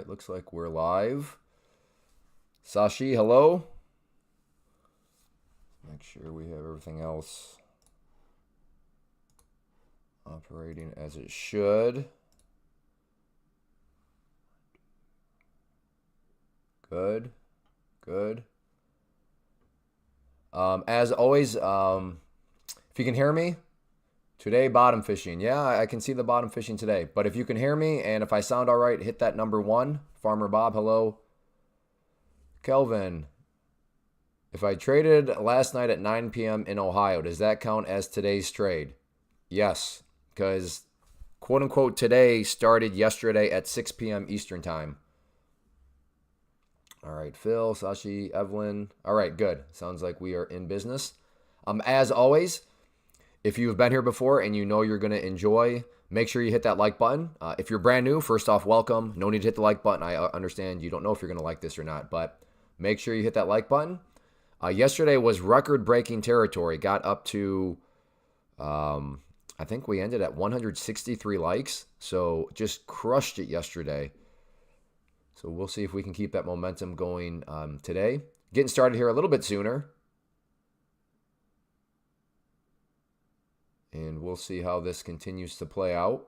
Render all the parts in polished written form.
right, looks like we're live. Sashi, hello. Make sure we have everything else operating as it should. Good, good. As always, if you can hear me, today bottom fishing. Yeah, I can see the bottom fishing today. But if you can hear me and if I sound all right, hit that number 1. Farmer Bob, hello. Kelvin, if I traded last night at 9 p.m. in Ohio, does that count as today's trade? Yes, because quote unquote today started yesterday at 6 p.m. Eastern time. All right, Phil, Sashi, Evelyn. All right, good. Sounds like we are in business. As always, if you've been here before and you know you're going to enjoy, make sure you hit that like button. If you're brand new, first off, welcome. No need to hit the like button. I understand you don't know if you're going to like this or not, but make sure you hit that like button. Yesterday was record-breaking territory. Got up to, I think we ended at 163 likes. So just crushed it yesterday. So we'll see if we can keep that momentum going today. Getting started here a little bit sooner. And we'll see how this continues to play out.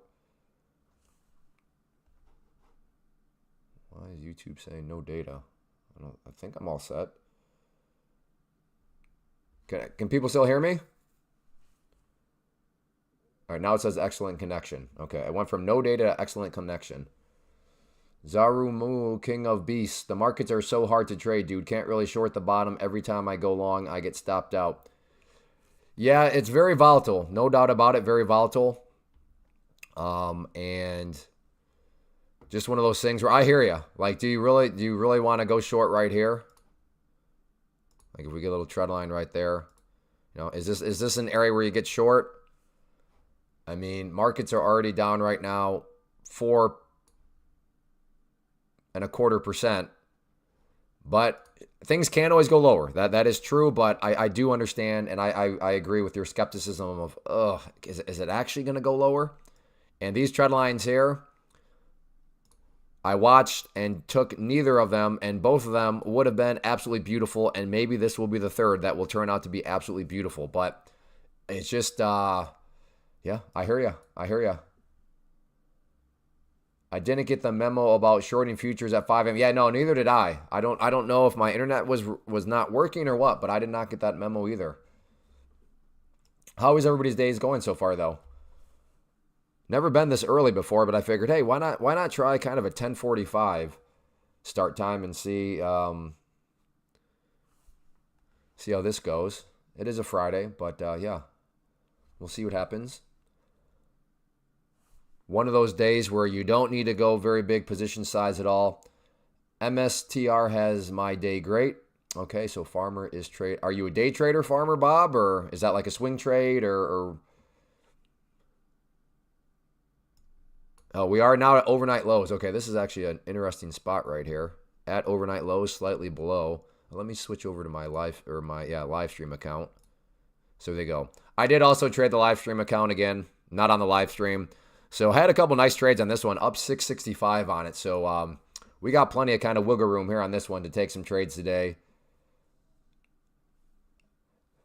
Why is YouTube saying no data? I think I'm all set. Can people still hear me? All right, now it says excellent connection. Okay, I went from no data to excellent connection. Zarumu, King of Beasts. The markets are so hard to trade, dude. Can't really short the bottom. Every time I go long, I get stopped out. Yeah, it's very volatile. No doubt about it. Very volatile. And just one of those things where I hear you. Like, do you really want to go short right here? Like if we get a little trend line right there, is this an area where you get short? I mean, markets are already down right now 4.25%, but things can always go lower. That is true, but I do understand, and I agree with your skepticism of, is it actually going to go lower? And these trend lines here, I watched and took neither of them, and both of them would have been absolutely beautiful, and maybe this will be the third that will turn out to be absolutely beautiful. But it's just, yeah, I hear you. I didn't get the memo about shorting futures at 5 a.m. Yeah, no, neither did I. I don't know if my internet was not working or what, but I did not get that memo either. How is everybody's days going so far, though? Never been this early before, but I figured, hey, why not try kind of a 10:45 start time and see how this goes. It is a Friday, but yeah, we'll see what happens. One of those days where you don't need to go very big position size at all. MSTR has my day great. Okay, so Farmer is trade. Are you a day trader, Farmer Bob, or is that like a swing trade or Oh, we are now at overnight lows. Okay, this is actually an interesting spot right here. At overnight lows, slightly below. Let me switch over to my live stream account. So there you go. I did also trade the live stream account again, not on the live stream. So I had a couple nice trades on this one, up 665 on it. So we got plenty of kind of wiggle room here on this one to take some trades today.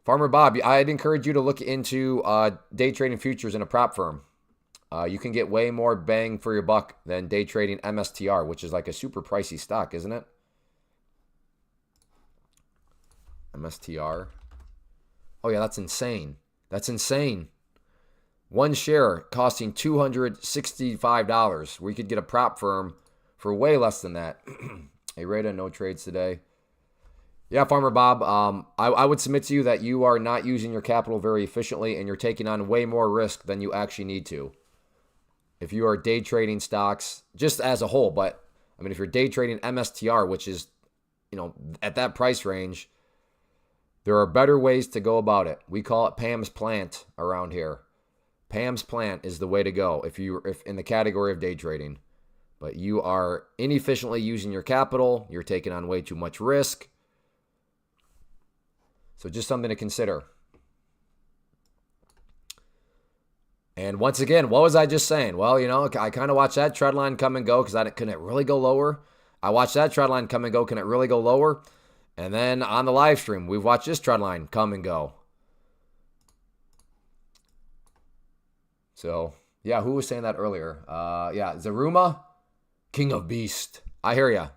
Farmer Bob, I'd encourage you to look into day trading futures in a prop firm. You can get way more bang for your buck than day trading MSTR, which is like a super pricey stock, isn't it? MSTR. Oh, yeah, that's insane. That's insane. One share costing $265. We could get a prop firm for way less than that. Hey, Rada, no trades today. Yeah, Farmer Bob, I would submit to you that you are not using your capital very efficiently and you're taking on way more risk than you actually need to. If you are day trading stocks, just as a whole, but I mean, if you're day trading MSTR, which is, at that price range, there are better ways to go about it. We call it Pam's Plant around here. Pam's Plant is the way to go if in the category of day trading. But you are inefficiently using your capital. You're taking on way too much risk. So just something to consider. And once again, what was I just saying? Well, I kind of watched that trend line come and go because couldn't it really go lower? I watched that trend line come and go. Can it really go lower? And then on the live stream, we've watched this trend line come and go. So, yeah, who was saying that earlier? Yeah, Zaruma, King of Beast. I hear ya.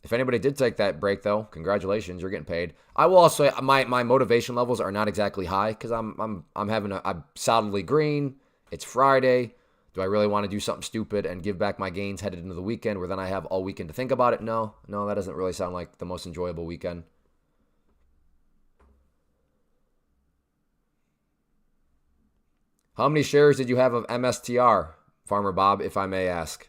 If anybody did take that break, though, congratulations, you're getting paid. I will also say my motivation levels are not exactly high because I'm solidly green. It's Friday. Do I really want to do something stupid and give back my gains headed into the weekend where then I have all weekend to think about it? No, that doesn't really sound like the most enjoyable weekend. How many shares did you have of MSTR, Farmer Bob, if I may ask?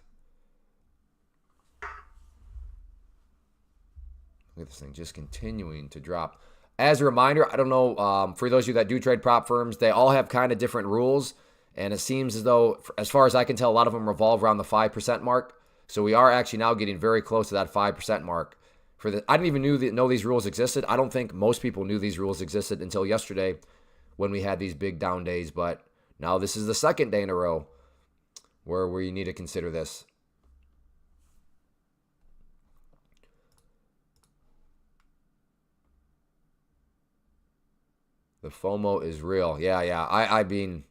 Look at this thing just continuing to drop. As a reminder, I don't know, for those of you that do trade prop firms, they all have kind of different rules. And it seems as though, as far as I can tell, a lot of them revolve around the 5% mark. So we are actually now getting very close to that 5% mark. I didn't even know these rules existed. I don't think most people knew these rules existed until yesterday when we had these big down days. But now this is the second day in a row where you need to consider this. The FOMO is real. Yeah. I mean,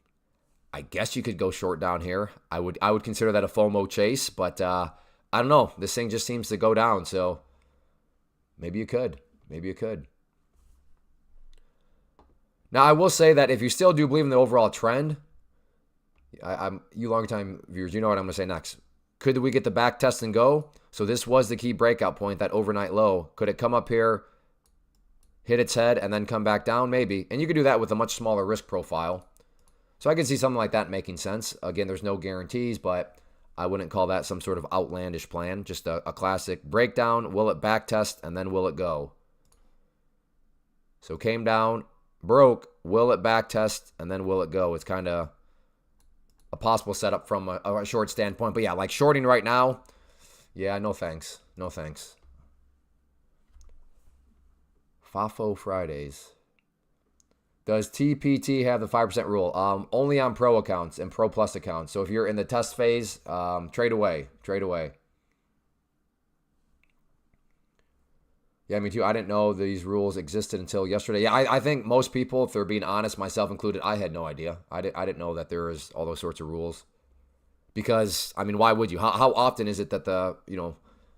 I guess you could go short down here. I would consider that a FOMO chase, but I don't know. This thing just seems to go down, so maybe you could. Now, I will say that if you still do believe in the overall trend, you long-time viewers, you know what I'm going to say next. Could we get the back test and go? So this was the key breakout point, that overnight low. Could it come up here, hit its head, and then come back down? Maybe. And you could do that with a much smaller risk profile. So I could see something like that making sense. Again, there's no guarantees, but I wouldn't call that some sort of outlandish plan. Just a classic breakdown. Will it back test, and then will it go? So came down, broke. Will it back test, and then will it go? It's kind of a possible setup from a short standpoint. But yeah, like shorting right now, yeah, no thanks. No thanks. FOFO Fridays. Does TPT have the 5% rule? Only on pro accounts and pro plus accounts. So if you're in the test phase, trade away. Yeah, me too. I didn't know these rules existed until yesterday. Yeah, I think most people, if they're being honest, myself included, I had no idea. I didn't know that there is all those sorts of rules. Because, I mean, why would you? How often is it that the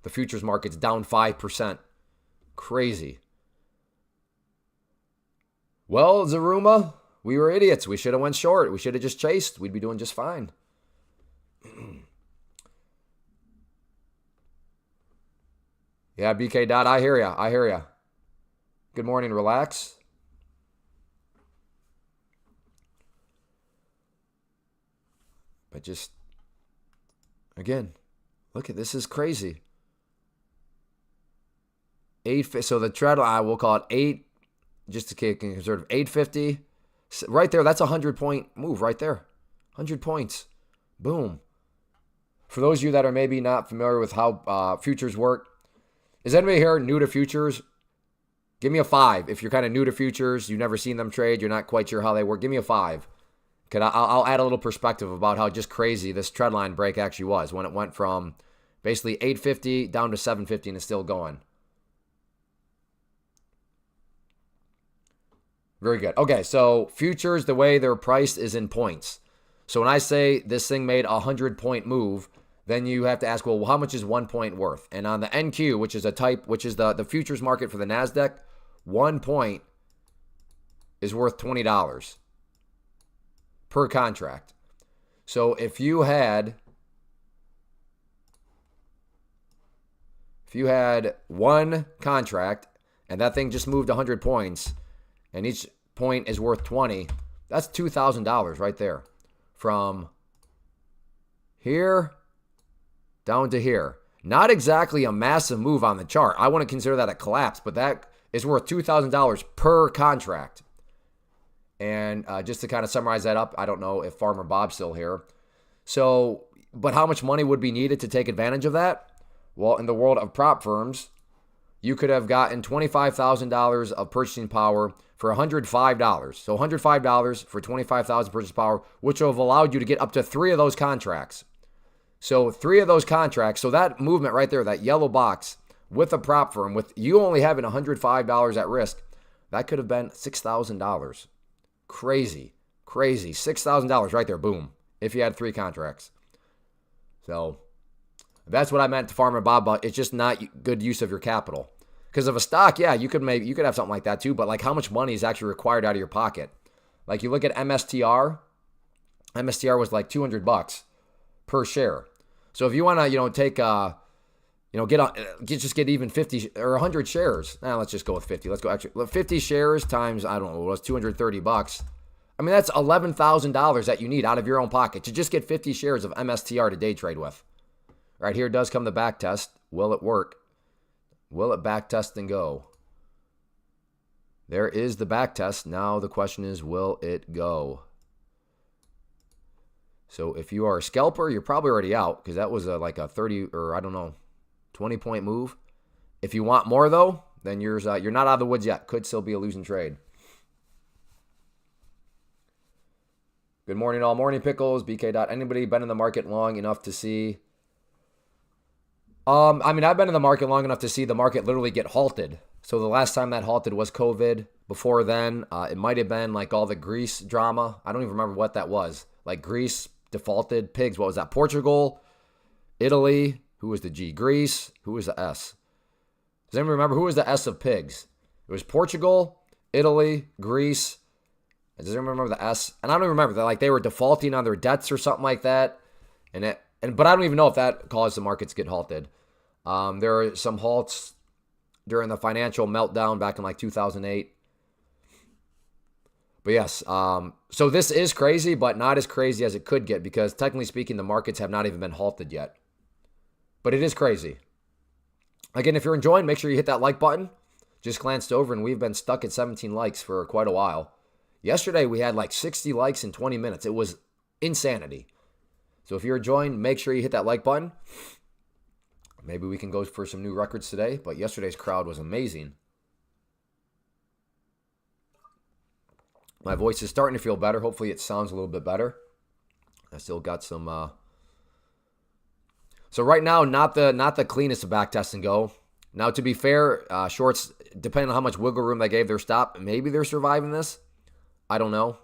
futures market's down 5%? Crazy. Well, Zaruma, we were idiots. We should have went short. We should have just chased. We'd be doing just fine. Yeah, BK Dot, I hear ya. Good morning, relax. But just, again, look at this is crazy. So the trend line, we'll call it 8. Just to kick in sort of 850. Right there, that's a 100-point move right there. 100 points. Boom. For those of you that are maybe not familiar with how futures work, is anybody here new to futures? Give me a 5. If you're kind of new to futures, you've never seen them trade, you're not quite sure how they work, give me a 5. I'll add a little perspective about how just crazy this trend line break actually was when it went from basically 850 down to 750 and it's still going. Very good. Okay, so futures, the way they're priced is in points. So when I say this thing made a 100-point move, then you have to ask, well, how much is 1 point worth? And on the NQ, which is the futures market for the NASDAQ, 1 point is worth $20 per contract. So if you had one contract and that thing just moved 100 points, and each point is worth 20, that's $2,000 right there. From here down to here. Not exactly a massive move on the chart. I wouldn't consider that a collapse, but that is worth $2,000 per contract. And just to kind of summarize that up, I don't know if Farmer Bob's still here. So, but how much money would be needed to take advantage of that? Well, in the world of prop firms, you could have gotten $25,000 of purchasing power for $105. So $105 for 25,000 purchase power, which will have allowed you to get up to 3 of those contracts. So 3 of those contracts. So that movement right there, that yellow box with a prop firm, with you only having $105 at risk, that could have been $6,000. Crazy, crazy. $6,000 right there. Boom. If you had 3 contracts. So that's what I meant to Farmer Bob about. It's just not good use of your capital. Because of a stock, yeah, you could have something like that too. But like, how much money is actually required out of your pocket? Like, you look at MSTR. MSTR was like $200 per share. So if you want to, take, get even 50 or 100 shares. Now let's just go with 50. Let's go actually 50 shares times, I don't know, it was $230. I mean, that's $11,000 that you need out of your own pocket to just get 50 shares of MSTR to day trade with. All right, here does come the back test. Will it work? Will it back test and go? There is the back test. Now the question is, will it go? So if you are a scalper, you're probably already out because that was like a 30 or I don't know, 20-point move. If you want more though, then you're not out of the woods yet. Could still be a losing trade. Good morning, all. Morning, Pickles. BK. Anybody been in the market long enough to see? I mean, I've been in the market long enough to see the market literally get halted. So the last time that halted was COVID. Before then, it might have been like all the Greece drama. I don't even remember what that was. Like Greece defaulted. Pigs, what was that? Portugal, Italy. Who was the G? Greece. Who was the S? Does anyone remember who was the S of pigs? It was Portugal, Italy, Greece. Does anyone remember the S? And I don't even remember that. Like, they were defaulting on their debts or something like that. But I don't even know if that caused the markets to get halted. There are some halts during the financial meltdown back in like 2008. But yes, so this is crazy, but not as crazy as it could get because technically speaking, the markets have not even been halted yet. But it is crazy. Again, if you're enjoying, make sure you hit that like button. Just glanced over and we've been stuck at 17 likes for quite a while. Yesterday, we had like 60 likes in 20 minutes. It was insanity. So if you're enjoying, make sure you hit that like button. Maybe we can go for some new records today, but yesterday's crowd was amazing. My voice is starting to feel better. Hopefully it sounds a little bit better. I still got some... So right now, not the cleanest of back test and go. Now, to be fair, shorts, depending on how much wiggle room they gave their stop, maybe they're surviving this. I don't know.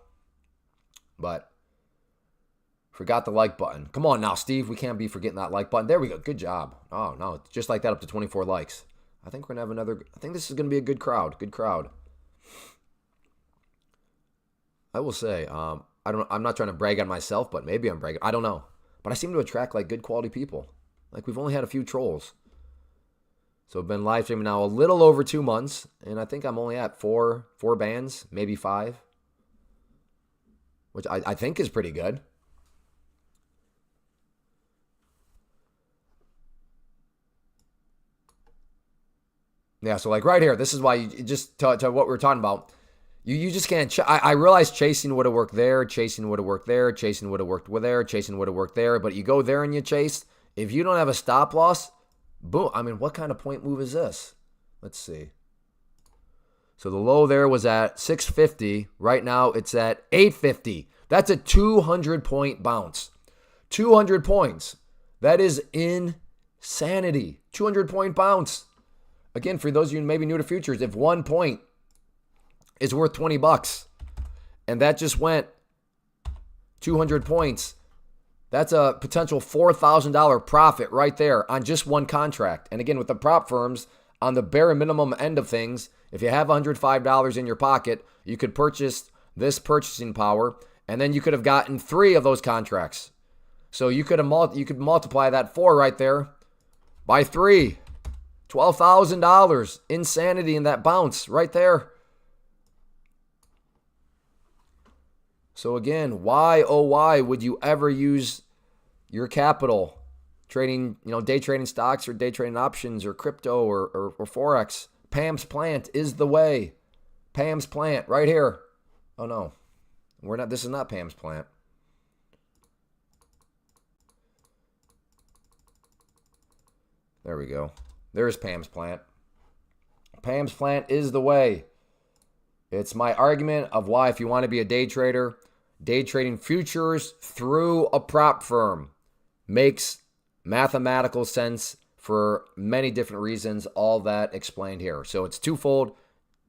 But forgot the like button. Come on now, Steve. We can't be forgetting that like button. There we go. Good job. Oh, no. Just like that, up to 24 likes. I think we're going to have another... I think this is going to be a good crowd. Good crowd. I will say, I'm not trying to brag on myself, but maybe I'm bragging. I don't know. But I seem to attract like good quality people. Like, we've only had a few trolls. So I've been live streaming now a little over 2 months. And I think I'm only at four bands, maybe 5. Which I think is pretty good. Yeah, so like right here, this is why you just to what we were talking about. You just can't. I realize chasing would have worked there, chasing would have worked there, chasing would have worked there, chasing would have worked there. But you go there and you chase. If you don't have a stop loss, boom. I mean, what kind of point move is this? Let's see. So the low there was at 650. Right now it's at 850. That's a 200-point bounce. 200 points. That is insanity. 200-point bounce. Again, for those of you maybe new to futures, if 1 point is worth $20 and that just went 200 points, that's a potential $4,000 profit right there on just one contract. And again, with the prop firms, on the bare minimum end of things, if you have $105 in your pocket, you could purchase this purchasing power, and then you could have gotten 3 of those contracts. So you could multiply that 4 right there by 3. $12,000. Insanity in that bounce right there. So again, why, oh why would you ever use your capital trading, day trading stocks or day trading options or crypto or Forex? Pam's plant is the way. Pam's plant right here. Oh no. This is not Pam's plant. There we go. There's Pam's plant. Pam's plant is the way. It's my argument of why, if you want to be a day trader, day trading futures through a prop firm makes mathematical sense for many different reasons, all that explained here. So it's twofold: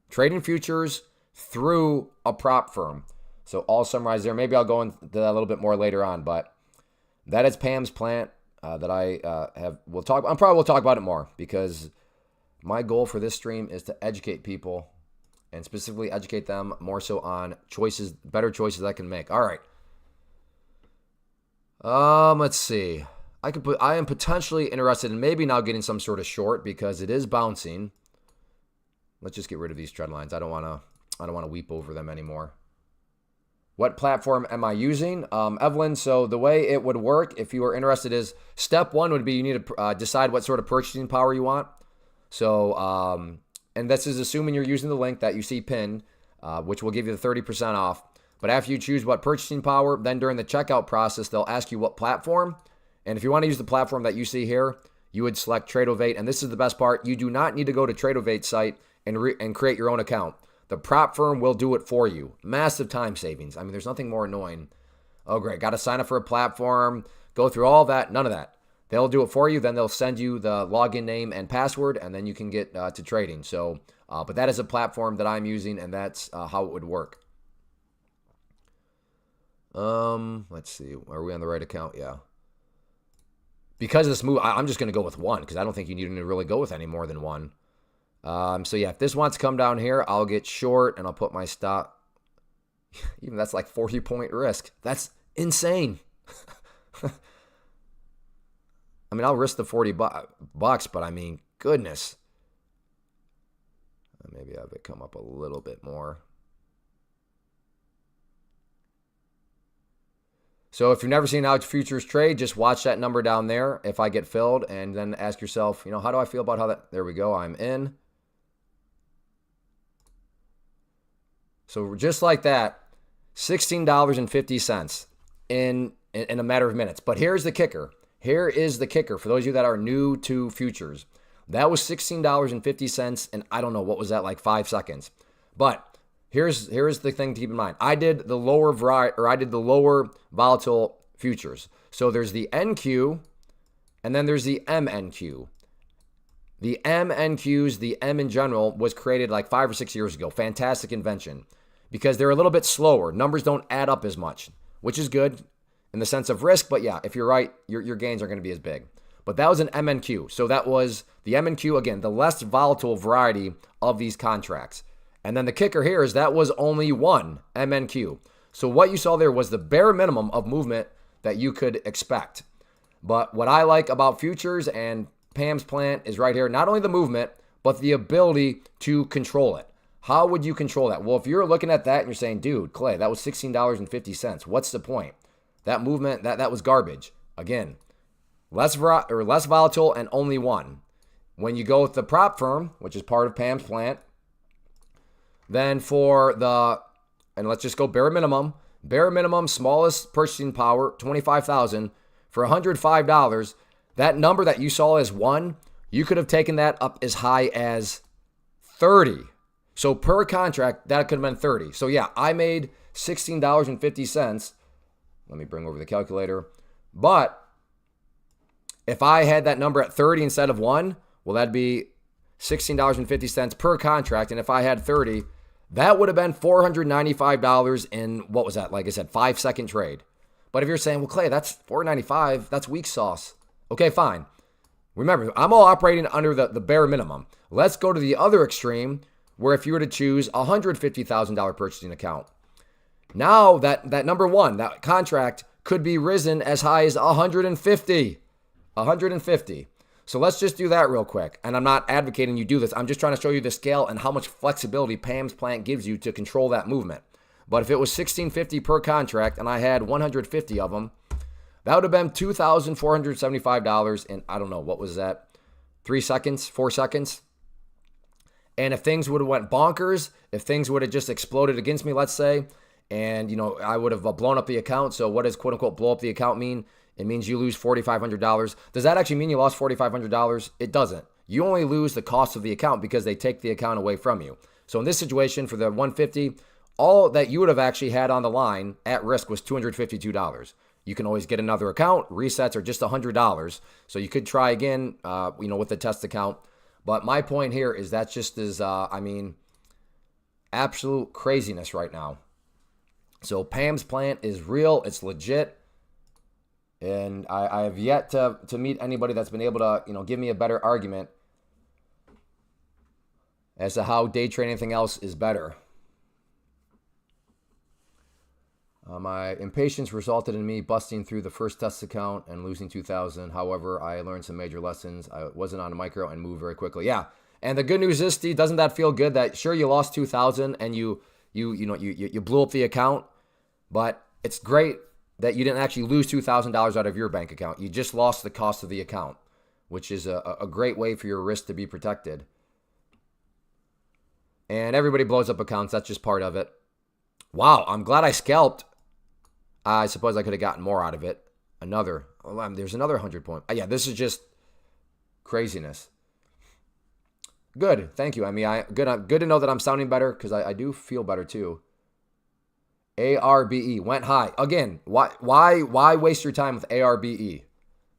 trading futures through a prop firm. So all summarized there. Maybe I'll go into that a little bit more later on, but that is Pam's plant that I will talk. I probably will talk about it more, because my goal for this stream is to educate people, and specifically educate them more so on choices, better choices I can make. All right. Let's see. I am potentially interested in maybe now getting some sort of short, because it is bouncing. Let's just get rid of these trend lines. I don't want to weep over them anymore. What platform am I using? Evelyn, so the way it would work, if you were interested, is step one would be you need to decide what sort of purchasing power you want. So, and this is assuming you're using the link that you see pinned, which will give you the 30% off. But after you choose what purchasing power, then during the checkout process, they'll ask you what platform. And if you want to use the platform that you see here, you would select Tradeovate. And this is the best part. You do not need to go to Tradeovate's site and create your own account. The prop firm will do it for you. Massive time savings. I mean, there's nothing more annoying. Oh, great. Got to sign up for a platform, go through all that. None of that. They'll do it for you. Then they'll send you the login name and password, and then you can get to trading. So, but that is a platform that I'm using, and that's how it would work. Let's see. Are we on the right account? Yeah. Because of this move, I'm just going to go with one, because I don't think you need to really go with any more than one. So yeah, if this wants to come down here, I'll get short and I'll put my stop. Even that's like 40-point risk. That's insane. I mean, I'll risk the 40 bucks, but I mean, goodness. Maybe have it come up a little bit more. So if you've never seen how futures trade, just watch that number down there if I get filled, and then ask yourself, how do I feel about how that, there we go, I'm in. So just like that, $16.50 in a matter of minutes. But here's the kicker. Here is the kicker for those of you that are new to futures. That was $16.50, and I don't know, what was that, like 5 seconds. But here's the thing to keep in mind. I did the lower volatile futures. So there's the NQ, and then there's the MNQ. The MNQs, the M in general, was created like 5 or 6 years ago. Fantastic invention, because they're a little bit slower. Numbers don't add up as much, which is good in the sense of risk. But yeah, if you're right, your gains aren't going to be as big. But that was an MNQ. So that was the MNQ, again, the less volatile variety of these contracts. And then the kicker here is that was only one MNQ. So what you saw there was the bare minimum of movement that you could expect. But what I like about futures and Pam's plant is right here, not only the movement, but the ability to control it. How would you control that? Well, if you're looking at that and you're saying, dude, Clay, that was $16.50. What's the point? That movement, that was garbage. Again, less volatile and only one. When you go with the prop firm, which is part of Pam's plant, then for the, and let's just go bare minimum, smallest purchasing power, $25,000 for $105. That number that you saw as one, you could have taken that up as high as 30. So per contract, that could have been 30. So yeah, I made $16.50. Let me bring over the calculator. But if I had that number at 30 instead of 1, well, that'd be $16.50 per contract. And if I had 30, that would have been $495 in, what was that? Like I said, 5-second trade. But if you're saying, well, Clay, that's $495, that's weak sauce. Okay, fine. Remember, I'm all operating under the bare minimum. Let's go to the other extreme, where if you were to choose a $150,000 purchasing account, now that number one, that contract could be risen as high as 150. So let's just do that real quick. And I'm not advocating you do this. I'm just trying to show you the scale and how much flexibility Pam's plant gives you to control that movement. But if it was $16.50 per contract and I had 150 of them, that would have been $2,475 in, I don't know, what was that? 3 seconds, 4 seconds? And if things would have went bonkers, if things would have just exploded against me, let's say, and, I would have blown up the account. So what does quote unquote blow up the account mean? It means you lose $4,500. Does that actually mean you lost $4,500? It doesn't. You only lose the cost of the account because they take the account away from you. So in this situation for the 150, all that you would have actually had on the line at risk was $252. You can always get another account. Resets are just $100. So you could try again, with the test account. But my point here is that just is, absolute craziness right now. So Pam's plant is real. It's legit. And I have yet to meet anybody that's been able to, give me a better argument as to how day trading anything else is better. My impatience resulted in me busting through the first test account and losing 2,000. However, I learned some major lessons. I wasn't on a micro and moved very quickly. Yeah, and the good news is, Steve, doesn't that feel good? That sure you lost 2,000 and you blew up the account, but it's great that you didn't actually lose $2,000 out of your bank account. You just lost the cost of the account, which is a great way for your risk to be protected. And everybody blows up accounts. That's just part of it. Wow, I'm glad I scalped. I suppose I could have gotten more out of it. There's another 100 point. Yeah, this is just craziness. Good, thank you. Good to know that I'm sounding better because I do feel better too. ARBE went high again. Why waste your time with ARBE?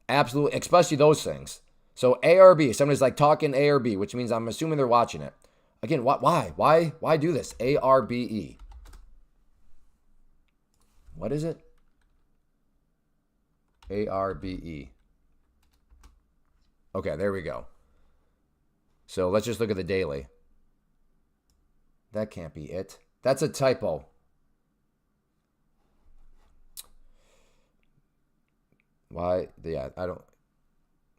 Absolutely, especially those things. So ARB, somebody's like talking ARB, which means I'm assuming they're watching it. Again, why do this? ARBE. What is it? ARBE. Okay, there we go. So let's just look at the daily. That can't be it. That's a typo. Why? Yeah, I don't.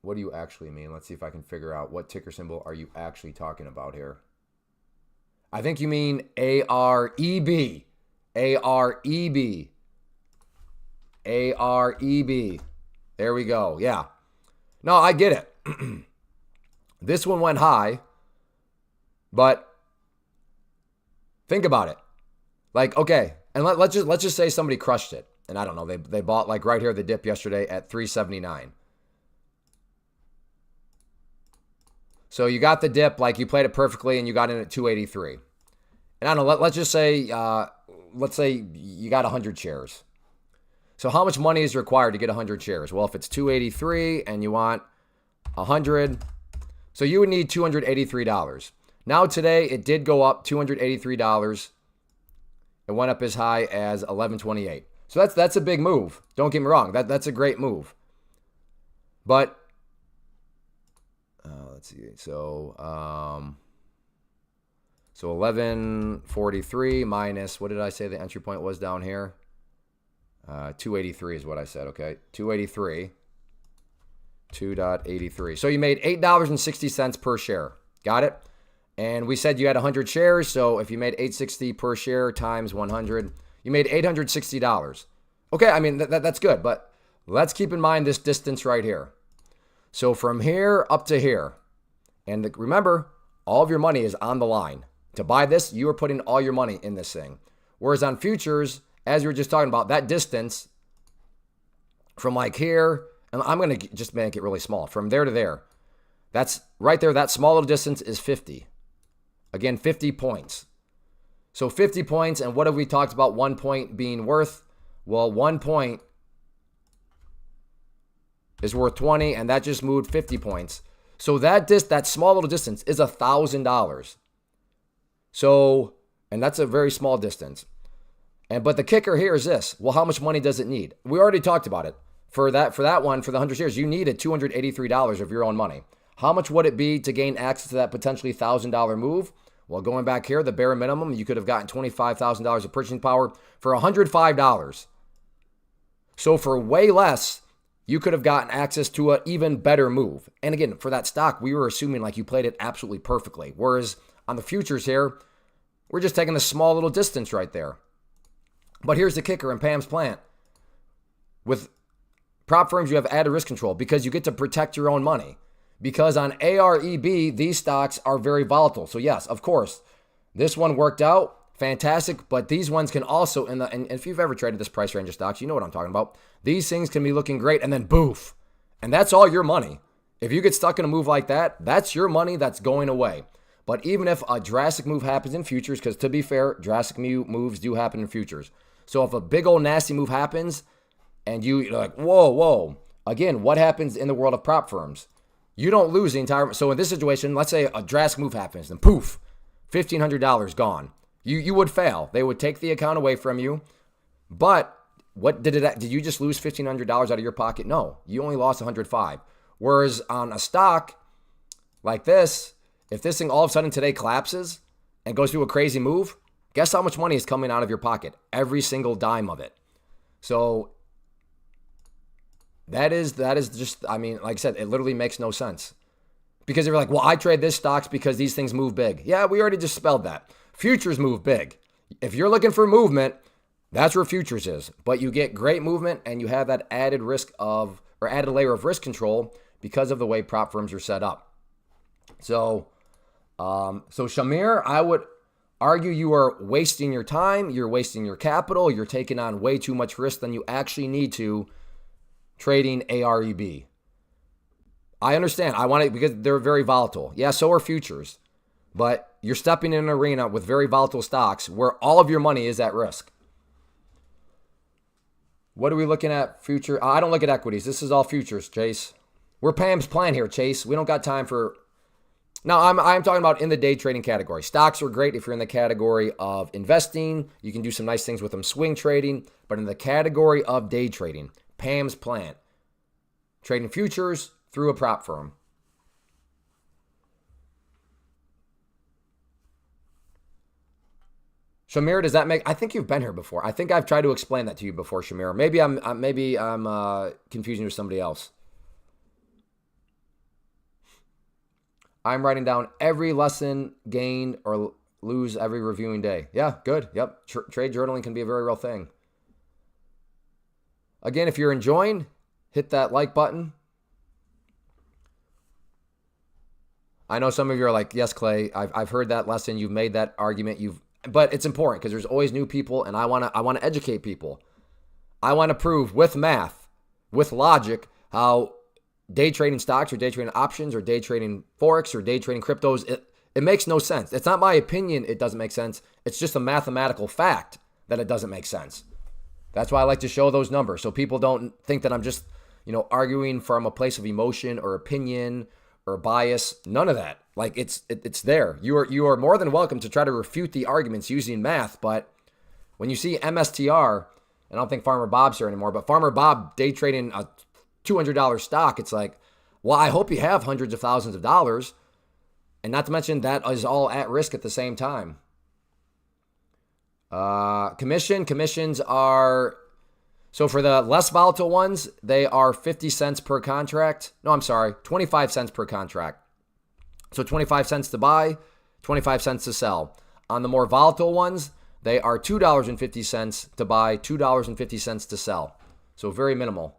What do you actually mean? Let's see if I can figure out what ticker symbol are you actually talking about here. I think you mean AREB. AREB. AREB. There we go. Yeah. No, I get it. This one went high, but think about it. Like, okay, and let's just say somebody crushed it. And I don't know, they bought like right here the dip yesterday at 379. So you got the dip, like you played it perfectly and you got in at 283. And I don't know, let's just say, let's say you got 100 shares. So how much money is required to get 100 shares? Well, if it's 283 and you want 100, so you would need $283. Now today it did go up $283. It went up as high as 1128. So that's a big move. Don't get me wrong. That's a great move. But let's see. So 1143 minus, what did I say the entry point was down here? 283 is what I said, okay? 283. 2.83. So you made $8.60 per share. Got it? And we said you had 100 shares, so if you made $8.60 per share times 100, you made $860. Okay, I mean, that's good, but let's keep in mind this distance right here. So from here up to here, and remember, all of your money is on the line. To buy this, you are putting all your money in this thing. Whereas on futures, as we were just talking about, that distance from like here, and I'm going to just make it really small, from there to there, that's right there, that small little distance is 50. Again, 50 points. So 50 points, and what have we talked about 1 point being worth? Well, 1 point is worth 20, and that just moved 50 points. So that small little distance is $1,000. So, and that's a very small distance. But the kicker here is this. Well, how much money does it need? We already talked about it. For that one, for the 100 shares, you needed $283 of your own money. How much would it be to gain access to that potentially $1,000 move? Well, going back here, the bare minimum, you could have gotten $25,000 of purchasing power for $105. So for way less, you could have gotten access to an even better move. And again, for that stock, we were assuming like you played it absolutely perfectly. Whereas on the futures here, we're just taking a small little distance right there. But here's the kicker in Pam's plant. With prop firms, you have added risk control because you get to protect your own money. Because on AREB, these stocks are very volatile. So yes, of course, this one worked out, fantastic. But these ones can also, and if you've ever traded this price range of stocks, you know what I'm talking about. These things can be looking great and then boof. And that's all your money. If you get stuck in a move like that, that's your money that's going away. But even if a drastic move happens in futures, because to be fair, drastic moves do happen in futures. So if a big old nasty move happens and you're like, whoa. Again, what happens in the world of prop firms? You don't lose the entire. So in this situation, let's say a drastic move happens and poof, $1,500 gone. You would fail. They would take the account away from you. But what did you just lose $1,500 out of your pocket? No, you only lost $105. Whereas on a stock like this, if this thing all of a sudden today collapses and goes through a crazy move, guess how much money is coming out of your pocket? Every single dime of it. So that is just, I mean, like I said, it literally makes no sense. Because they're like, well, I trade this stocks because these things move big. Yeah, we already just spelled that. Futures move big. If you're looking for movement, that's where futures is. But you get great movement and you have that added risk of, or added layer of risk control because of the way prop firms are set up. So Shamir, I would argue you are wasting your time, you're wasting your capital, you're taking on way too much risk than you actually need to trading AREB. I understand. I want it because they're very volatile. Yeah, so are futures. But you're stepping in an arena with very volatile stocks where all of your money is at risk. What are we looking at? Future? I don't look at equities. This is all futures, Chase. We're Pam's plan here, Chase. We don't got time for... Now, I'm talking about in the day trading category. Stocks are great if you're in the category of investing. You can do some nice things with them, swing trading. But in the category of day trading, Pam's plan. Trading futures through a prop firm. Shamir, does that make... I think you've been here before. I think I've tried to explain that to you before, Shamir. Maybe I'm confusing you with somebody else. I'm writing down every lesson, gain or lose every reviewing day. Yeah, good. Yep. Trade journaling can be a very real thing. Again, if you're enjoying, hit that like button. I know some of you are like, yes, Clay, I've heard that lesson. You've made that argument. But it's important because there's always new people, and I want to educate people. I want to prove with math, with logic, how day trading stocks or day trading options or day trading forex or day trading cryptos, it makes no sense. It's not my opinion it doesn't make sense. It's just a mathematical fact that it doesn't make sense. That's why I like to show those numbers so people don't think that I'm just, arguing from a place of emotion or opinion or bias. None of that. Like it's there. You are more than welcome to try to refute the arguments using math, but when you see MSTR, and I don't think Farmer Bob's here anymore, but Farmer Bob day trading a $200 stock, it's like, well, I hope you have hundreds of thousands of dollars. And not to mention that is all at risk at the same time. Commissions are, so for the less volatile ones, they are 50 cents per contract. No, I'm sorry, 25 cents per contract. So 25 cents to buy, 25 cents to sell. On the more volatile ones, they are $2.50 to buy, $2.50 to sell. So very minimal.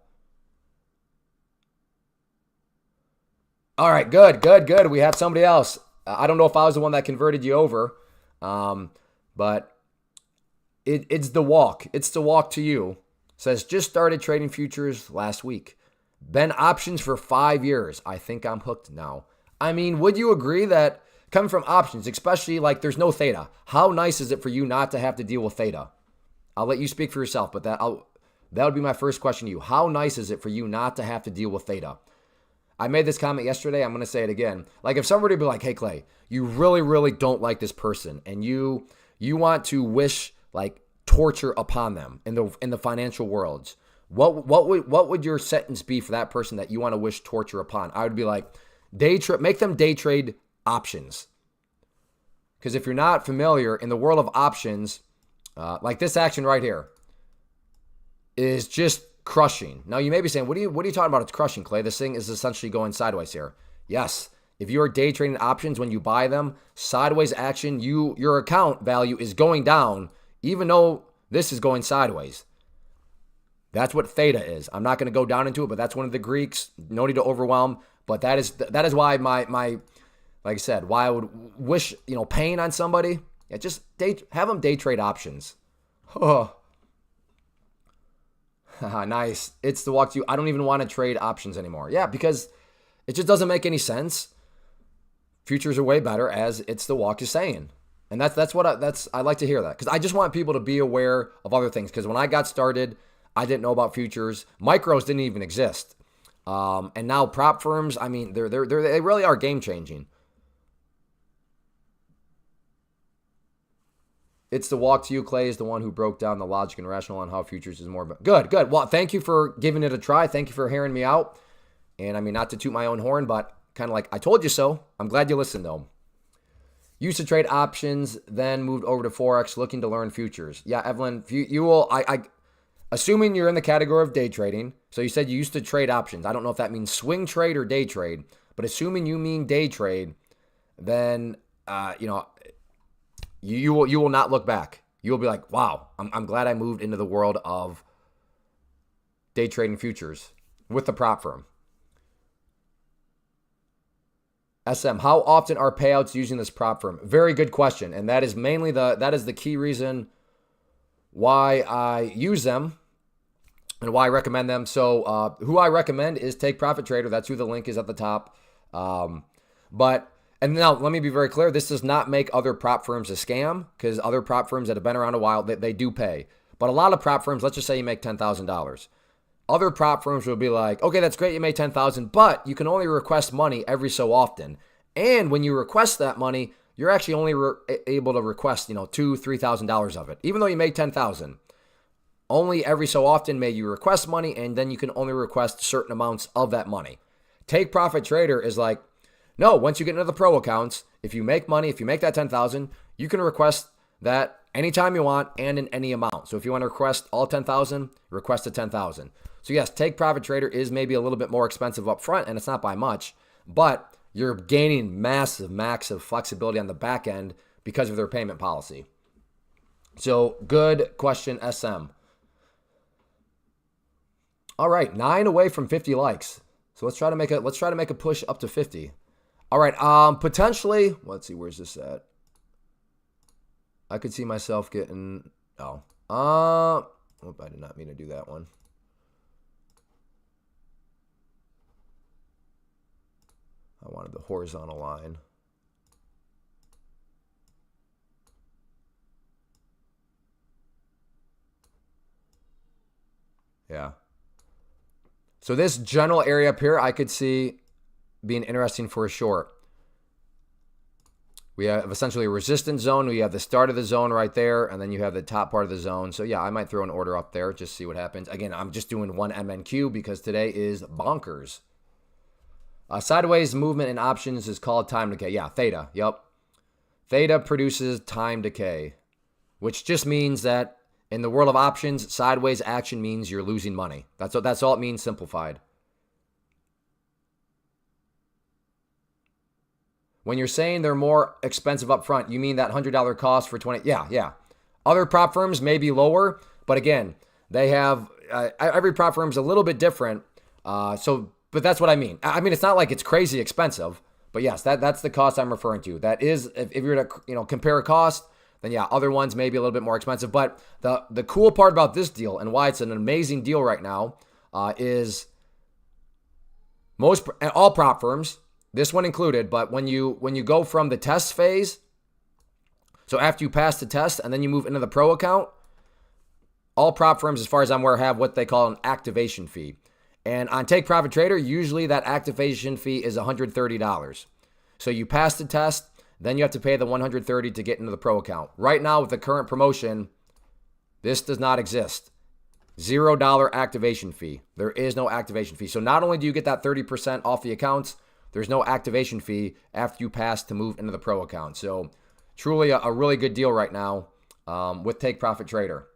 All right, good. We have somebody else. I don't know if I was the one that converted you over, but it's the walk. It's the walk to you. Says, just started trading futures last week. Been options for 5 years. I think I'm hooked now. I mean, would you agree that coming from options, especially like there's no theta, how nice is it for you not to have to deal with theta? I'll let you speak for yourself, but that would be my first question to you. How nice is it for you not to have to deal with theta? I made this comment yesterday. I'm going to say it again. Like if somebody would be like, hey, Clay, you really, really don't like this person and you want to wish like torture upon them in the financial worlds. What would your sentence be for that person that you want to wish torture upon? I would be like, make them day trade options. Because if you're not familiar in the world of options, like this action right here is just crushing. Now you may be saying, what are you talking about? It's crushing, Clay. This thing is essentially going sideways here. Yes. If you're day trading options, when you buy them, sideways action, your account value is going down, even though this is going sideways. That's what theta is. I'm not going to go down into it, but that's one of the Greeks. No need to overwhelm. But that is why my like I said, why I would wish pain on somebody. Yeah, just have them day trade options. Oh. Nice. It's the walk to you. I don't even want to trade options anymore. Yeah, because it just doesn't make any sense futures are way better, as it's the walk is saying. And that's what I like to hear that, because I just want people to be aware of other things. Because when I got started, I didn't know about futures. Micros didn't even exist. And now prop firms, I mean, they really are game changing. It's the walk to you, Clay, is the one who broke down the logic and rationale on how futures is more. Good. Well, thank you for giving it a try. Thank you for hearing me out. And I mean, not to toot my own horn, but kind of like I told you so. I'm glad you listened, though. Used to trade options, then moved over to Forex, looking to learn futures. Yeah, Evelyn, you will. Assuming you're in the category of day trading. So you said you used to trade options. I don't know if that means swing trade or day trade, but assuming you mean day trade, then you will not look back. You will be like, wow, I'm glad I moved into the world of day trading futures with the prop firm. SM, how often are payouts using this prop firm? Very good question. And that is mainly that is the key reason why I use them and why I recommend them. So who I recommend is Take Profit Trader. That's who the link is at the top. And now let me be very clear. This does not make other prop firms a scam, because other prop firms that have been around a while, they do pay. But a lot of prop firms, let's just say you make $10,000. Other prop firms will be like, okay, that's great, you made $10,000, but you can only request money every so often. And when you request that money, you're actually only able to request, $2,000, $3,000 of it. Even though you made $10,000, only every so often may you request money, and then you can only request certain amounts of that money. Take Profit Trader is like, no, once you get into the pro accounts, if you make money, if you make that $10,000, you can request that anytime you want and in any amount. So if you want to request all $10,000, request the $10,000. So yes, Take Profit Trader is maybe a little bit more expensive up front, and it's not by much, but you're gaining massive flexibility on the back end because of their payment policy. So good question, SM. All right, 9 away from 50 likes. So let's try to make a push up to 50. All right, potentially, let's see, where's this at? I could see myself getting, I did not mean to do that one. I wanted the horizontal line. Yeah. So this general area up here, I could see being interesting for a short. We have essentially a resistance zone. We have the start of the zone right there, and then you have the top part of the zone. So yeah, I might throw an order up there, just see what happens. Again, I'm just doing one MNQ because today is bonkers. Sideways movement in options is called time decay. Yeah, theta. Yep. Theta produces time decay, which just means that in the world of options, sideways action means you're losing money. That's all it means, simplified. When you're saying they're more expensive up front, you mean that $100 cost for 20? Yeah. Other prop firms may be lower, but again, they have every prop firm is a little bit different. But that's what I mean. I mean, it's not like it's crazy expensive, but yes, that's the cost I'm referring to. That is, if you're to compare a cost, then yeah, other ones may be a little bit more expensive. But the cool part about this deal and why it's an amazing deal right now is all prop firms, this one included, but when you go from the test phase, so after you pass the test and then you move into the pro account, all prop firms, as far as I'm aware, have what they call an activation fee. And on Take Profit Trader, usually that activation fee is $130. So you pass the test, then you have to pay the $130 to get into the pro account. Right now, with the current promotion, this does not exist. $0 activation fee. There is no activation fee. So not only do you get that 30% off the accounts, there's no activation fee after you pass to move into the pro account. So truly a really good deal right now with Take Profit Trader.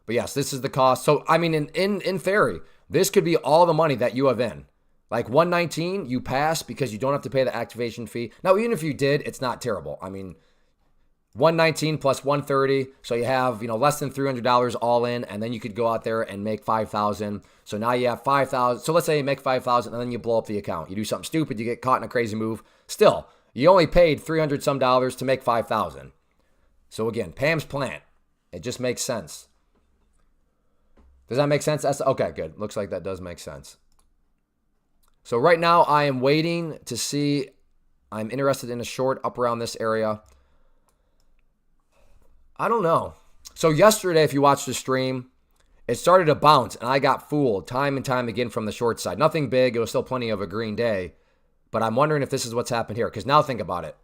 But yes, this is the cost. So, I mean, in theory, this could be all the money that you have in. Like 119, you pass because you don't have to pay the activation fee. Now, even if you did, it's not terrible. I mean, 119 plus 130, so you have, less than $300 all in, and then you could go out there and make $5,000. So now you have $5,000. So let's say you make $5,000 and then you blow up the account. You do something stupid, you get caught in a crazy move. Still, you only paid $300 some to make $5,000. So again, Pam's plan. It just makes sense. Does that make sense? Okay, good. Looks like that does make sense. So right now I am waiting to see. I'm interested in a short up around this area. I don't know. So yesterday, if you watched the stream, it started to bounce, and I got fooled time and time again from the short side. Nothing big. It was still plenty of a green day. But I'm wondering if this is what's happened here. Because now think about it.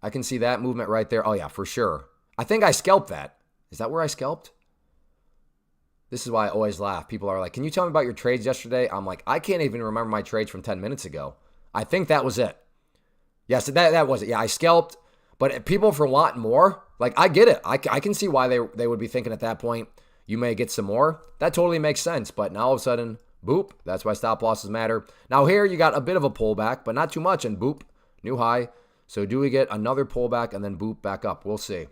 I can see that movement right there. Oh, yeah, for sure. I think I scalped that. Is that where I scalped? This is why I always laugh. People are like, can you tell me about your trades yesterday? I'm like, I can't even remember my trades from 10 minutes ago. I think that was it. Yes, that was it. Yeah, I scalped. But people for wanting more, like, I get it. I can see why they would be thinking at that point, you may get some more. That totally makes sense. But now all of a sudden, boop, that's why stop losses matter. Now here you got a bit of a pullback, but not too much. And boop, new high. So do we get another pullback and then boop back up? We'll see.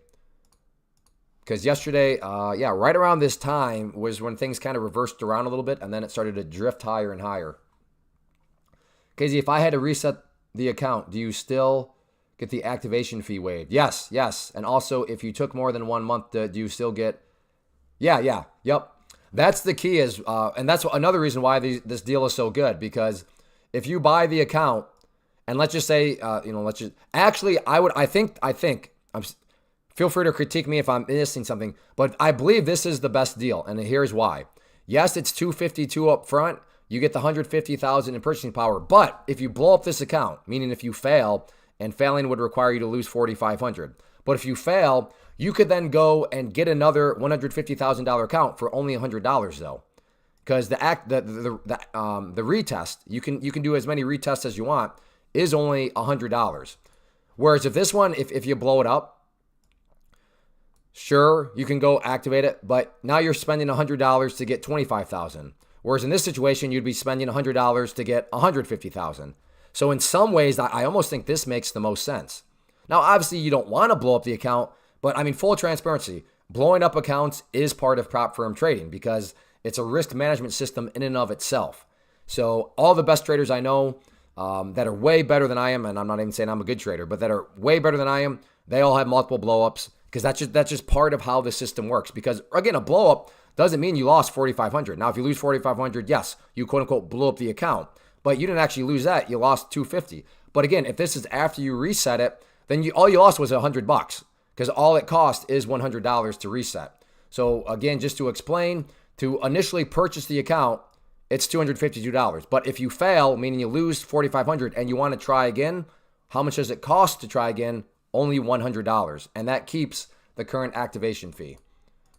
Because yesterday, yeah, right around this time was when things kind of reversed around a little bit, and then it started to drift higher and higher. Casey, if I had to reset the account, do you still get the activation fee waived? Yes, yes. And also, if you took more than 1 month, do you still get... Yeah, yep. That's the key is, and that's another reason why this deal is so good, because if you buy the account, and let's just say, feel free to critique me if I'm missing something, but I believe this is the best deal, and here's why. Yes, it's $252 up front. You get the $150,000 in purchasing power, but if you blow up this account, meaning if you fail, and failing would require you to lose $4,500, but if you fail, you could then go and get another $150,000 account for only $100 though, because the retest you can do as many retests as you want is only $100. Whereas if this one, if you blow it up, sure, you can go activate it, but now you're spending $100 to get $25,000. Whereas in this situation, you'd be spending $100 to get $150,000. So in some ways, I almost think this makes the most sense. Now, obviously, you don't want to blow up the account, but I mean, full transparency, blowing up accounts is part of prop firm trading because it's a risk management system in and of itself. So all the best traders I know that are way better than I am, and I'm not even saying I'm a good trader, but that are way better than I am, they all have multiple blowups because that's just part of how the system works. Because again, a blowup doesn't mean you lost $4,500. Now, if you lose $4,500, yes, you quote unquote blew up the account, but you didn't actually lose that. You lost $250. But again, if this is after you reset it, then all you lost was $100 because all it cost is $100 to reset. So again, just to explain, to initially purchase the account, it's $252. But if you fail, meaning you lose $4,500 and you want to try again, how much does it cost to try again? Only $100. And that keeps the current activation fee.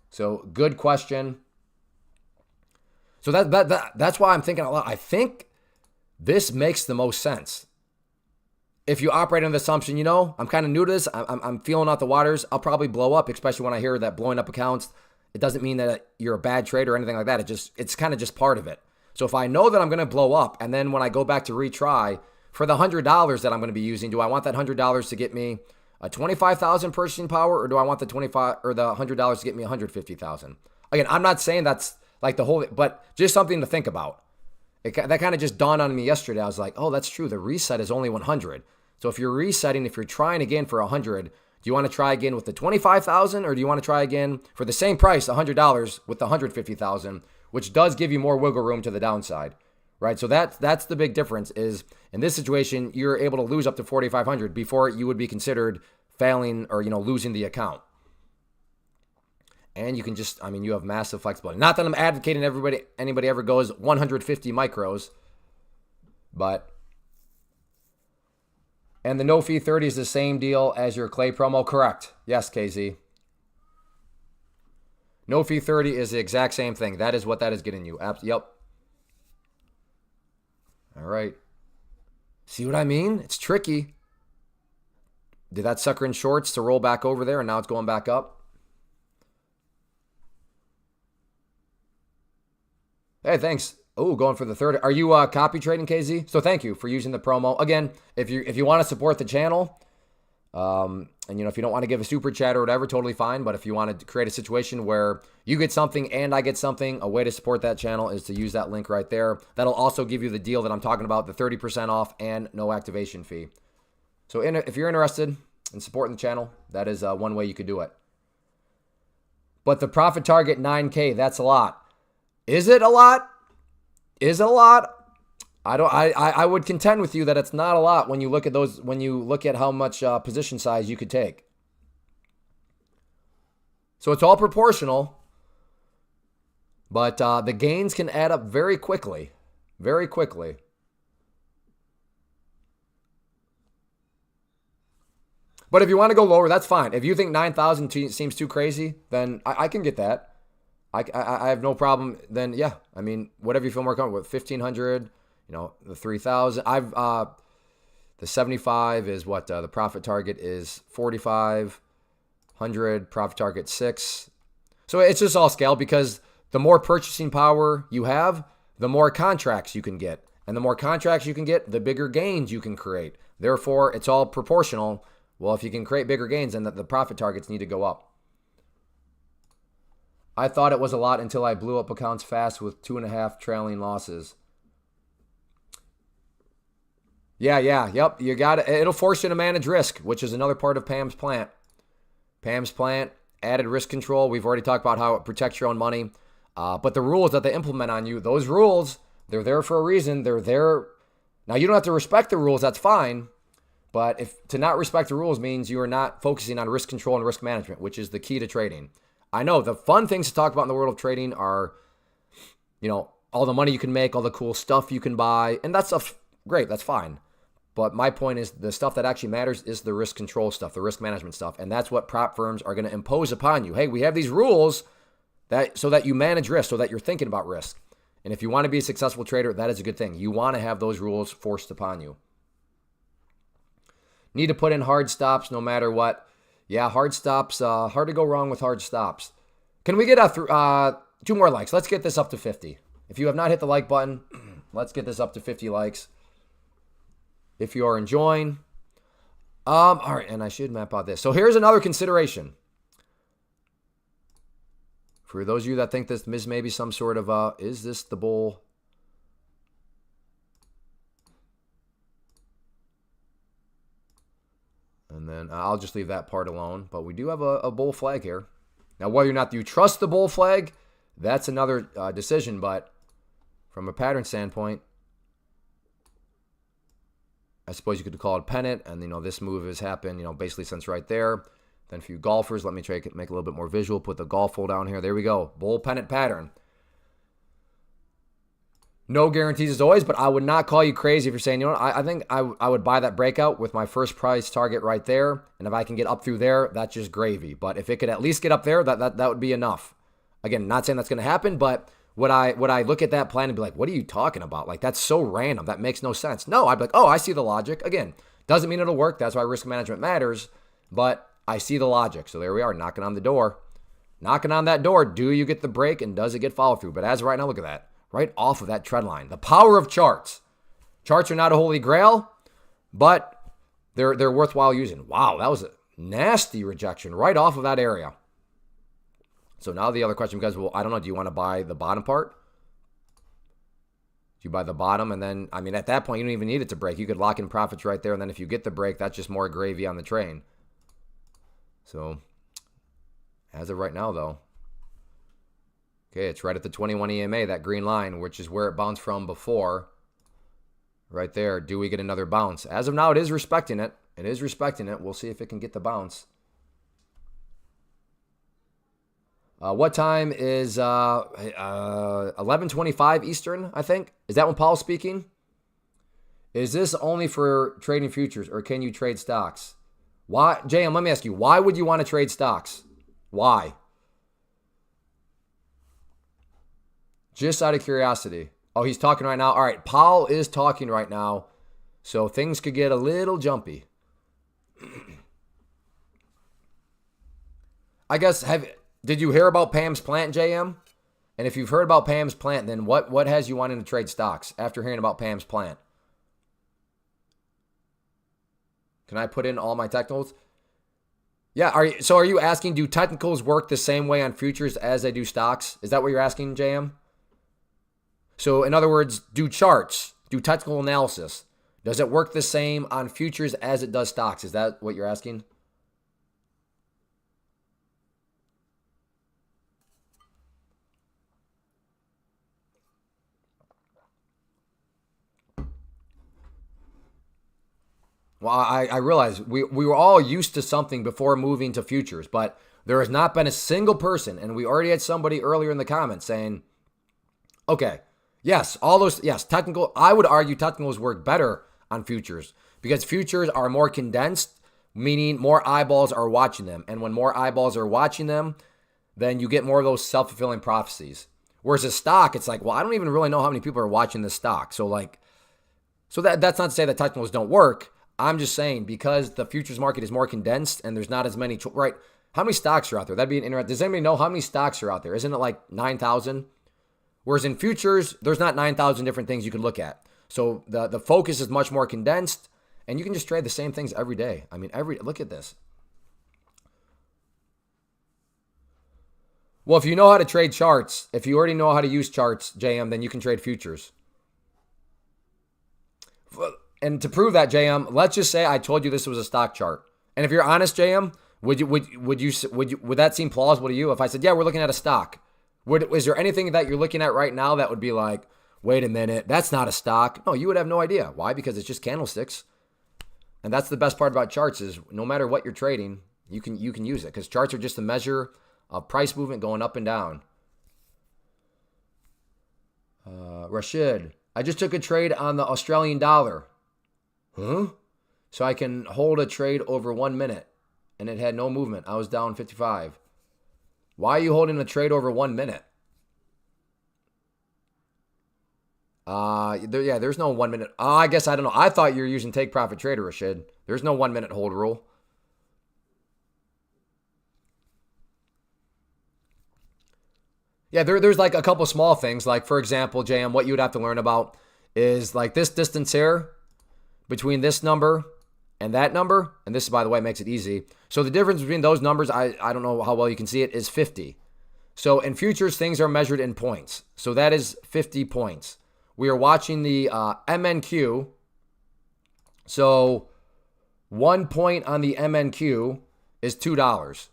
So good question. So that's why I'm thinking a lot. I think this makes the most sense. If you operate on the assumption, I'm kind of new to this, I'm feeling out the waters, I'll probably blow up, especially when I hear that blowing up accounts, it doesn't mean that you're a bad trader or anything like that. It's kind of just part of it. So if I know that I'm going to blow up, and then when I go back to retry, for the $100 that I'm going to be using, do I want that $100 to get me a $25,000 purchasing power, or do I want the $100 to get me $150,000? Again, I'm not saying that's like the whole, but just something to think about. That kind of just dawned on me yesterday. I was like, oh, that's true. The reset is only 100. So if you're resetting, if you're trying again for 100, do you want to try again with the 25,000, or do you want to try again for the same price, $100 with the 150,000, which does give you more wiggle room to the downside, right? So that's the big difference. Is in this situation, you're able to lose up to 4,500 before you would be considered failing or losing the account. And you can you have massive flexibility. Not that I'm advocating anybody ever goes 150 micros, but. And the no fee 30 is the same deal as your Clay promo, correct? Yes, KZ. No fee 30 is the exact same thing. That is what that is getting you. Yep. All right. See what I mean? It's tricky. Did that sucker in shorts to roll back over there, and now it's going back up? Hey, thanks. Oh, going for the third. Are you copy trading, KZ? So thank you for using the promo. Again, if you want to support the channel, and if you don't want to give a super chat or whatever, totally fine. But if you want to create a situation where you get something and I get something, a way to support that channel is to use that link right there. That'll also give you the deal that I'm talking about, the 30% off and no activation fee. So if you're interested in supporting the channel, that is one way you could do it. But the profit target 9K, that's a lot. Is it a lot? Is it a lot? I would contend with you that it's not a lot when you look at those, when you look at how much position size you could take. So it's all proportional, but the gains can add up very quickly, very quickly. But if you want to go lower, that's fine. If you think 9,000 seems too crazy, then I can get that. I have no problem. Then yeah, I mean, whatever you feel more comfortable with, 1,500, the 3,000. The 75 is what the profit target is 4,500. Profit target 6. So it's just all scale, because the more purchasing power you have, the more contracts you can get, and the more contracts you can get, the bigger gains you can create. Therefore, it's all proportional. Well, if you can create bigger gains, then the profit targets need to go up. I thought it was a lot until I blew up accounts fast with 2.5 trailing losses. Yep. You got it. It'll force you to manage risk, which is another part of Pam's plant. Pam's plant, added risk control. We've already talked about how it protects your own money. But the rules that they implement on you, those rules, they're there for a reason. They're there. Now, you don't have to respect the rules. That's fine. But if to not respect the rules means you are not focusing on risk control and risk management, which is the key to trading. I know the fun things to talk about in the world of trading are, all the money you can make, all the cool stuff you can buy, and that stuff's great. That's fine. But my point is, the stuff that actually matters is the risk control stuff, the risk management stuff, and that's what prop firms are going to impose upon you. Hey, we have these rules so that you manage risk, so that you're thinking about risk. And if you want to be a successful trader, that is a good thing. You want to have those rules forced upon you. Need to put in hard stops no matter what. Yeah, hard stops, hard to go wrong with hard stops. Can we get 2 more likes? Let's get this up to 50. If you have not hit the like button, let's get this up to 50 likes. If you are enjoying. All right, and I should map out this. So here's another consideration. For those of you that think this is maybe some sort of, is this the bull? And then I'll just leave that part alone. But we do have a bull flag here. Now, whether or not you trust the bull flag, that's another decision. But from a pattern standpoint, I suppose you could call it pennant. And, this move has happened, basically since right there. Then for you golfers, let me make it a little bit more visual. Put the golf hole down here. There we go. Bull pennant pattern. No guarantees as always, but I would not call you crazy if you're saying, I think I would buy that breakout with my first price target right there. And if I can get up through there, that's just gravy. But if it could at least get up there, that would be enough. Again, not saying that's going to happen, but would I look at that plan and be like, what are you talking about? Like, that's so random. That makes no sense. No, I'd be like, oh, I see the logic. Again, doesn't mean it'll work. That's why risk management matters. But I see the logic. So there we are, knocking on the door. Knocking on that door. Do you get the break, and does it get follow through? But as of right now, look at that. Right off of that trend line. The power of charts. Charts are not a holy grail, but they're worthwhile using. Wow, that was a nasty rejection right off of that area. So now the other question becomes, well, I don't know, do you want to buy the bottom part? Do you buy the bottom? And then, at that point, you don't even need it to break. You could lock in profits right there, and then if you get the break, that's just more gravy on the train. So, as of right now, though, okay, it's right at the 21 EMA, that green line, which is where it bounced from before. Right there. Do we get another bounce? As of now, it is respecting it. It is respecting it. We'll see if it can get the bounce. What time is 11:25 Eastern, I think? Is that when Paul's speaking? Is this only for trading futures, or can you trade stocks? Why, JM, let me ask you, why would you want to trade stocks? Why? Just out of curiosity. Oh, he's talking right now. All right, Paul is talking right now. So things could get a little jumpy. I guess, did you hear about Pam's plant, JM? And if you've heard about Pam's plant, then what has you wanting to trade stocks after hearing about Pam's plant? Can I put in all my technicals? Yeah, are you asking, do technicals work the same way on futures as they do stocks? Is that what you're asking, JM? So in other words, do charts, do technical analysis. Does it work the same on futures as it does stocks? Is that what you're asking? Well, I realize we were all used to something before moving to futures, but there has not been a single person, and we already had somebody earlier in the comments saying, okay, yes, all those, yes, technical, I would argue technicals work better on futures because futures are more condensed, meaning more eyeballs are watching them. And when more eyeballs are watching them, then you get more of those self-fulfilling prophecies. Whereas a stock, it's like, well, I don't even really know how many people are watching this stock. So that's not to say that technicals don't work. I'm just saying because the futures market is more condensed and there's not as many, right? How many stocks are out there? That'd be an interesting. Does anybody know how many stocks are out there? Isn't it like 9,000? Whereas in futures, there's not 9,000 different things you can look at. So the focus is much more condensed and you can just trade the same things every day. I mean, look at this. Well, if you know how to trade charts, if you already know how to use charts, JM, then you can trade futures. And to prove that, JM, let's just say I told you this was a stock chart. And if you're honest, JM, would that seem plausible to you if I said, yeah, we're looking at a stock? Is there anything that you're looking at right now that would be like, wait a minute, that's not a stock? No, you would have no idea. Why? Because it's just candlesticks. And that's the best part about charts is no matter what you're trading, you can use it because charts are just a measure of price movement going up and down. Rashid, I just took a trade on the Australian dollar. Huh? So I can hold a trade over 1 minute and it had no movement. I was down 55. Why are you holding a trade over 1 minute? There's no 1 minute. I guess I don't know. I thought you were using take profit trader, Rashid. There's no 1 minute hold rule. Yeah, there's like a couple small things. Like, for example, JM, what you would have to learn about is like this distance here between this number and that number. And this, by the way, makes it easy. So the difference between those numbers, I don't know how well you can see it, is 50. So in futures, things are measured in points. So that is 50 points. We are watching the MNQ. So 1 point on the MNQ is $2.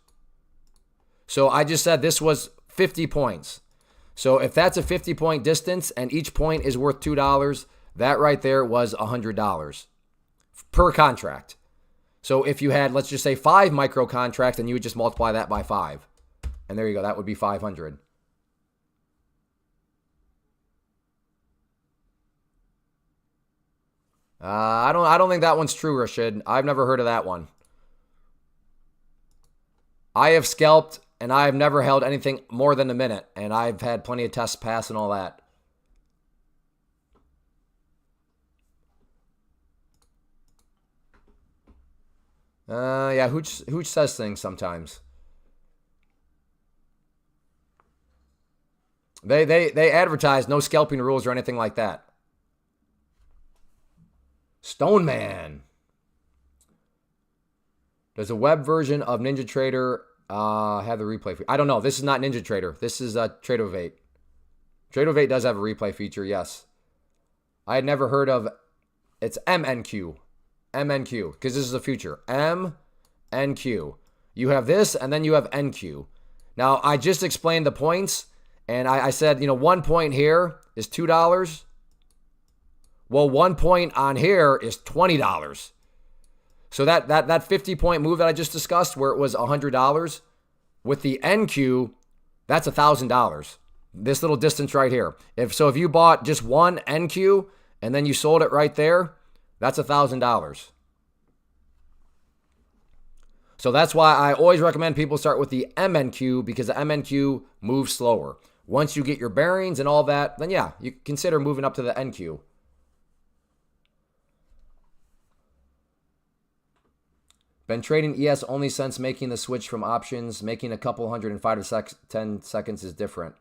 So I just said this was 50 points. So if that's a 50-point distance and each point is worth $2, that right there was $100 per contract. So if you had, let's just say 5 micro contracts, then you would just multiply that by 5. And there you go. That would be 500. I don't think that one's true, Rashid. I've never heard of that one. I have scalped and I've never held anything more than a minute, and I've had plenty of tests pass and all that. Yeah, Hooch says things sometimes. They advertise no scalping rules or anything like that. Stone Man. Does a web version of Ninja Trader have the replay feature? I don't know. This is not Ninja Trader. This is Tradeovate. Tradeovate does have a replay feature, yes. I had never heard of, it's MNQ. MNQ, because this is a future. MNQ. You have this, and then you have NQ. Now, I just explained the points, and I said, 1 point here is $2. Well, 1 point on here is $20. So that 50-point move that I just discussed where it was $100, with the NQ, that's $1,000. This little distance right here. If you bought just one NQ and then you sold it right there, that's $1,000. So that's why I always recommend people start with the MNQ because the MNQ moves slower. Once you get your bearings and all that, then yeah, you consider moving up to the NQ. Been trading ES only since making the switch from options. Making a couple hundred in 5 to 10 seconds is different.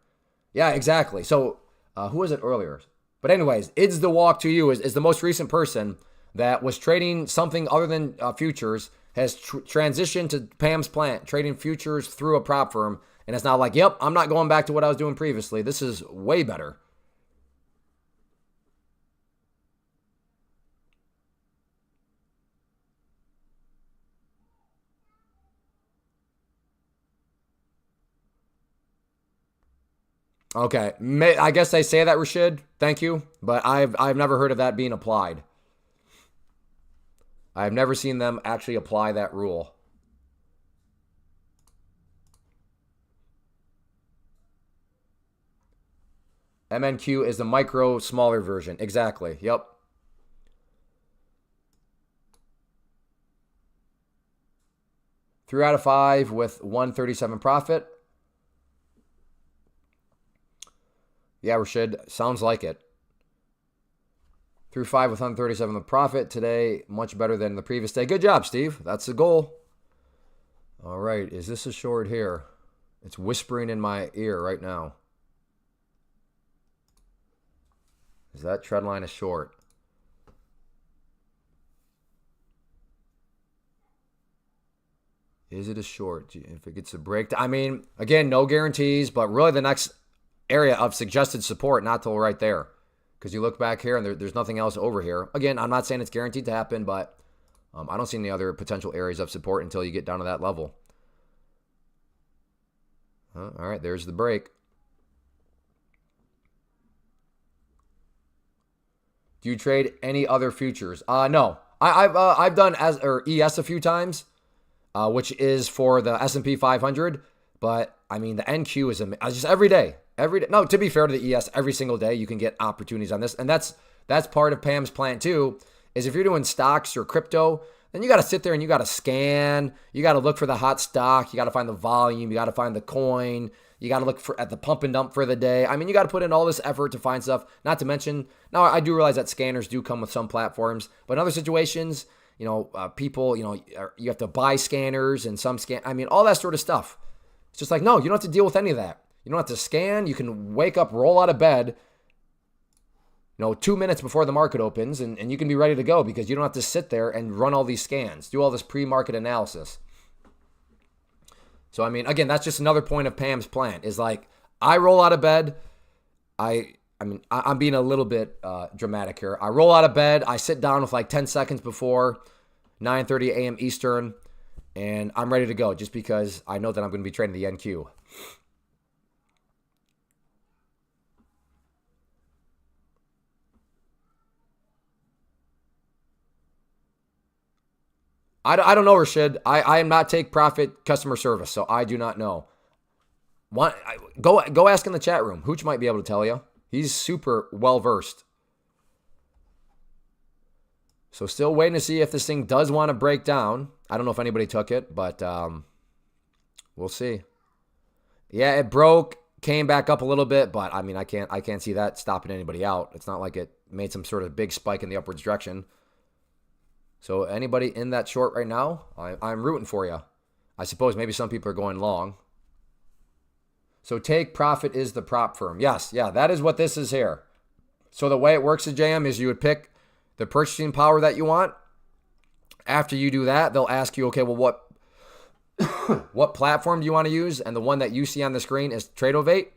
Yeah, exactly. So who was it earlier? But anyways, Ids the Walk to You is the most recent person that was trading something other than futures, has transitioned to Pam's Plant, trading futures through a prop firm, and it's now like, yep, I'm not going back to what I was doing previously. This is way better. Okay, I guess they say that, Rashid. Thank you, but I've never heard of that being applied. I have never seen them actually apply that rule. MNQ is the micro, smaller version. Exactly. Yep. Three out of 5 with 137 profit. Yeah, Rashid, sounds like it. Through 5 with 137 the profit today, much better than the previous day. Good job, Steve. That's the goal. All right, is this a short here? It's whispering in my ear right now. Is that trend line a short? Is it a short? If it gets a break, I mean, again, no guarantees, but really the next area of suggested support, not till right there. Because you look back here and there's nothing else over here. Again, I'm not saying it's guaranteed to happen, but I don't see any other potential areas of support until you get down to that level. All right, there's the break. Do you trade any other futures? No. I've done ES a few times, which is for the S&P 500. But I mean, the NQ is just every day. No, to be fair to the ES, every single day you can get opportunities on this, and that's part of Pam's plan too. Is if you're doing stocks or crypto, then you got to sit there and you got to scan. You got to look for the hot stock. You got to find the volume. You got to find the coin. You got to look at the pump and dump for the day. I mean, you got to put in all this effort to find stuff. Not to mention, now I do realize that scanners do come with some platforms, but in other situations, people, you have to buy scanners and some I mean, all that sort of stuff. It's just like, no, you don't have to deal with any of that. You don't have to scan. You can wake up, roll out of bed, 2 minutes before the market opens, and you can be ready to go because you don't have to sit there and run all these scans, do all this pre-market analysis. So, I mean, again, that's just another point of Pam's plan is like, I roll out of bed. I'm being a little bit dramatic here. I roll out of bed. I sit down with like 10 seconds before 9:30 a.m. Eastern, and I'm ready to go just because I know that I'm going to be trading the NQ. I don't know, Rashid. I am not take profit customer service, so I do not know. Go ask in the chat room. Hooch might be able to tell you. He's super well versed. So still waiting to see if this thing does want to break down. I don't know if anybody took it, but we'll see. Yeah, it broke, came back up a little bit, but I mean, I can't see that stopping anybody out. It's not like it made some sort of big spike in the upwards direction. So anybody in that short right now, I'm rooting for you. I suppose maybe some people are going long. So take profit is the prop firm. Yes, yeah, that is what this is here. So the way it works at JM is you would pick the purchasing power that you want. After you do that, they'll ask you, okay, well, what platform do you want to use? And the one that you see on the screen is Tradeovate.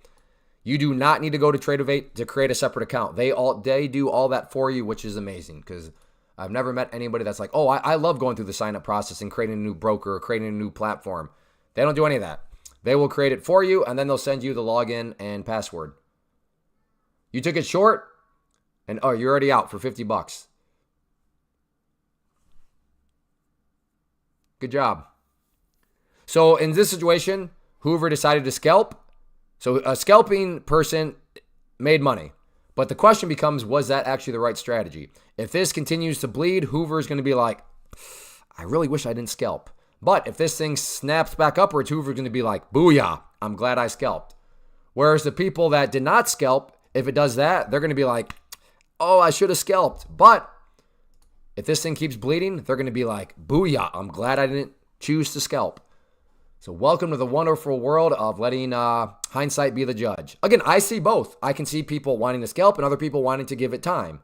You do not need to go to Tradeovate to create a separate account. They do all that for you, which is amazing because I've never met anybody that's like, oh, I love going through the sign-up process and creating a new broker or creating a new platform. They don't do any of that. They will create it for you, and then they'll send you the login and password. You took it short, and you're already out for $50. Good job. So in this situation, Hoover decided to scalp. So a scalping person made money. But the question becomes, was that actually the right strategy? If this continues to bleed, Hoover is going to be like, I really wish I didn't scalp. But if this thing snaps back upwards, Hoover's going to be like, booyah, I'm glad I scalped. Whereas the people that did not scalp, if it does that, they're going to be like, oh, I should have scalped. But if this thing keeps bleeding, they're going to be like, booyah, I'm glad I didn't choose to scalp. So welcome to the wonderful world of letting hindsight be the judge. Again, I see both. I can see people wanting to scalp and other people wanting to give it time.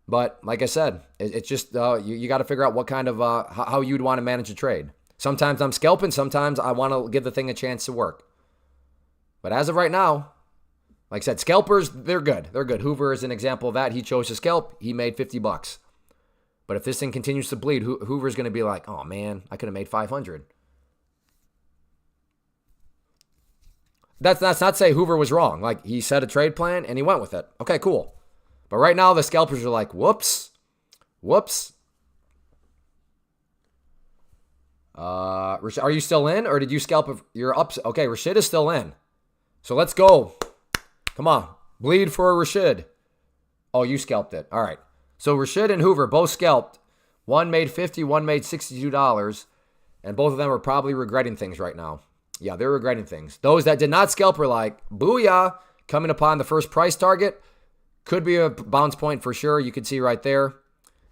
But like I said, it's just you got to figure out what kind of how you'd want to manage a trade. Sometimes I'm scalping. Sometimes I want to give the thing a chance to work. But as of right now, like I said, scalpers, they're good. They're good. Hoover is an example of that. He chose to scalp. He made $50. But if this thing continues to bleed, Hoover's going to be like, oh, man, I could have made 500. That's not to say Hoover was wrong. Like, he set a trade plan and he went with it. Okay, cool. But right now, the scalpers are like, whoops. Are you still in, or did you scalp? You're up. Okay, Rashid is still in. So let's go. Come on. Bleed for Rashid. Oh, you scalped it. All right. So Rashid and Hoover both scalped. One made $50, one made $62. And both of them are probably regretting things right now. Yeah, they're regretting things. Those that did not scalp are like, booyah, coming upon the first price target. Could be a bounce point for sure. You can see right there.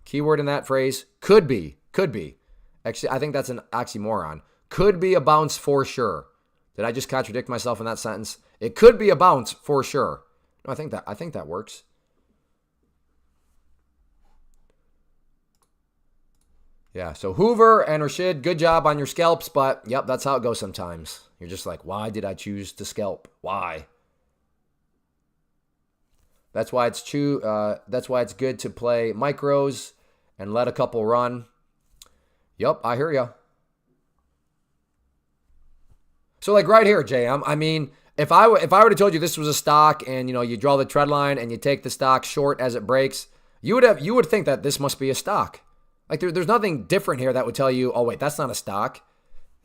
Keyword in that phrase, could be. Could be. Actually, I think that's an oxymoron. Could be a bounce for sure. Did I just contradict myself in that sentence? It could be a bounce for sure. No, I think that works. Yeah, so Hoover and Rashid, good job on your scalps, but yep, that's how it goes sometimes. You're just like, why did I choose to scalp? Why? That's why it's true. That's why it's good to play micros and let a couple run. Yep, I hear you. So like right here, JM, I mean, if I would have told you this was a stock and you draw the trend line and you take the stock short as it breaks, you would think that this must be a stock. Like there's nothing different here that would tell you, oh wait, that's not a stock.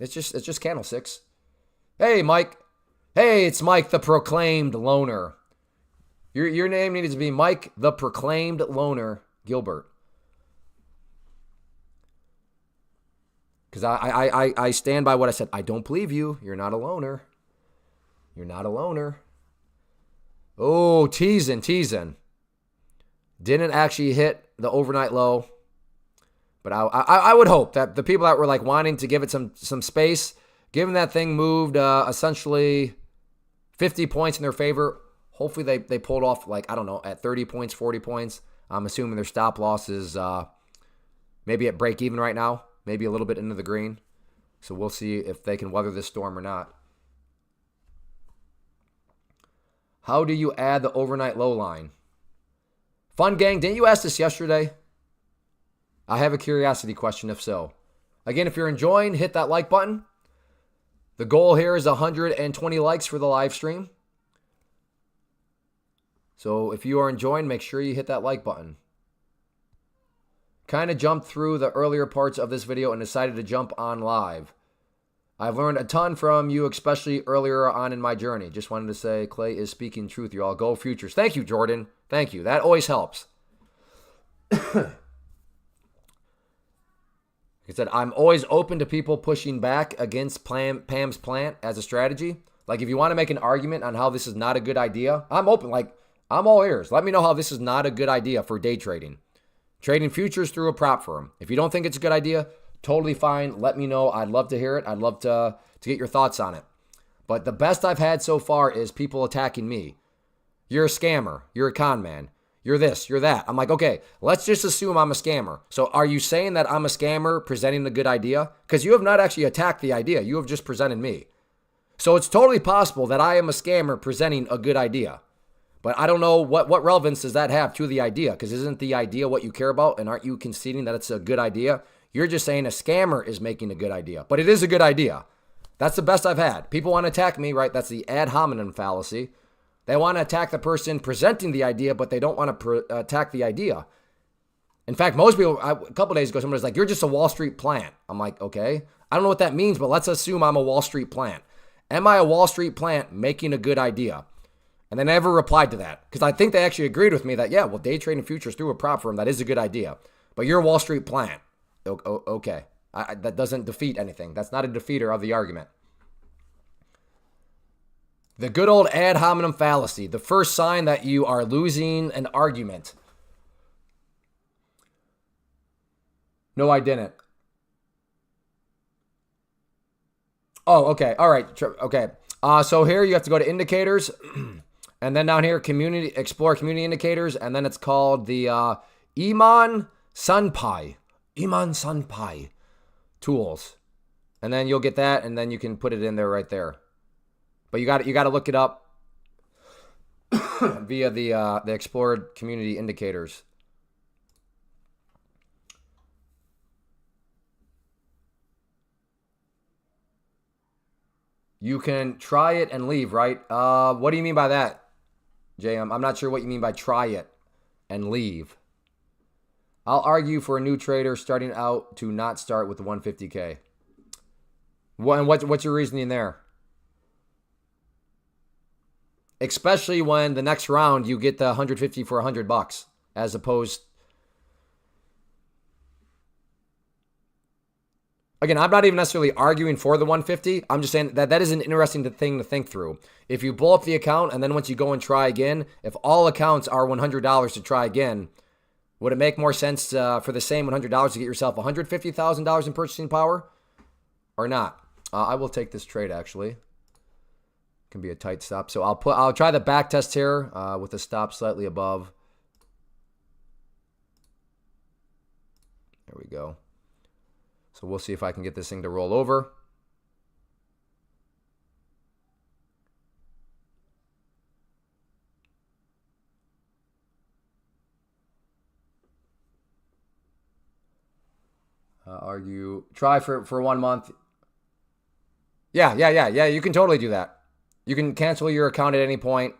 It's just candlesticks. Hey, Mike. Hey, it's Mike the Proclaimed Loner. Your name needed to be Mike the Proclaimed Loner Gilbert. Because I stand by what I said. I don't believe you. You're not a loner. You're not a loner. Oh, teasing. Didn't actually hit the overnight low. But I would hope that the people that were like wanting to give it some space, given that thing moved essentially 50 points in their favor, hopefully they pulled off like, I don't know, at 30 points, 40 points. I'm assuming their stop loss is maybe at break even right now, maybe a little bit into the green. So we'll see if they can weather this storm or not. How do you add the overnight low line? Fun gang, didn't you ask this yesterday? I have a curiosity question if so. Again, if you're enjoying, hit that like button. The goal here is 120 likes for the live stream. So if you are enjoying, make sure you hit that like button. Kind of jumped through the earlier parts of this video and decided to jump on live. I've learned a ton from you, especially earlier on in my journey. Just wanted to say Clay is speaking truth. You all go futures. Thank you, Jordan. Thank you. That always helps. He said, I'm always open to people pushing back against Pam's plant as a strategy. Like, if you want to make an argument on how this is not a good idea, I'm open. Like, I'm all ears. Let me know how this is not a good idea for day trading. Trading futures through a prop firm. If you don't think it's a good idea, totally fine. Let me know. I'd love to hear it. I'd love to get your thoughts on it. But the best I've had so far is people attacking me. You're a scammer. You're a con man. You're this, you're that. I'm like, okay, let's just assume I'm a scammer. So are you saying that I'm a scammer presenting a good idea? Because you have not actually attacked the idea. You have just presented me. So it's totally possible that I am a scammer presenting a good idea. But I don't know what relevance does that have to the idea? Because isn't the idea what you care about? And aren't you conceding that it's a good idea? You're just saying a scammer is making a good idea. But it is a good idea. That's the best I've had. People want to attack me, right? That's the ad hominem fallacy. They want to attack the person presenting the idea, but they don't want to attack the idea. In fact, most people, a couple of days ago, somebody was like, you're just a Wall Street plant. I'm like, okay. I don't know what that means, but let's assume I'm a Wall Street plant. Am I a Wall Street plant making a good idea? And they never replied to that because I think they actually agreed with me that, yeah, well, day trading futures through a prop firm, that is a good idea. But you're a Wall Street plant. Okay. That doesn't defeat anything. That's not a defeater of the argument. The good old ad hominem fallacy, the first sign that you are losing an argument. No, I didn't. Oh, okay. All right. Okay. So here you have to go to indicators. And then down here, explore community indicators. And then it's called the Iman Sanpai tools. And then you'll get that. And then you can put it in there right there. But you got to look it up via the explored community indicators. You can try it and leave, right? What do you mean by that, JM? I'm not sure what you mean by try it and leave. I'll argue for a new trader starting out to not start with the 150K. What's your reasoning there? Especially when the next round you get the 150 for $100 as opposed. Again, I'm not even necessarily arguing for the 150. I'm just saying that is an interesting thing to think through. If you blow up the account and then once you go and try again, if all accounts are $100 to try again, would it make more sense for the same $100 to get yourself $150,000 in purchasing power or not? I will take this trade actually. Can be a tight stop. So I'll try the back test here with the stop slightly above. There we go. So we'll see if I can get this thing to roll over. Try for 1 month. Yeah. You can totally do that. You can cancel your account at any point.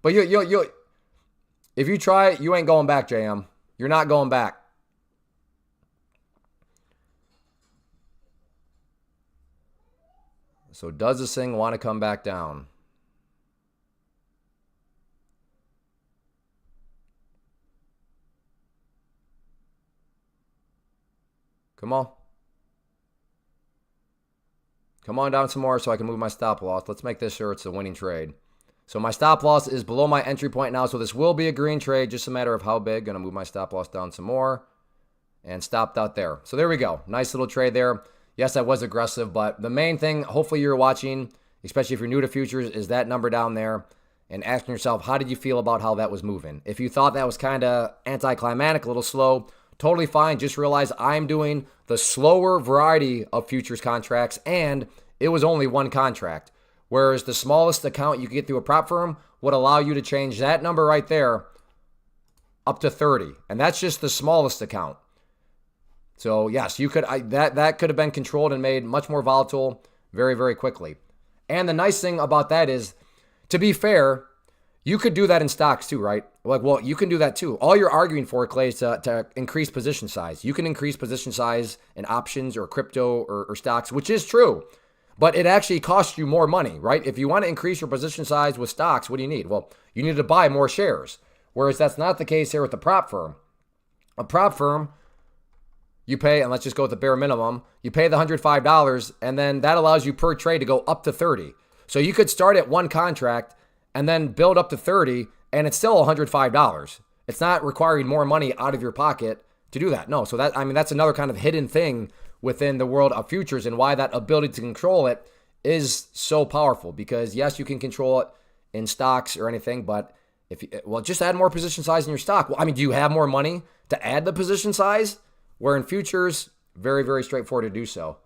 But you if you try it, you ain't going back, JM. You're not going back. So does this thing want to come back down? Come on. Come on down some more so I can move my stop loss. Let's make this sure it's a winning trade. So my stop loss is below my entry point now, so this will be a green trade, just a matter of how big. Gonna move my stop loss down some more and stopped out there. So there we go. Nice little trade there. Yes, I was aggressive, but the main thing, hopefully you're watching, especially if you're new to futures, is that number down there and asking yourself, how did you feel about how that was moving? If you thought that was kind of anticlimactic, a little slow, totally fine. Just realize I'm doing the slower variety of futures contracts, and it was only one contract. Whereas the smallest account you could get through a prop firm would allow you to change that number right there up to 30. And that's just the smallest account. So yes, you could that could have been controlled and made much more volatile very, very quickly. And the nice thing about that is, to be fair, you could do that in stocks too, right? Like, well, you can do that too. All you're arguing for, Clay, is to increase position size. You can increase position size in options or crypto or stocks, which is true. But it actually costs you more money, right? If you want to increase your position size with stocks, what do you need? Well, you need to buy more shares. Whereas that's not the case here with the prop firm. A prop firm, you pay, and let's just go with the bare minimum, you pay the $105, and then that allows you per trade to go up to 30. So you could start at one contract and then build up to 30, and it's still $105. It's not requiring more money out of your pocket to do that. No, so that's another kind of hidden thing within the world of futures, and why that ability to control it is so powerful. Because yes, you can control it in stocks or anything, but just add more position size in your stock. Well, do you have more money to add the position size? Where in futures, very, very straightforward to do so.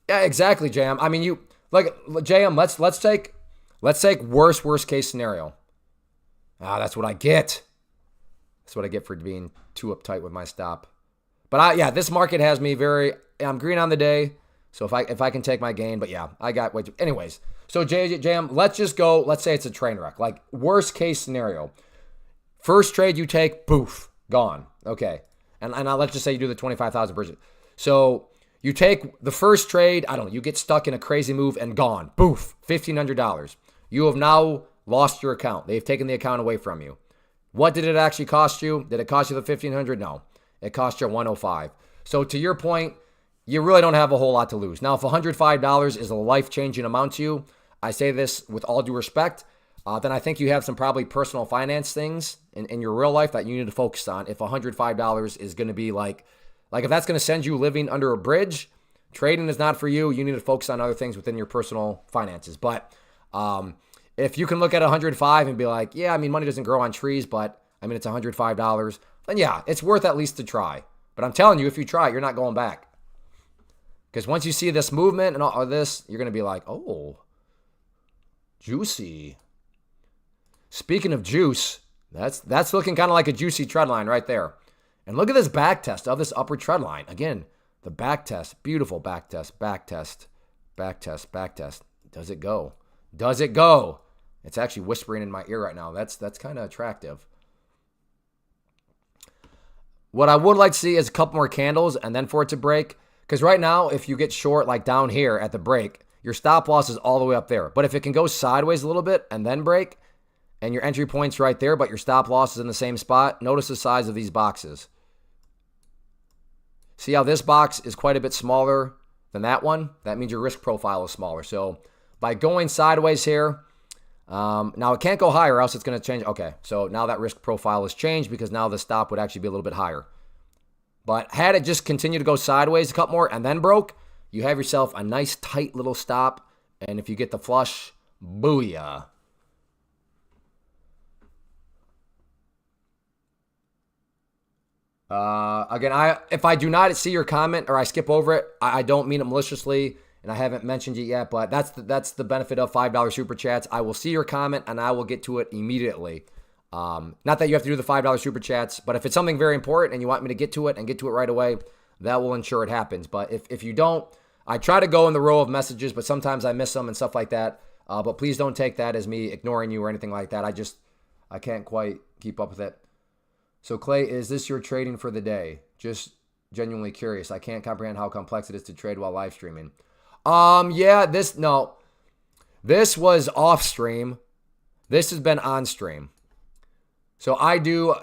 Yeah, exactly, JM. JM, let's take worst case scenario. That's what I get. That's what I get for being too uptight with my stop. But this market has me I'm green on the day. So if I can take my gain, but yeah, I got way too. Anyways, so JM, let's just go. Let's say it's a train wreck. Like worst case scenario. First trade you take, poof, gone. Okay. And let's just say you do the 25,000 purchase. So you take the first trade, you get stuck in a crazy move and gone. Poof, $1,500. You have now lost your account. They've taken the account away from you. What did it actually cost you? Did it cost you the $1,500? No. It cost you $105. So to your point, you really don't have a whole lot to lose. Now, if $105 is a life-changing amount to you, I say this with all due respect, then I think you have some probably personal finance things in your real life that you need to focus on. If $105 is going to be like if that's going to send you living under a bridge, trading is not for you. You need to focus on other things within your personal finances. But if you can look at $105 and be like, yeah, money doesn't grow on trees, but it's $105, then yeah, it's worth at least to try. But I'm telling you, if you try it, you're not going back. Because once you see this movement and all this, you're going to be like, oh, juicy. Speaking of juice, that's looking kind of like a juicy trend line right there. And look at this back test of this upper trend line. Again, the back test, beautiful back test, back test, back test, back test. Does it go? Does it go? It's actually whispering in my ear right now. That's kind of attractive. What I would like to see is a couple more candles and then for it to break. Because right now, if you get short like down here at the break, your stop loss is all the way up there. But if it can go sideways a little bit and then break, and your entry point's right there, but your stop loss is in the same spot, notice the size of these boxes. See how this box is quite a bit smaller than that one? That means your risk profile is smaller. So by going sideways here, now it can't go higher or else it's going to change. Okay, so now that risk profile has changed because now the stop would actually be a little bit higher. But had it just continued to go sideways a couple more and then broke, you have yourself a nice tight little stop. And if you get the flush, booyah. Again, if I do not see your comment or I skip over it, I don't mean it maliciously, and I haven't mentioned it yet, but that's the benefit of $5 super chats. I will see your comment and I will get to it immediately. Not that you have to do the $5 super chats, but if it's something very important and you want me to get to it and get to it right away, that will ensure it happens. But if you don't, I try to go in the row of messages, but sometimes I miss them and stuff like that. But please don't take that as me ignoring you or anything like that. I can't quite keep up with it. So, Clay, is this your trading for the day? Just genuinely curious. I can't comprehend how complex it is to trade while live streaming. Yeah, this was off stream. This has been on stream. So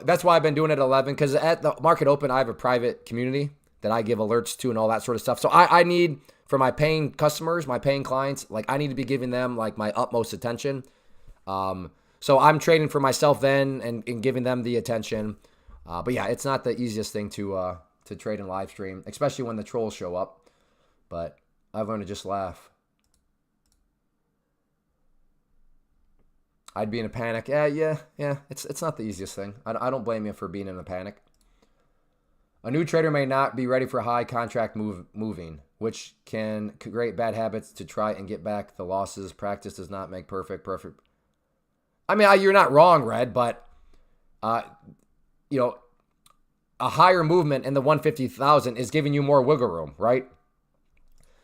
that's why I've been doing it at 11, because at the market open, I have a private community that I give alerts to and all that sort of stuff. So I need, for my paying customers, my paying clients, like I need to be giving them like my utmost attention. So I'm trading for myself then and giving them the attention. But yeah, it's not the easiest thing to trade in live stream, especially when the trolls show up. But I've learned to just laugh. I'd be in a panic. Yeah. It's not the easiest thing. I don't blame you for being in a panic. A new trader may not be ready for high contract moving, which can create bad habits to try and get back the losses. Practice does not make perfect. I mean, you're not wrong, Red, but a higher movement in the 150,000 is giving you more wiggle room, right?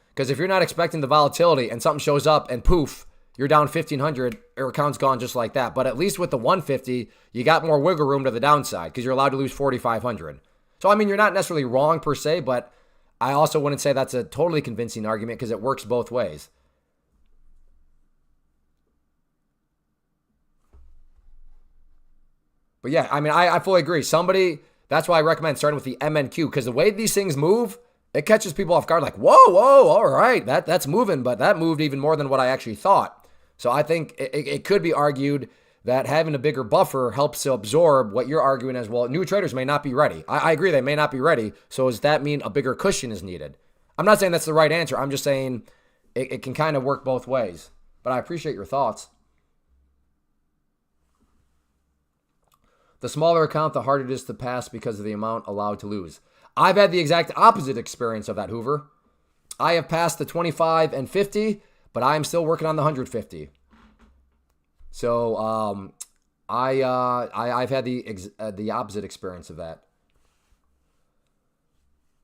Because if you're not expecting the volatility and something shows up and poof, you're down 1,500, your account's gone just like that. But at least with the 150, you got more wiggle room to the downside because you're allowed to lose 4,500. So, I mean, you're not necessarily wrong per se, but I also wouldn't say that's a totally convincing argument because it works both ways. But yeah, I mean, I fully agree. That's why I recommend starting with the MNQ, because the way these things move, it catches people off guard like, whoa, all right, that's moving, but that moved even more than what I actually thought. So I think it could be argued that having a bigger buffer helps to absorb what you're arguing as well. New traders may not be ready. I agree they may not be ready. So does that mean a bigger cushion is needed? I'm not saying that's the right answer. I'm just saying it can kind of work both ways. But I appreciate your thoughts. The smaller account, the harder it is to pass because of the amount allowed to lose. I've had the exact opposite experience of that, Hoover. I have passed the 25 and 50, but I am still working on the 150. So I've had the opposite experience of that.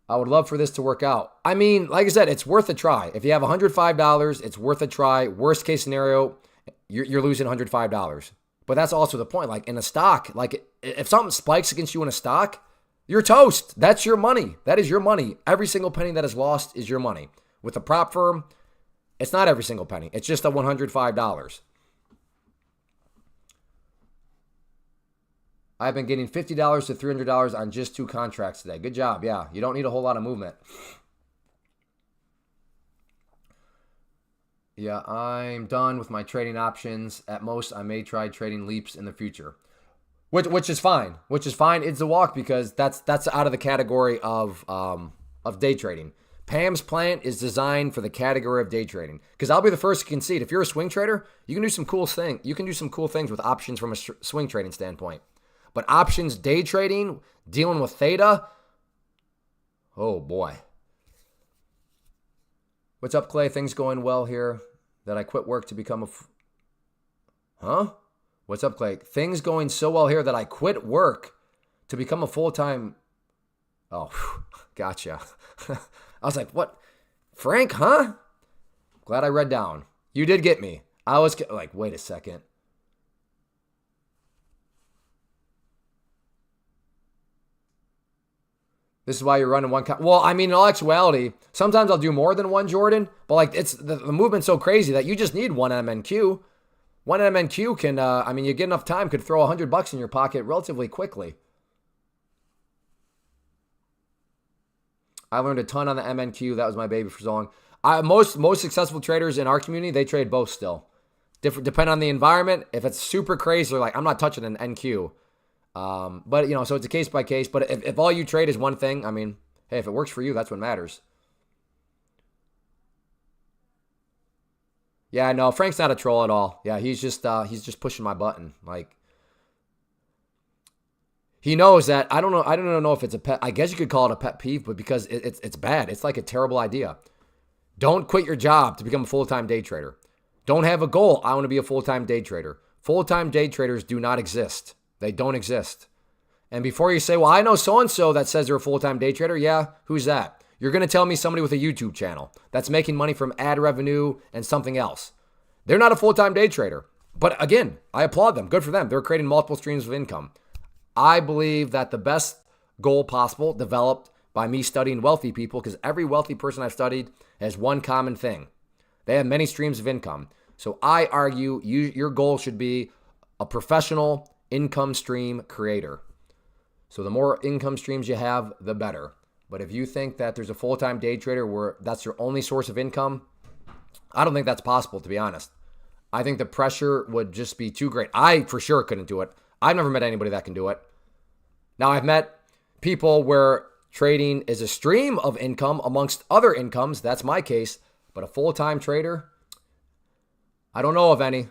I would love for this to work out. I mean, like I said, it's worth a try. If you have $105, it's worth a try. Worst case scenario, you're losing $105. But that's also the point. Like in a stock, like if something spikes against you in a stock, you're toast. That's your money. That is your money. Every single penny that is lost is your money. With a prop firm, it's not every single penny. It's just the $105. I've been getting $50 to $300 on just 2 contracts today. Good job. Yeah, you don't need a whole lot of movement. Yeah, I'm done with my trading options. At most, I may try trading leaps in the future, which is fine. It's a walk because that's out of the category of day trading. Pam's plan is designed for the category of day trading. Because I'll be the first to concede, if you're a swing trader, you can do some cool things. You can do some cool things with options from a swing trading standpoint. But options day trading, dealing with theta, oh boy. What's up, Clay? Things going well here. That I quit work to become Huh? What's up, Clay? Things going so well here that I quit work to become a full-time... Oh, gotcha. I was like, what? Frank, huh? Glad I read down. You did get me. I was like, wait a second. This is why you're running one. Well, I mean, in all actuality, sometimes I'll do more than one Jordan, but like it's the movement's so crazy that you just need one MNQ. One MNQ can, I mean, you get enough time, could throw $100 in your pocket relatively quickly. I learned a ton on the MNQ. That was my baby for so long. Most successful traders in our community, they trade both still. Depending on the environment. If it's super crazy, they're like, I'm not touching an NQ. But, you know, so it's a case by case. But if all you trade is one thing, I mean, hey, if it works for you, that's what matters. Yeah, no, Frank's not a troll at all. Yeah, he's just pushing my button. Like, he knows that I don't know if it's a pet. I guess you could call it a pet peeve, but because it's bad. It's like a terrible idea. Don't quit your job to become a full-time day trader. Don't have a goal. I want to be a full-time day trader. Full-time day traders do not exist. They don't exist. And before you say, well, I know so-and-so that says they're a full-time day trader. Yeah, who's that? You're going to tell me somebody with a YouTube channel that's making money from ad revenue and something else. They're not a full-time day trader. But again, I applaud them. Good for them. They're creating multiple streams of income. I believe that the best goal possible developed by me studying wealthy people, because every wealthy person I've studied has one common thing. They have many streams of income. So I argue your goal should be a professional income stream creator. So the more income streams you have, the better. But if you think that there's a full-time day trader where that's your only source of income, I don't think that's possible, to be honest. I think the pressure would just be too great. I for sure couldn't do it. I've never met anybody that can do it. Now, I've met people where trading is a stream of income amongst other incomes. That's my case. But a full-time trader, I don't know of any.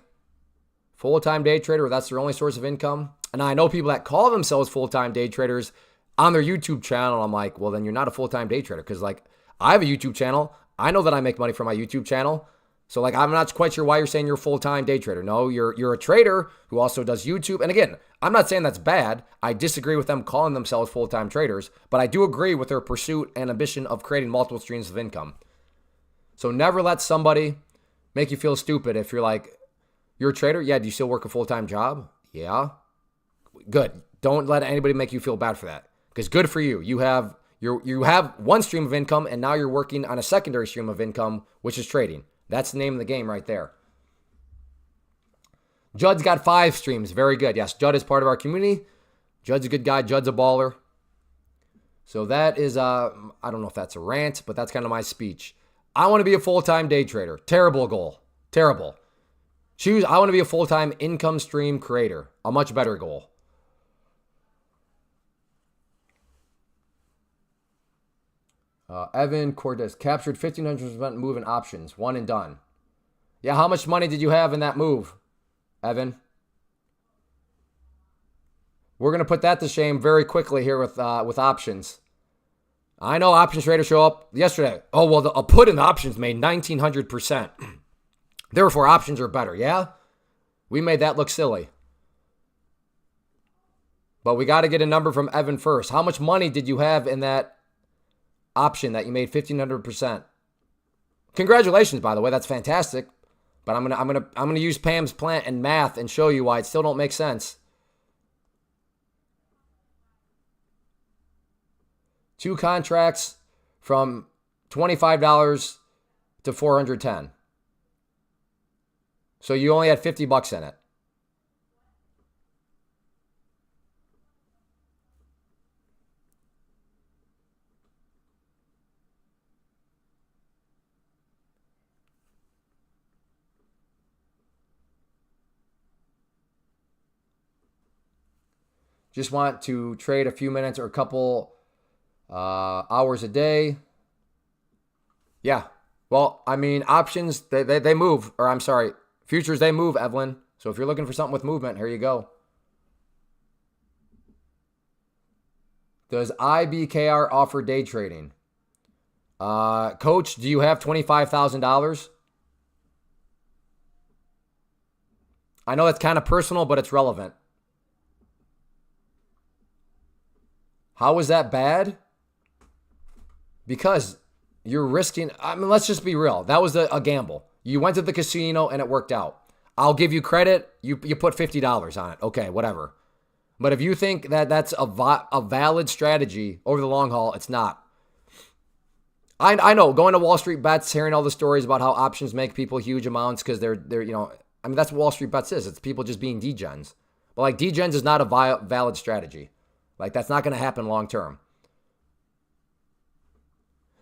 Full-time day trader, that's their only source of income. And I know people that call themselves full-time day traders on their YouTube channel. I'm like, well, then you're not a full-time day trader. Because, like, I have a YouTube channel. I know that I make money from my YouTube channel. So, like, I'm not quite sure why you're saying you're a full-time day trader. No, you're a trader who also does YouTube. And again, I'm not saying that's bad. I disagree with them calling themselves full-time traders. But I do agree with their pursuit and ambition of creating multiple streams of income. So never let somebody make you feel stupid if you're like, you're a trader? Yeah, do you still work a full-time job? Yeah. Good. Don't let anybody make you feel bad for that. Because good for you. You have one stream of income, and now you're working on a secondary stream of income, which is trading. That's the name of the game right there. Judd's got 5 streams. Very good. Yes, Judd is part of our community. Judd's a good guy. Judd's a baller. So that is, I don't know if that's a rant, but that's kind of my speech. I want to be a full-time day trader. Terrible goal. Terrible. I want to be a full-time income stream creator. A much better goal. Evan Cortez captured 1,500% move in options. One and done. Yeah, how much money did you have in that move, Evan? We're going to put that to shame very quickly here with options. I know options traders show up yesterday. Oh, well, a put in the options made 1,900%. Therefore, options are better. Yeah? We made that look silly. But we got to get a number from Evan first. How much money did you have in that option that you made 1,500%? Congratulations, by the way. That's fantastic. But I'm gonna use Pam's plant and math and show you why it still don't make sense. 2 contracts from $25 to $410. So you only had $50 in it. Just want to trade a few minutes or a couple hours a day. Yeah. Well, I mean, options, they move. Or I'm sorry, futures, they move, Evelyn. So if you're looking for something with movement, here you go. Does IBKR offer day trading? Coach, do you have $25,000? I know that's kind of personal, but it's relevant. How is that bad? Because you're risking, I mean, let's just be real. That was a gamble. You went to the casino and it worked out. I'll give you credit. You put $50 on it. Okay, whatever. But if you think that that's a valid strategy over the long haul, it's not. I know, going to Wall Street Bets, hearing all the stories about how options make people huge amounts because they're that's what Wall Street Bets is. It's people just being degens. But like degens is not a valid strategy. Like that's not going to happen long term.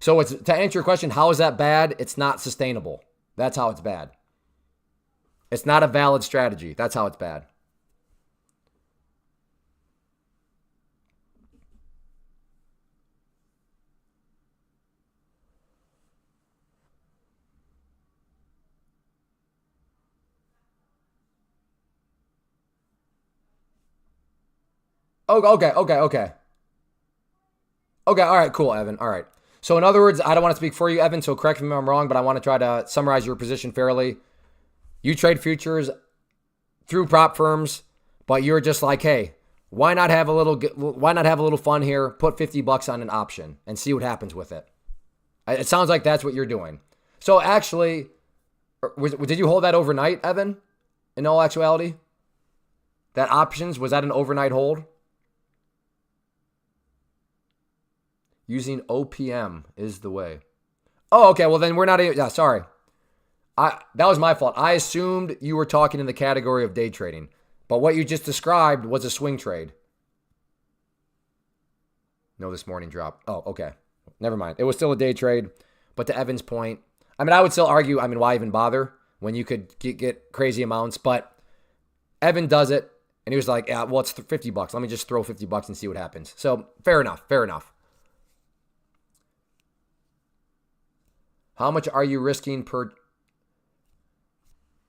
So it's to answer your question, how is that bad? It's not sustainable. That's how it's bad. It's not a valid strategy. That's how it's bad. Oh, okay. Okay, all right, cool, Evan. All right. So in other words, I don't want to speak for you, Evan, so correct me if I'm wrong, but I want to try to summarize your position fairly. You trade futures through prop firms, but you're just like, hey, why not have a little fun here? Put $50 on an option and see what happens with it. It sounds like that's what you're doing. So actually, did you hold that overnight, Evan? In all actuality, that options, was that an overnight hold? Using OPM is the way. Oh, okay. Well, then we're not. Yeah, sorry. That was my fault. I assumed you were talking in the category of day trading, but what you just described was a swing trade. No, this morning drop. Oh, okay. Never mind. It was still a day trade, but to Evan's point, I mean, I would still argue, why even bother when you could get crazy amounts? But Evan does it, and he was like, yeah, well, it's $50. Let me just throw $50 and see what happens. So fair enough. How much are you risking per...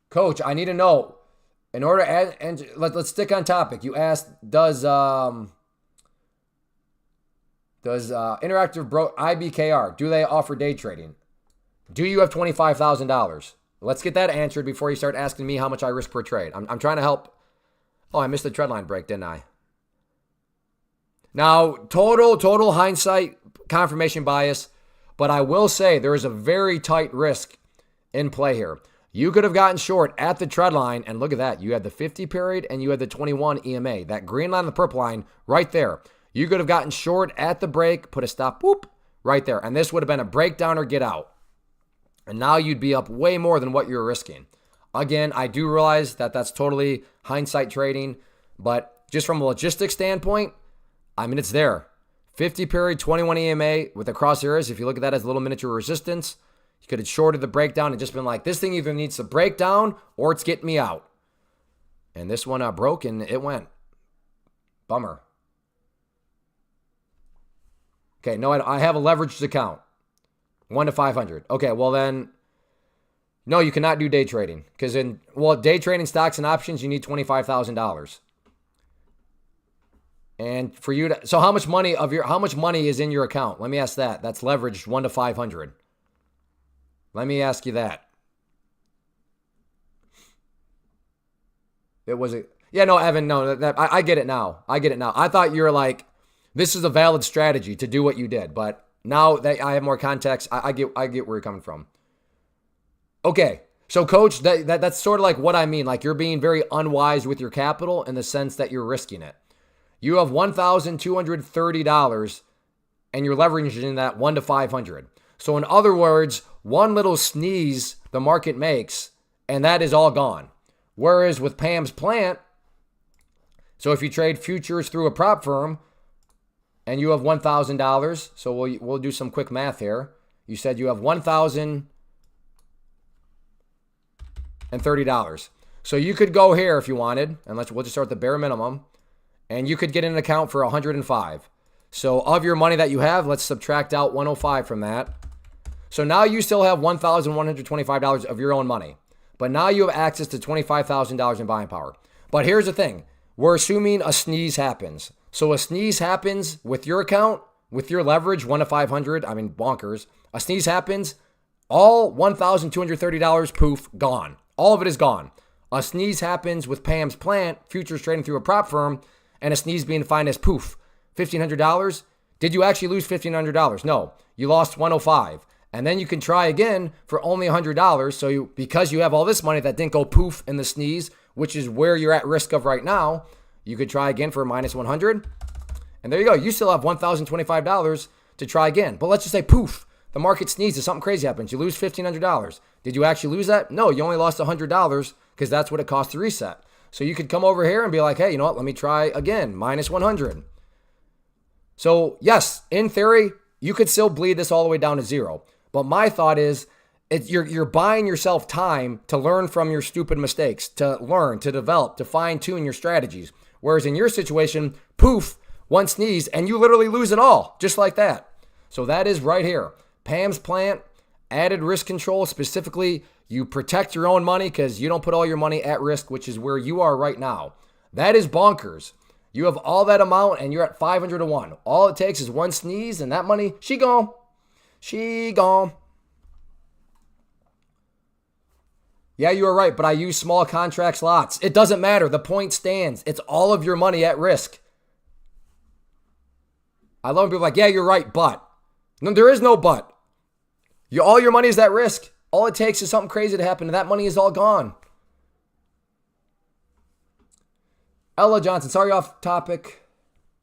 Coach, I need to know. In order to and let's stick on topic. You asked, does Interactive IBKR, do they offer day trading? Do you have $25,000? Let's get that answered before you start asking me how much I risk per trade. I'm trying to help. Oh, I missed the trendline break, didn't I? Now, total hindsight, confirmation bias. But I will say there is a very tight risk in play here. You could have gotten short at the trend line, and look at that. You had the 50 period and you had the 21 EMA. That green line and the purple line right there. You could have gotten short at the break, put a stop, whoop, right there. And this would have been a breakdown or get out. And now you'd be up way more than what you're risking. Again, I do realize that that's totally hindsight trading, but just from a logistics standpoint, it's there. 50 period, 21 EMA with the crosshairs. If you look at that as a little miniature resistance, you could have shorted the breakdown and just been like, this thing either needs to break down or it's getting me out. And this one broke and it went. Bummer. Okay, no, I have a leveraged account. 1 to 500. Okay, well then, no, you cannot do day trading. Because day trading stocks and options, you need $25,000. And for you to, so how much money is in your account? Let me ask that. That's leveraged 1 to 500. Let me ask you that. Evan, no, I get it now. I thought you were like, this is a valid strategy to do what you did, but now that I have more context, I get where you're coming from. Okay, so coach, that's sort of like what I mean. Like you're being very unwise with your capital in the sense that you're risking it. You have $1,230 and you're leveraging that 1 to 500. So in other words, one little sneeze the market makes and that is all gone. Whereas with Pam's plant, so if you trade futures through a prop firm and you have $1,000, so we'll do some quick math here. You said you have $1,030. So you could go here if you wanted, and we'll just start the bare minimum. And you could get an account for $105. So of your money that you have, let's subtract out $105 from that. So now you still have $1,125 of your own money. But now you have access to $25,000 in buying power. But here's the thing. We're assuming a sneeze happens. So a sneeze happens with your account, with your leverage, 1 to 500. Bonkers. A sneeze happens, all $1,230, poof, gone. All of it is gone. A sneeze happens with Pam's plant, futures trading through a prop firm, and a sneeze being defined as poof, $1,500. Did you actually lose $1,500? No, you lost $105. And then you can try again for only $100. So because you have all this money that didn't go poof in the sneeze, which is where you're at risk of right now, You could try again for minus 100. And there you go. You still have $1,025 to try again. But let's just say, poof, the market sneezes. Something crazy happens. You lose $1,500. Did you actually lose that? No, you only lost $100 because that's what it costs to reset. So you could come over here and be like, hey, you know what? Let me try again, minus 100. So yes, in theory, you could still bleed this all the way down to zero. But my thought is, you're buying yourself time to learn from your stupid mistakes, to learn, to develop, to fine tune your strategies. Whereas in your situation, poof, one sneeze and you literally lose it all, just like that. So that is right here. Pam's Plant, added risk control. Specifically, you protect your own money because you don't put all your money at risk, which is where you are right now. That is bonkers. You have all that amount and you're at 500 to 1. All it takes is one sneeze and that money, she gone. She gone. Yeah, you are right, but I use small contracts lots. It doesn't matter. The point stands. It's all of your money at risk. I love when people are like, yeah, you're right, but. No, there is no but. All your money is at risk. All it takes is something crazy to happen, and that money is all gone. Ella Johnson, sorry, off topic.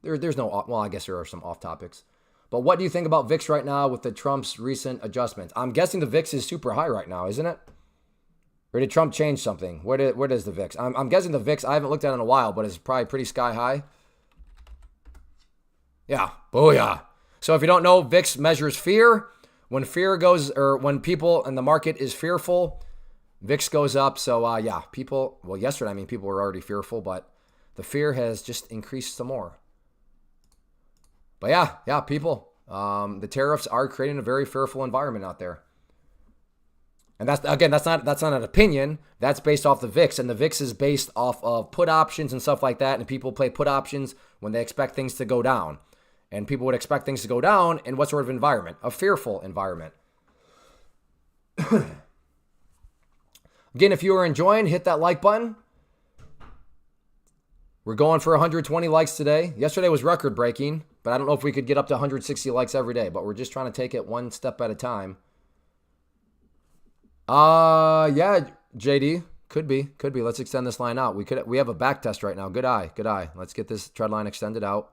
There's no, well, I guess there are some off topics. But what do you think about VIX right now with the Trump's recent adjustments? I'm guessing the VIX is super high right now, isn't it? Or did Trump change something? Where is the VIX? I'm guessing the VIX, I haven't looked at it in a while, but it's probably pretty sky high. Yeah, booyah. So if you don't know, VIX measures fear. When fear goes, or when people in the market is fearful, VIX goes up. So yeah, people, well, yesterday, people were already fearful, but the fear has just increased some more. But yeah, people, the tariffs are creating a very fearful environment out there. And that's not an opinion. That's based off the VIX, and the VIX is based off of put options and stuff like that. And people play put options when they expect things to go down. And people would expect things to go down in what sort of environment? A fearful environment. Again, if you are enjoying, hit that like button. We're going for 120 likes today. Yesterday was record breaking, but I don't know if we could get up to 160 likes every day, but we're just trying to take it one step at a time. Yeah, JD, could be. Let's extend this line out. We have a back test right now. Good eye. Let's get this trend line extended out.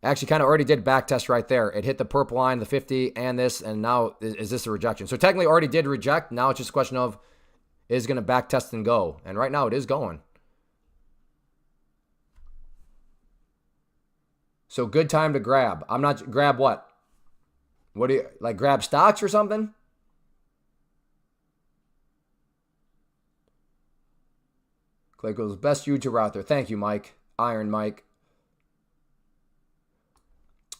Actually, kind of already did back test right there. It hit the purple line, the 50, and this, and now is this a rejection? So technically already did reject. Now it's just a question of, is going to back test and go? And right now it is going. So good time to grab. I'm not, grab what? What do you, like grab stocks or something? Clay goes, best YouTuber out there. Thank you, Mike. Iron Mike.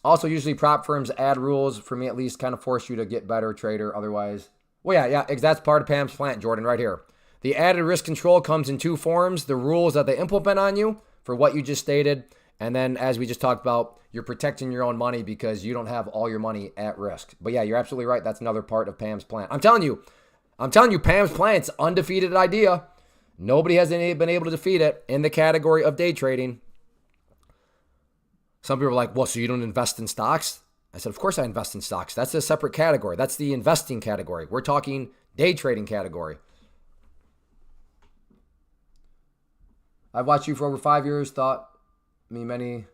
Also, usually prop firms add rules, for me at least, kind of force you to get better trader. Otherwise, well, yeah, that's part of Pam's Plant, Jordan, right here. The added risk control comes in two forms. The rules that they implement on you for what you just stated. And then, as we just talked about, you're protecting your own money because you don't have all your money at risk. But yeah, you're absolutely right. That's another part of Pam's Plant. I'm telling you, Pam's Plant's undefeated idea. Nobody has been able to defeat it in the category of day trading. Some people are like, well, so you don't invest in stocks? I said, of course I invest in stocks. That's a separate category. That's the investing category. We're talking day trading category. I've watched you for over 5 years, taught you many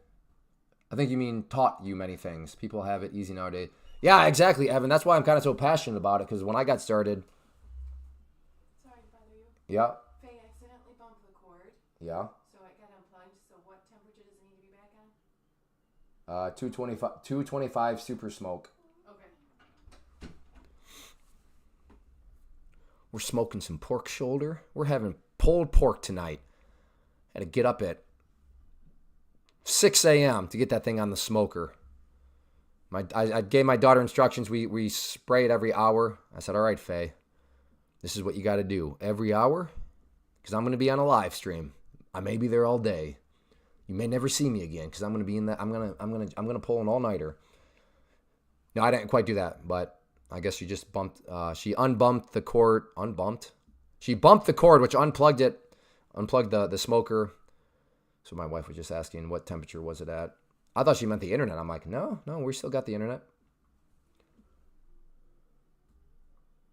things. People have it easy nowadays. Yeah, exactly, Evan. That's why I'm kind of so passionate about it, because when I got started. Sorry to bother you. Yeah. Faye accidentally bumped the cord. Yeah. So it got unplugged. So what temperature does it need to be back on? 225 super smoke. Okay. We're smoking some pork shoulder. We're having pulled pork tonight. Had to get up at 6 a.m. to get that thing on the smoker. I gave my daughter instructions. We spray it every hour. I said, all right, Faye, this is what you got to do every hour, because I'm going to be on a live stream. I may be there all day. You may never see me again because I'm going to be in that. I'm going to pull an all-nighter. No, I didn't quite do that, but I guess she just bumped. She unbumped the cord. She bumped the cord, which unplugged the smoker. So my wife was just asking what temperature was it at. I thought she meant the internet. I'm like, no, we still got the internet.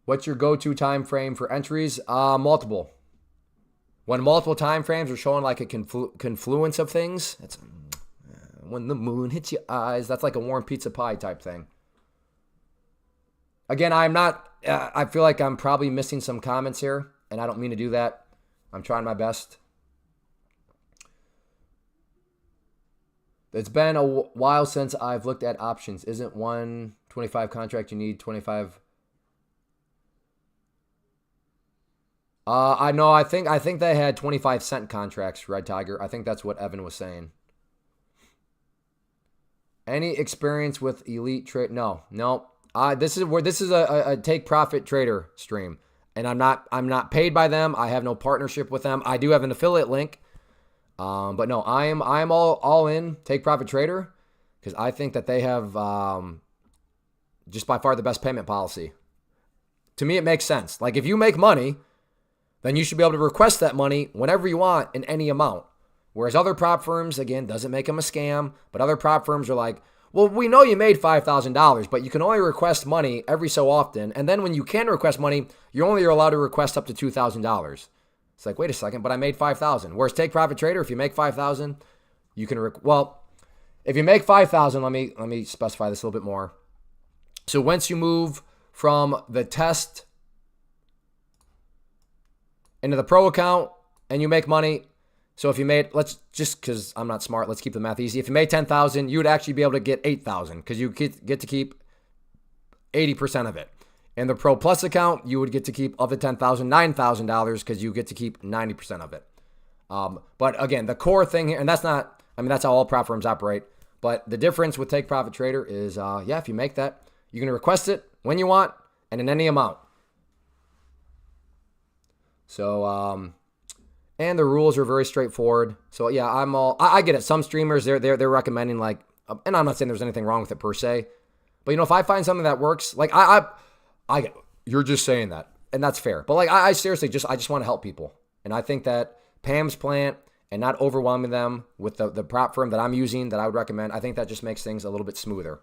What's your go-to time frame for entries? Multiple. When multiple time frames are showing like a confluence of things, it's when the moon hits your eyes. That's like a warm pizza pie type thing. Again, I'm not, I feel like I'm probably missing some comments here, and I don't mean to do that. I'm trying my best. It's been a while since I've looked at options. Isn't 125 contract you need 25? I know. I think they had 25-cent contracts, Red Tiger. I think that's what Evan was saying. Any experience with elite trade? No. This is a take profit trader stream, and I'm not paid by them. I have no partnership with them. I do have an affiliate link. But no, I am all in take profit trader because I think that they have just by far the best payment policy. To me, it makes sense. Like if you make money, then you should be able to request that money whenever you want in any amount. Whereas other prop firms, again, doesn't make them a scam, but other prop firms are like, well, we know you made $5,000, but you can only request money every so often. And then when you can request money, you're only allowed to request up to $2,000. It's like, wait a second, but I made $5,000. Whereas take profit trader, if you make $5,000, you can if you make $5,000, let me specify this a little bit more. So once you move from the test into the pro account and you make money, so if you made, let's just, because I'm not smart, let's keep the math easy. If you made $10,000, you would actually be able to get $8,000 because you get to keep 80% of it. In the Pro Plus account, you would get to keep of the $10,000, $9,000 because you get to keep 90% of it. But again, the core thing here, and that's how all prop firms operate. But the difference with Take Profit Trader is, if you make that, you can request it when you want and in any amount. So, and the rules are very straightforward. So yeah, I get it. Some streamers, they're recommending like, and I'm not saying there's anything wrong with it per se, but if I find something that works, like you're just saying that, and that's fair. But like, I seriously I just want to help people. And I think that Pam's plant and not overwhelming them with the prop firm that I'm using that I would recommend, I think that just makes things a little bit smoother.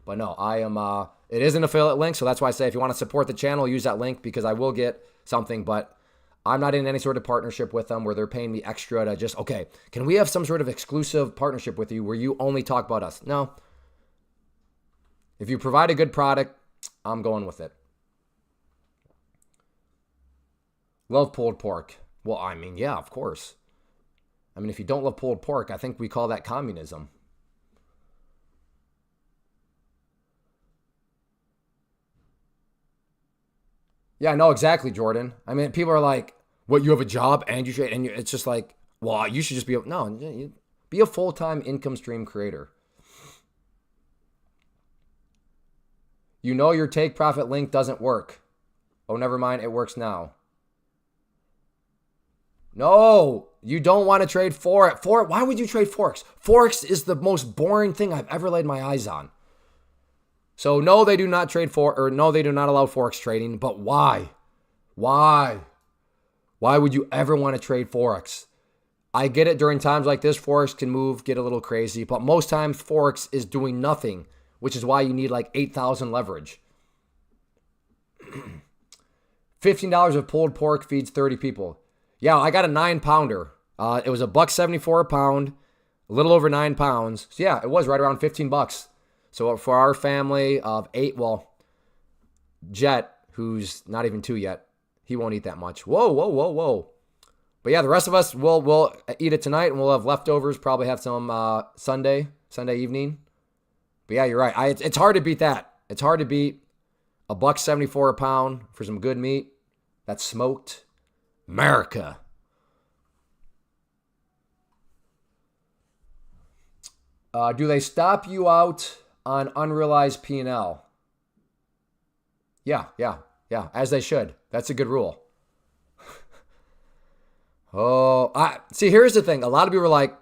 But no, it is an affiliate link. So that's why I say if you want to support the channel, use that link because I will get something, but I'm not in any sort of partnership with them where they're paying me extra to just, okay, can we have some sort of exclusive partnership with you where you only talk about us? No. If you provide a good product, I'm going with it. Love pulled pork. Well, yeah, of course. If you don't love pulled pork, I think we call that communism. Yeah, I know exactly, Jordan. People are like, what, you have a job and you should, and it's just like, well, you should just be a full-time income stream creator. Your take profit link doesn't work. Oh, never mind. It works now. No, you don't want to trade Forex. Why would you trade Forex? Forex is the most boring thing I've ever laid my eyes on. So no, they do not trade no, they do not allow Forex trading. But why? Why would you ever want to trade Forex? I get it during times like this, Forex can get a little crazy, but most times Forex is doing nothing, which is why you need like 8,000 leverage. $15 of pulled pork feeds 30 people. Yeah, I got a 9-pounder. It was $1.74 a pound, a little over 9 pounds. So yeah, it was right around $15. So for our family of 8, Jet, who's not even 2 yet, he won't eat that much. Whoa. But yeah, the rest of us, we'll eat it tonight, and we'll have leftovers, probably have some Sunday evening. But yeah, you're right. It's hard to beat that. It's hard to beat $1.74 a pound for some good meat that's smoked. America. Do they stop you out on unrealized P&L? Yeah, as they should. That's a good rule. See, here's the thing. A lot of people are like,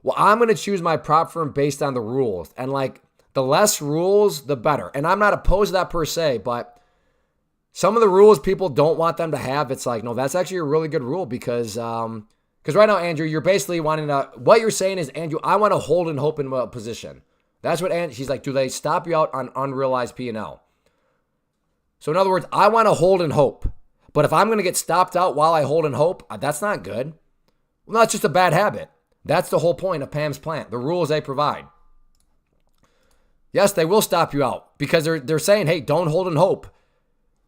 well, I'm going to choose my prop firm based on the rules. And like, the less rules, the better. And I'm not opposed to that per se, but some of the rules people don't want them to have. It's like, no, that's actually a really good rule because right now, Andrew, you're basically wanting to, what you're saying is, Andrew, I want to hold and hope in a position. That's what she's like, do they stop you out on unrealized P&L? So in other words, I want to hold and hope. But if I'm going to get stopped out while I hold and hope, that's not good. Well, that's just a bad habit. That's the whole point of Pam's plant, the rules they provide. Yes, they will stop you out because they're saying, hey, don't hold and hope.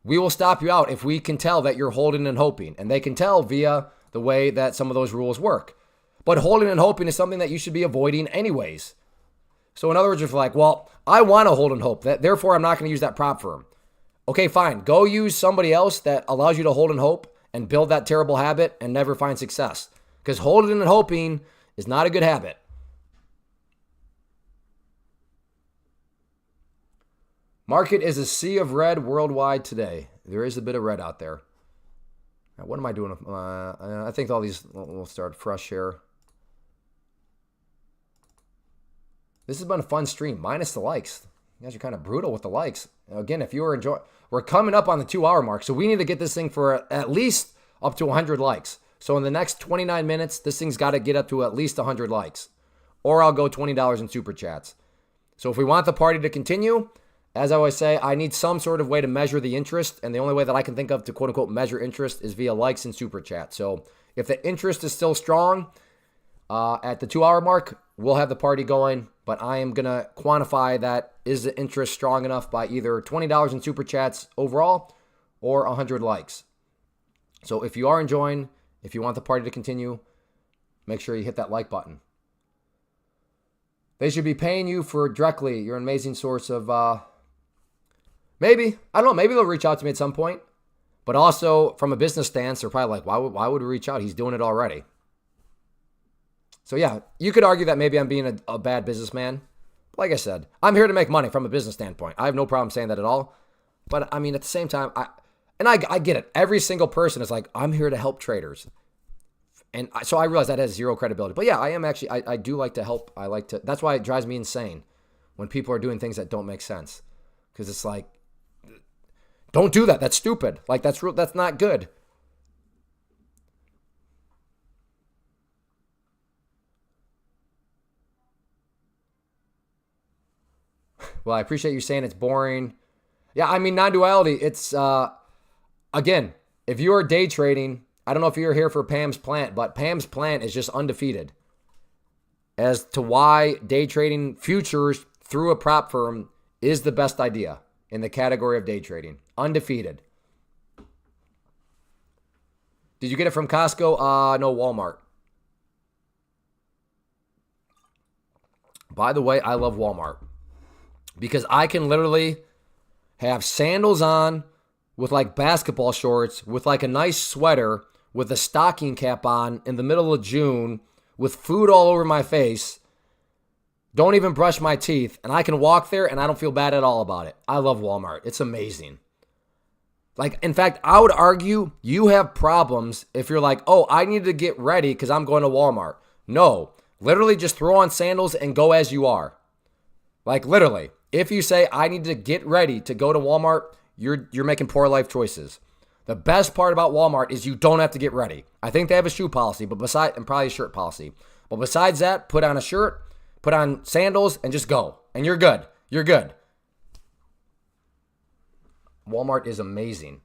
We will stop you out if we can tell that you're holding and hoping. And they can tell via the way that some of those rules work. But holding and hoping is something that you should be avoiding anyways. So in other words, if you're like, well, I want to hold and hope, therefore I'm not going to use that prop firm. Okay, fine. Go use somebody else that allows you to hold and hope and build that terrible habit and never find success. Because holding and hoping is not a good habit. Market is a sea of red worldwide today. There is a bit of red out there. Now, what am I doing? I think all these, we'll start fresh here. This has been a fun stream, minus the likes. You guys are kind of brutal with the likes. Again, if you were enjoying, we're coming up on the 2 hour mark, so we need to get this thing for at least up to 100 likes. So in the next 29 minutes, this thing's got to get up to at least 100 likes. Or I'll go $20 in super chats. So if we want the party to continue, as I always say, I need some sort of way to measure the interest, and the only way that I can think of to quote-unquote measure interest is via likes and super chat. So if the interest is still strong at the 2 hour mark, we'll have the party going, but I am going to quantify that is the interest strong enough by either $20 in super chats overall or 100 likes. So if you are enjoying, if you want the party to continue, make sure you hit that like button. They should be paying you for directly. You're an amazing source of... Maybe. I don't know. Maybe they'll reach out to me at some point. But also, from a business stance, they're probably like, why would we reach out? He's doing it already. So, yeah, you could argue that maybe I'm being a bad businessman. Like I said, I'm here to make money from a business standpoint. I have no problem saying that at all. But, I mean, at the same time, I get it. Every single person is like, I'm here to help traders. And so I realize that has zero credibility. But, yeah, I am actually, I do like to help. That's why it drives me insane when people are doing things that don't make sense. Because it's like, don't do that. That's stupid. Like, that's not good. Well, I appreciate you saying it's boring. Yeah, I mean, non-duality, it's, again, if you are day trading, I don't know if you're here for Pam's plant, but Pam's plant is just undefeated as to why day trading futures through a prop firm is the best idea in the category of day trading. Undefeated. Did you get it from Costco? No, Walmart. By the way, I love Walmart because I can literally have sandals on with like basketball shorts, with like a nice sweater, with a stocking cap on in the middle of June, with food all over my face, don't even brush my teeth, and I can walk there and I don't feel bad at all about it. I love Walmart. It's amazing. Like, in fact, I would argue you have problems if you're like, oh, I need to get ready because I'm going to Walmart. No, literally just throw on sandals and go as you are. Like, literally, if you say, I need to get ready to go to Walmart, you're making poor life choices. The best part about Walmart is you don't have to get ready. I think they have a shoe policy, and probably a shirt policy. But besides that, put on a shirt, put on sandals, and just go. And you're good. You're good. Walmart is amazing.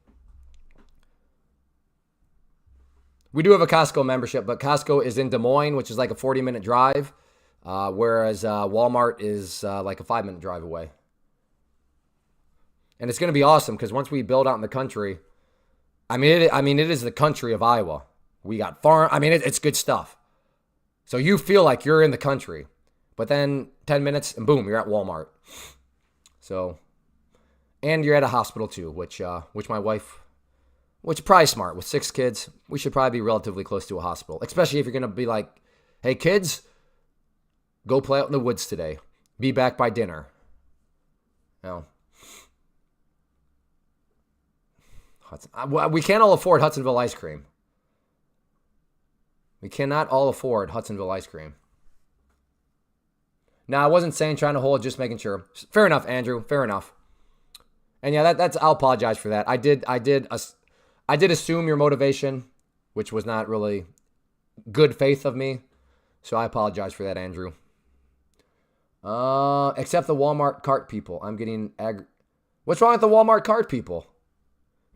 We do have a Costco membership, but Costco is in Des Moines, which is like a 40-minute drive, whereas Walmart is like a 5-minute drive away. And it's going to be awesome because once we build out in the country, it is the country of Iowa. We got farm. It's good stuff. So you feel like you're in the country, but then 10 minutes and boom, you're at Walmart. So, and you're at a hospital too, which my wife, which is probably smart. With 6 kids, we should probably be relatively close to a hospital, especially if you're going to be like, hey kids, go play out in the woods today. Be back by dinner. We can't all afford Hudsonville ice cream. We cannot all afford Hudsonville ice cream. Now, I wasn't saying trying to hold, just making sure. Fair enough, Andrew. Fair enough. And yeah, I'll apologize for that. I did assume your motivation, which was not really good faith of me. So I apologize for that, Andrew. Except the Walmart cart people. I'm getting What's wrong with the Walmart cart people?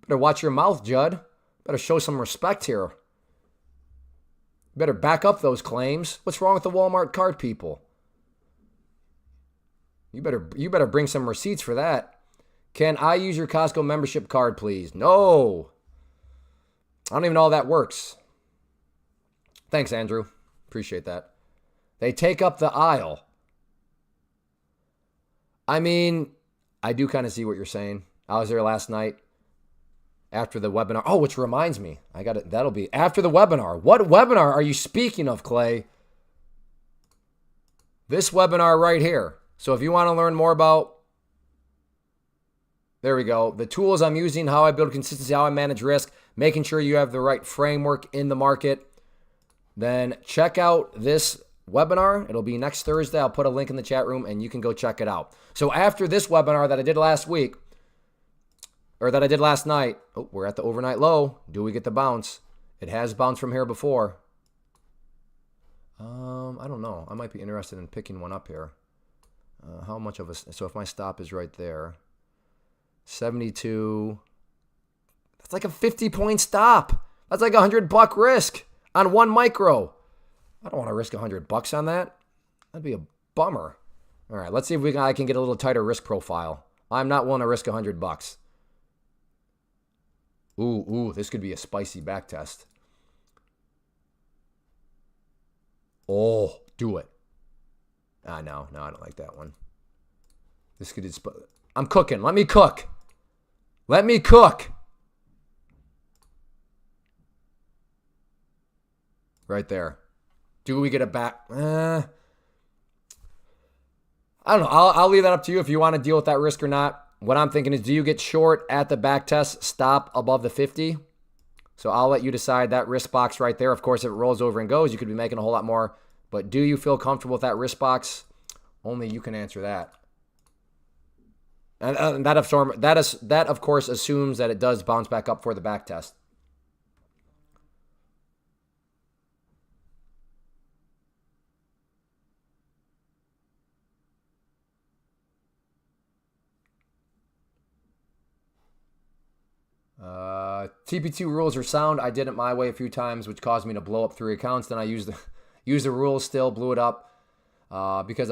Better watch your mouth, Judd. Better show some respect here. Better back up those claims. What's wrong with the Walmart card people? You better bring some receipts for that. Can I use your Costco membership card, please? No. I don't even know how that works. Thanks, Andrew. Appreciate that. They take up the aisle. I mean, I do kind of see what you're saying. I was there last night after the webinar. Oh, which reminds me, I got it. That'll be after the webinar. What webinar are you speaking of, Clay? This webinar right here. So if you want to learn more about, there we go, the tools I'm using, how I build consistency, how I manage risk, making sure you have the right framework in the market, then check out this webinar. It'll be next Thursday. I'll put a link in the chat room and you can go check it out. So after this webinar that I did last week, or that I did last night, oh, we're at the overnight low. Do we get the bounce? It has bounced from here before. I don't know. I might be interested in picking one up here. How much of a, so if my stop is right there, 72, that's like a 50-point stop. That's like $100 risk on one micro. I don't want to risk $100 on that. That'd be a bummer. All right, let's see if I can get a little tighter risk profile. I'm not willing to risk $100. Ooh, this could be a spicy back test. Oh, do it. No, I don't like that one. This could, I'm cooking. Let me cook. Let me cook. Right there. Do we get a back? I don't know. I'll leave that up to you if you want to deal with that risk or not. What I'm thinking is, do you get short at the back test, stop above the 50? So I'll let you decide that risk box right there. Of course, if it rolls over and goes, you could be making a whole lot more. But do you feel comfortable with that risk box? Only you can answer that. And that of course assumes that it does bounce back up for the back test. TP2 rules are sound. I did it my way a few times, which caused me to blow up 3 accounts. Then I used the rules still, blew it up because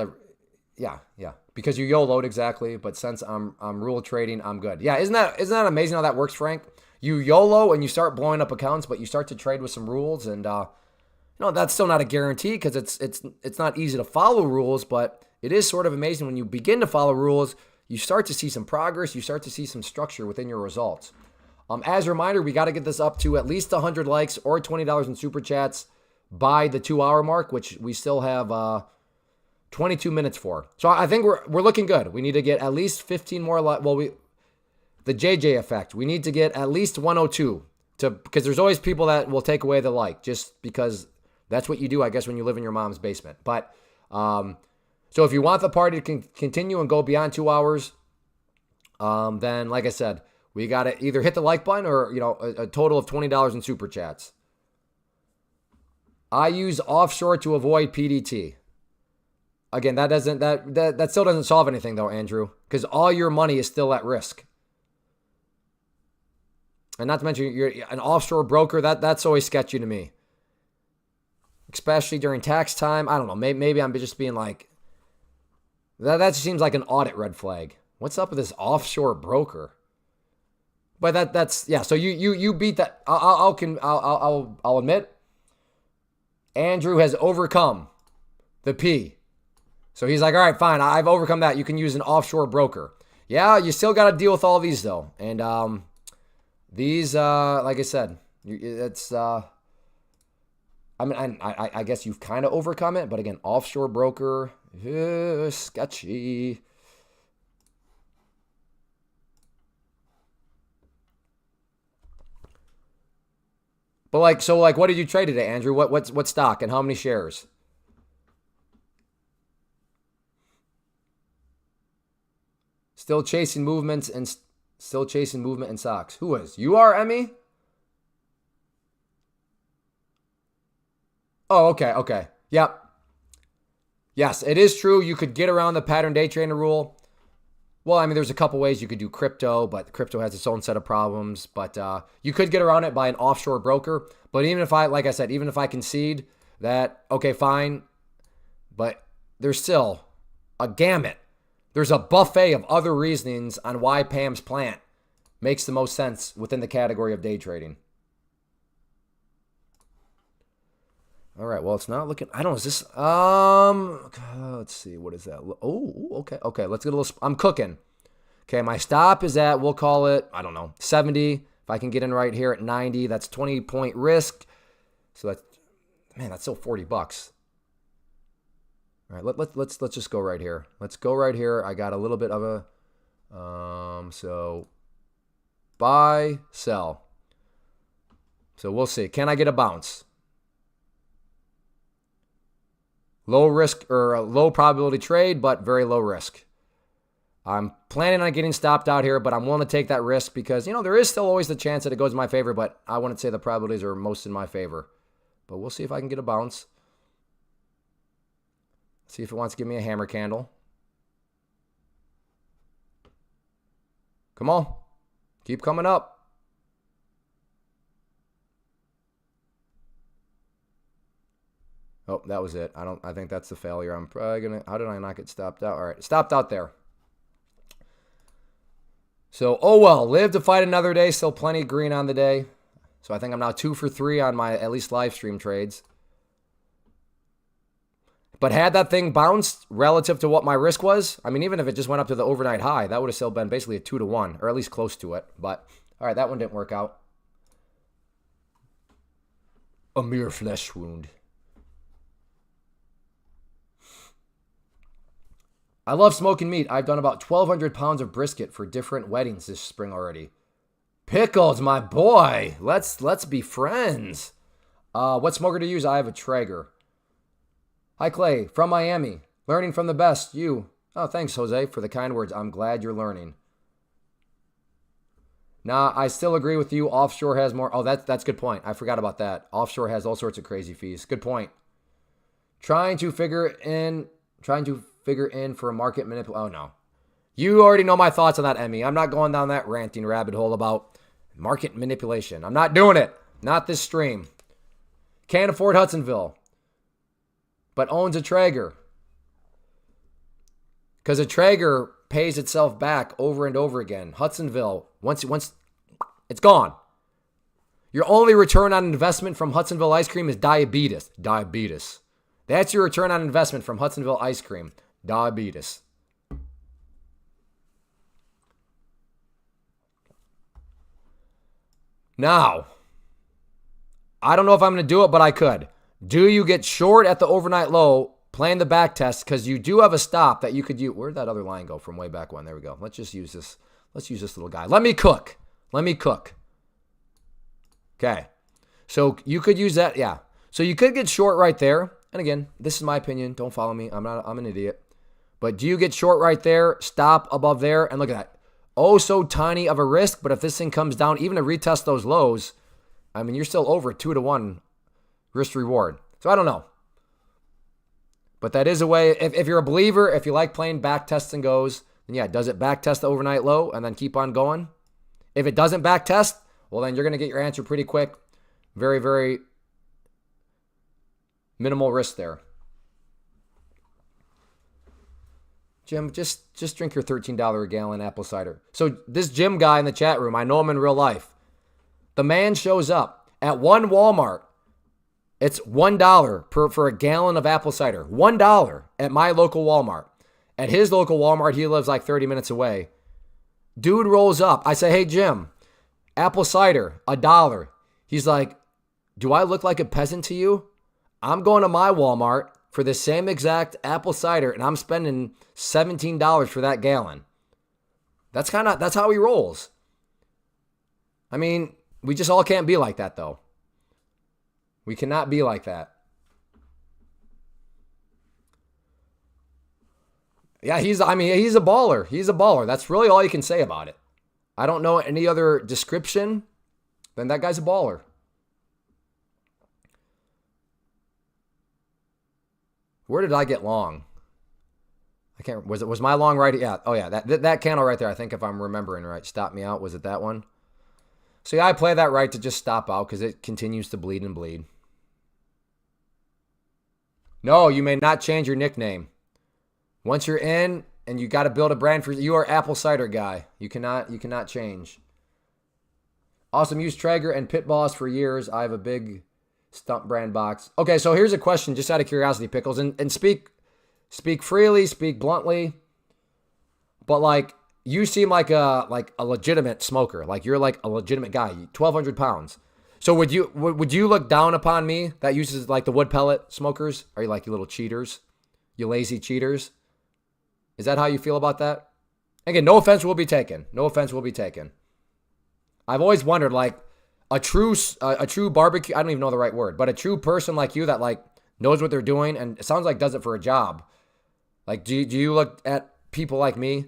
because you YOLO'd exactly. But since I'm rule trading, I'm good. Yeah, isn't that amazing how that works, Frank? You YOLO and you start blowing up accounts, but you start to trade with some rules, and that's still not a guarantee because it's not easy to follow rules, but it is sort of amazing when you begin to follow rules. You start to see some progress. You start to see some structure within your results. As a reminder, we got to get this up to at least 100 likes or $20 in super chats by the 2-hour mark, which we still have 22 minutes for. So I think we're looking good. We need to get at least 15 more likes. Well, the JJ effect. We need to get at least 102 because there's always people that will take away the like just because that's what you do, I guess, when you live in your mom's basement. But so if you want the party to continue and go beyond 2 hours, then like I said, we got to either hit the like button or, a total of $20 in super chats. I use offshore to avoid PDT. Again, that still doesn't solve anything though, Andrew, because all your money is still at risk. And not to mention you're an offshore broker, that's always sketchy to me. Especially during tax time. I don't know. Maybe I'm just being like, that just seems like an audit red flag. What's up with this offshore broker? But that's yeah. So you beat that. I'll admit, Andrew has overcome the P. So he's like, all right, fine. I've overcome that. You can use an offshore broker. Yeah, you still got to deal with all these though. And these, like I said, it's. I guess you've kind of overcome it, but again, offshore broker, sketchy. But what did you trade today, Andrew? What stock and how many shares? Still chasing movement in stocks. Who is? You are, Emmy? Oh, okay. Yep. Yes, it is true. You could get around the pattern day trader rule. Well, I mean, there's a couple ways you could do crypto, but crypto has its own set of problems. But you could get around it by an offshore broker. But even if like I said, even if I concede that, okay, fine, but there's still a gamut. There's a buffet of other reasonings on why Pam's plant makes the most sense within the category of day trading. All right, well, it's not looking, I don't know, is this, let's see, what is that? Oh, okay, let's get a little, I'm cooking. Okay, my stop is at, we'll call it, I don't know, 70. If I can get in right here at 90, that's 20-point risk. So that's, man, that's still $40. All right, let's just go right here. Let's go right here. I got a little bit of a, so buy, sell. So we'll see. Can I get a bounce? Low risk or a low probability trade, but very low risk. I'm planning on getting stopped out here, but I'm willing to take that risk because, there is still always the chance that it goes in my favor, but I wouldn't say the probabilities are most in my favor. But we'll see if I can get a bounce. See if it wants to give me a hammer candle. Come on. Keep coming up. Oh, that was it. I think that's the failure. I'm probably going to, how did I not get stopped out? All right, stopped out there. So, oh well, live to fight another day. Still plenty green on the day. So I think I'm now 2 for 3 on my at least live stream trades. But had that thing bounced relative to what my risk was, I mean, even if it just went up to the overnight high, that would have still been basically a 2-to-1, or at least close to it. But, all right, that one didn't work out. A mere flesh wound. I love smoking meat. I've done about 1,200 pounds of brisket for different weddings this spring already. Pickles, my boy. Let's be friends. What smoker to use? I have a Traeger. Hi, Clay, from Miami. Learning from the best. You. Oh, thanks, Jose, for the kind words. I'm glad you're learning. Nah, I still agree with you. Offshore has more. Oh, that's a good point. I forgot about that. Offshore has all sorts of crazy fees. Good point. Trying to figure in for a market manipulation. Oh, no. You already know my thoughts on that, Emmy. I'm not going down that ranting rabbit hole about market manipulation. I'm not doing it. Not this stream. Can't afford Hudsonville, but owns a Traeger. Because a Traeger pays itself back over and over again. Hudsonville, once it's gone. Your only return on investment from Hudsonville ice cream is diabetes. Diabetes. That's your return on investment from Hudsonville ice cream. Diabetes. Now, I don't know if I'm going to do it, but I could. Do you get short at the overnight low, playing the back test, because you do have a stop that you could use. Where'd that other line go from way back when? There we go. Let's just use this. Let's use this little guy. Let me cook. Okay. So you could use that. Yeah. So you could get short right there. And again, this is my opinion. Don't follow me. I'm an idiot. But do you get short right there, stop above there, and look at that. Oh, so tiny of a risk, but if this thing comes down, even to retest those lows, I mean, you're still over 2-to-1 risk reward. So I don't know. But that is a way, if you're a believer, if you like playing back tests and goes, then yeah, does it back test the overnight low and then keep on going? If it doesn't back test, well, then you're going to get your answer pretty quick. Very, very minimal risk there. Jim, just drink your $13 a gallon apple cider. So this Jim guy in the chat room, I know him in real life. The man shows up at one Walmart. It's $1 for a gallon of apple cider. $1 at my local Walmart. At his local Walmart, he lives like 30 minutes away. Dude rolls up. I say, hey, Jim, apple cider, $1. He's like, do I look like a peasant to you? I'm going to my Walmart for the same exact apple cider, and I'm spending $17 for that gallon. That's how he rolls. I mean, we just all can't be like that, though. We cannot be like that. Yeah, he's a baller. He's a baller. That's really all you can say about it. I don't know any other description than that guy's a baller. Where did I get long? I can't. Was my long right? Yeah. Oh yeah. That candle right there. I think if I'm remembering right, stop me out. Was it that one? So yeah, I play that right to just stop out because it continues to bleed and bleed. No, you may not change your nickname. Once you're in and you got to build a brand for you are apple cider guy. You cannot change. Awesome. Used Traeger and Pit Boss for years. I have a big Stump brand box. Okay, so here's a question just out of curiosity, Pickles, and speak freely, speak bluntly. But like you seem like a legitimate smoker. Like you're like a legitimate guy. 1,200 pounds. So would you look down upon me that uses like the wood pellet smokers? Are you like you little cheaters? You lazy cheaters? Is that how you feel about that? Again, no offense will be taken. No offense will be taken. I've always wondered, like, a true barbecue, I don't even know the right word, but a true person like you that like knows what they're doing and it sounds like does it for a job. Like, do you look at people like me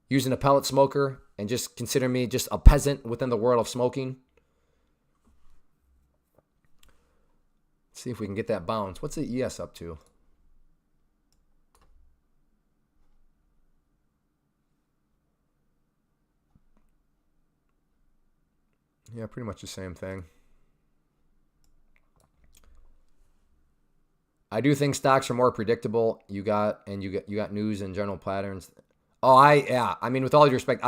using a pellet smoker and just consider me just a peasant within the world of smoking? Let's see if we can get that bounce. What's the ES up to? Yeah, pretty much the same thing. I do think stocks are more predictable. You got news and general patterns. Oh, I mean, with all due respect,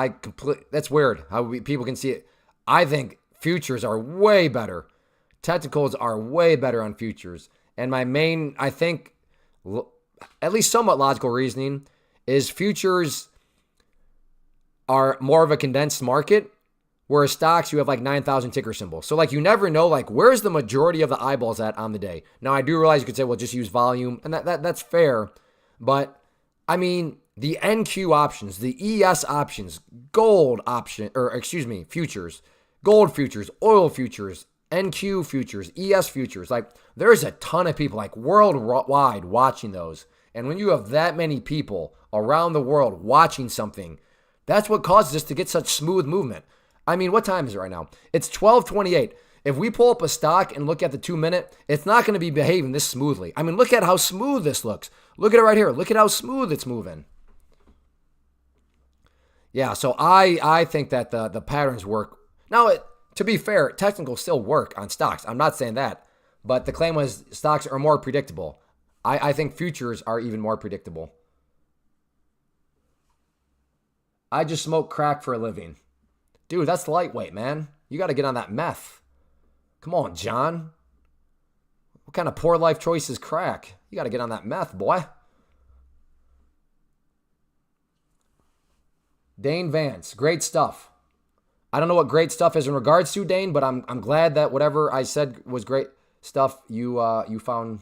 that's weird how people can see it. I think futures are way better. Technicals are way better on futures. And my main, I think, at least somewhat logical reasoning is futures are more of a condensed market. Whereas stocks, you have like 9,000 ticker symbols. So like you never know like where's the majority of the eyeballs at on the day. Now I do realize you could say, well, just use volume. And that's fair. But I mean, the NQ options, the ES options, futures, gold futures, oil futures, NQ futures, ES futures. Like there's a ton of people like worldwide watching those. And when you have that many people around the world watching something, that's what causes us to get such smooth movement. I mean, what time is it right now? It's 12:28. If we pull up a stock and look at the 2 minute, it's not going to be behaving this smoothly. I mean, look at how smooth this looks. Look at it right here. Look at how smooth it's moving. Yeah, so I think that the patterns work. Now, to be fair, technicals still work on stocks. I'm not saying that. But the claim was stocks are more predictable. I think futures are even more predictable. I just smoke crack for a living. Dude, that's lightweight, man. You got to get on that meth. Come on, John. What kind of poor life choice is crack? You got to get on that meth, boy. Dane Vance, great stuff. I don't know what great stuff is in regards to, Dane, but I'm glad that whatever I said was great stuff you found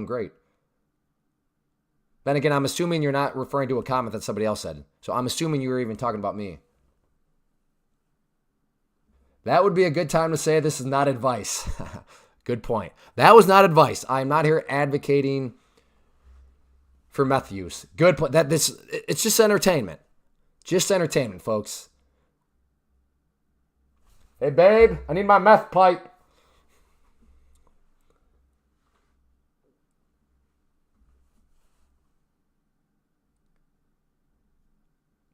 great. Then again, I'm assuming you're not referring to a comment that somebody else said. So I'm assuming you were even talking about me. That would be a good time to say this is not advice. Good point. That was not advice. I'm not here advocating for meth use. Good point. It's just entertainment. Just entertainment, folks. Hey, babe, I need my meth pipe.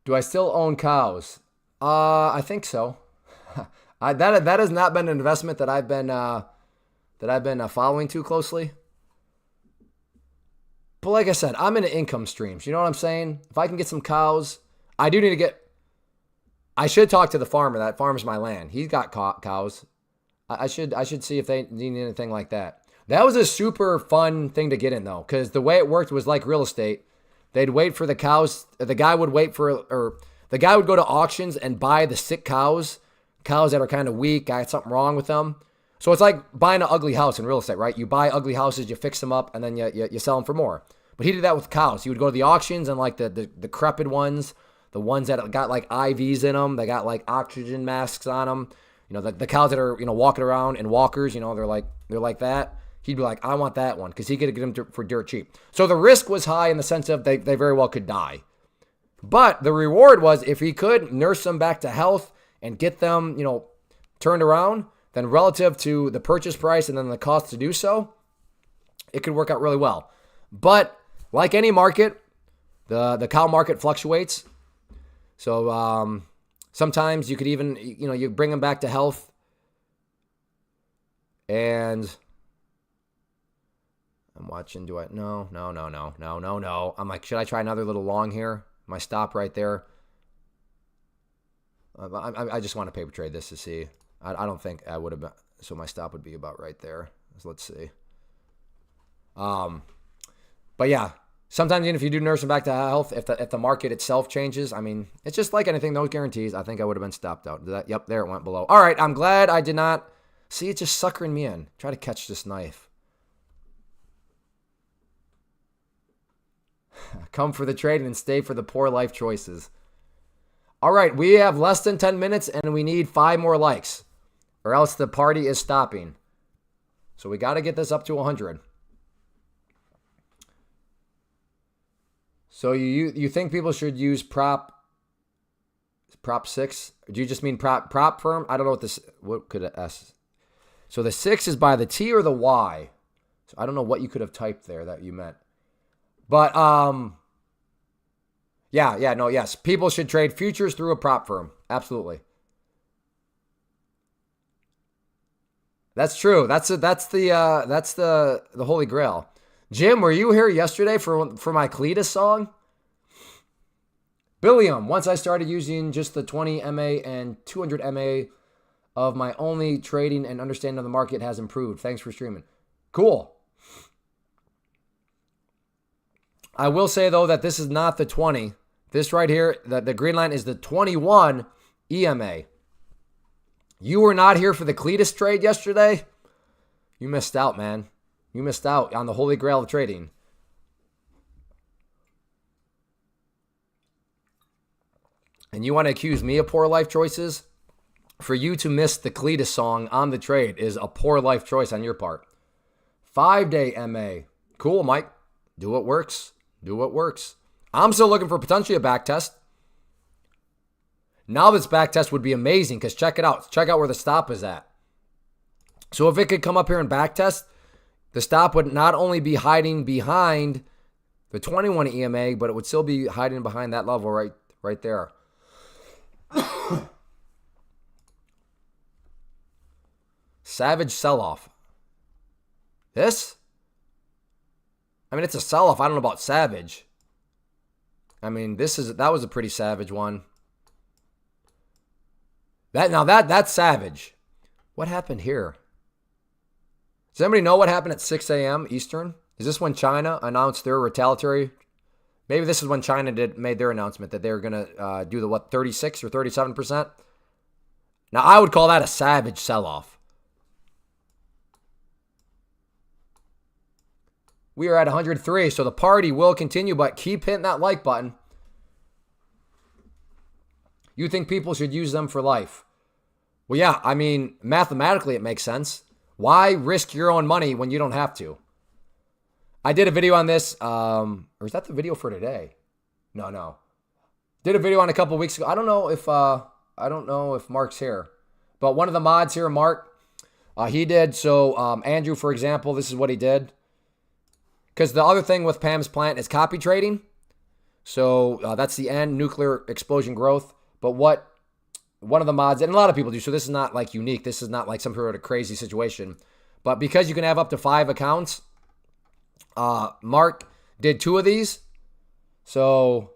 Do I still own cows? I think so. That has not been an investment that I've been following too closely. But like I said, I'm into income streams. You know what I'm saying? If I can get some cows, I do need to get. I should talk to the farmer that farms my land. He's got cows. I should see if they need anything like that. That was a super fun thing to get in though, because the way it worked was like real estate. They'd wait for the cows. The guy would the guy would go to auctions and buy the sick cows that are kind of weak, got something wrong with them. So it's like buying an ugly house in real estate, right? You buy ugly houses, you fix them up, and then you sell them for more. But he did that with cows. He would go to the auctions and like the decrepit ones, the ones that got like IVs in them, they got like oxygen masks on them. You know, the cows that are, walking around in walkers, they're like that. He'd be like, I want that one because he could get them for dirt cheap. So the risk was high in the sense of they very well could die. But the reward was if he could nurse them back to health and get them, turned around, then relative to the purchase price and then the cost to do so, it could work out really well. But like any market, The cow market fluctuates. So sometimes you could even, you bring them back to health. And I'm watching, no. I'm like, should I try another little long here? My stop right there. I just want to paper trade this to see. I don't think I would have been, so my stop would be about right there. So let's see. But yeah, sometimes even if you do nurse them back to health, if the market itself changes, I mean, it's just like anything, those guarantees. I think I would have been stopped out. Yep, there it went below. All right, I'm glad I did not see it just suckering me in. Try to catch this knife. Come for the trading and stay for the poor life choices. All right, we have less than 10 minutes and we need 5 more likes or else the party is stopping. So we got to get this up to 100. So you think people should use prop 6? Do you just mean prop firm? I don't know what could S. So the 6 is by the T or the Y. So I don't know what you could have typed there that you meant. But yes. People should trade futures through a prop firm. Absolutely. That's true. That's the holy grail. Jim, were you here yesterday for my Cletus song? Billiam, once I started using just the 20 MA and 200 MA of my only trading and understanding of the market has improved. Thanks for streaming. Cool. I will say, though, that this is not the 20. This right here, the green line is the 21 EMA. You were not here for the Cletus trade yesterday? You missed out, man. You missed out on the holy grail of trading. And you want to accuse me of poor life choices? For you to miss the Cletus song on the trade is a poor life choice on your part. 5-day MA. Cool, Mike. Do what works. Do what works. I'm still looking for potentially a back test. Now this back test would be amazing because check it out. Check out where the stop is at. So if it could come up here and back test, the stop would not only be hiding behind the 21 EMA, but it would still be hiding behind that level right there. Savage sell-off. This? I mean, it's a sell-off. I don't know about savage. I mean, that was a pretty savage one. That's savage. What happened here? Does anybody know what happened at 6 a.m. Eastern? Is this when China announced their retaliatory? Maybe this is when China made their announcement that they were going to do the 36 or 37%? Now, I would call that a savage sell-off. We are at 103, so the party will continue, but keep hitting that like button. You think people should use them for life? Well, yeah, I mean, mathematically it makes sense. Why risk your own money when you don't have to? I did a video on this, or is that the video for today? No. Did a video on a couple weeks ago. I don't know if Mark's here, but one of the mods here, Mark, he did. So Andrew, for example, this is what he did. Because the other thing with Pam's plant is copy trading. So that's the end, nuclear explosion growth. But what one of the mods, and a lot of people do, so this is not like unique. This is not like some sort of crazy situation. But because you can have up to 5 accounts, Mark did 2 of these. So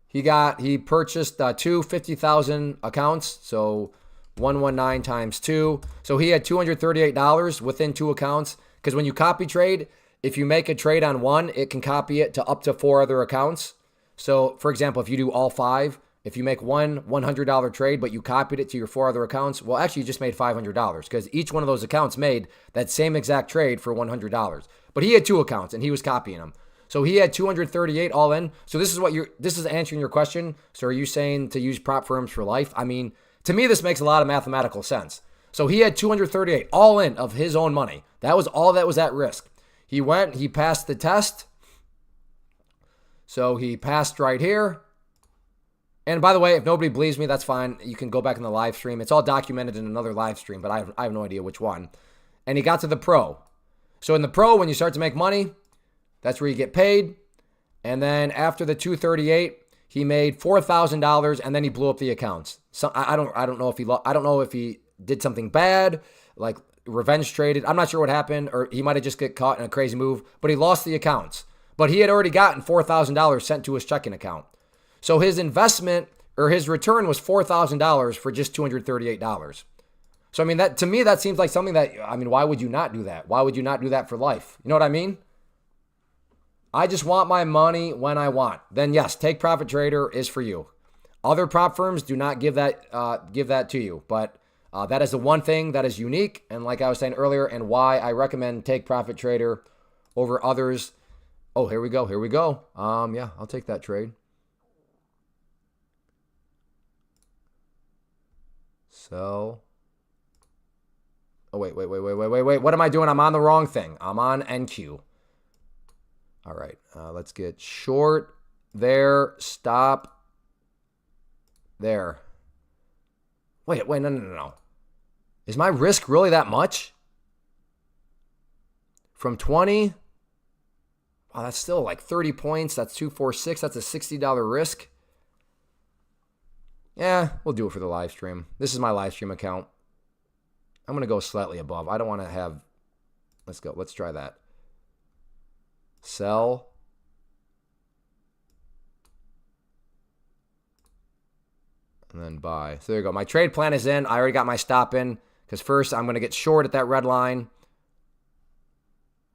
he purchased 2 50,000 accounts. So 119 times 2. So he had $238 within 2 accounts. Because when you copy trade, if you make a trade on one, it can copy it to up to 4 other accounts. So, for example, if you do all 5, if you make one $100 trade, but you copied it to your 4 other accounts, well, actually, you just made $500 because each one of those accounts made that same exact trade for $100. But he had 2 accounts and he was copying them. So he had 238 all in. So this is answering your question. So are you saying to use prop firms for life? I mean, to me, this makes a lot of mathematical sense. So he had 238 all in of his own money. That was all that was at risk. He passed the test. So he passed right here. And by the way, if nobody believes me, that's fine. You can go back in the live stream. It's all documented in another live stream, but I have no idea which one. And he got to the pro. So in the pro, when you start to make money, that's where you get paid. And then after the 238, he made $4,000, and then he blew up the accounts. So I don't know if I don't know if he did something bad, like revenge traded. I'm not sure what happened, or he might have just get caught in a crazy move. But he lost the accounts. But he had already gotten $4,000 sent to his checking account. So his investment or his return was $4,000 for just $238. So I mean, that to me that seems like something that, I mean, why would you not do that? Why would you not do that for life? You know what I mean? I just want my money when I want. Then yes, Take Profit Trader is for you. Other prop firms do not give that to you, but that is the one thing that is unique, and like I was saying earlier, and why I recommend Take Profit Trader over others. Oh, here we go. Yeah, I'll take that trade. So, oh wait. What am I doing? I'm on the wrong thing. I'm on NQ. All right, let's get short there, stop there. Wait, no. Is my risk really that much? From 20? Wow, that's still like 30 points. That's 246. That's a $60 risk. Yeah, we'll do it for the live stream. This is my live stream account. I'm going to go slightly above. I don't want to have... Let's go. Let's try that. Sell. And then buy. So there you go. My trade plan is in. I already got my stop in. Because first, I'm going to get short at that red line.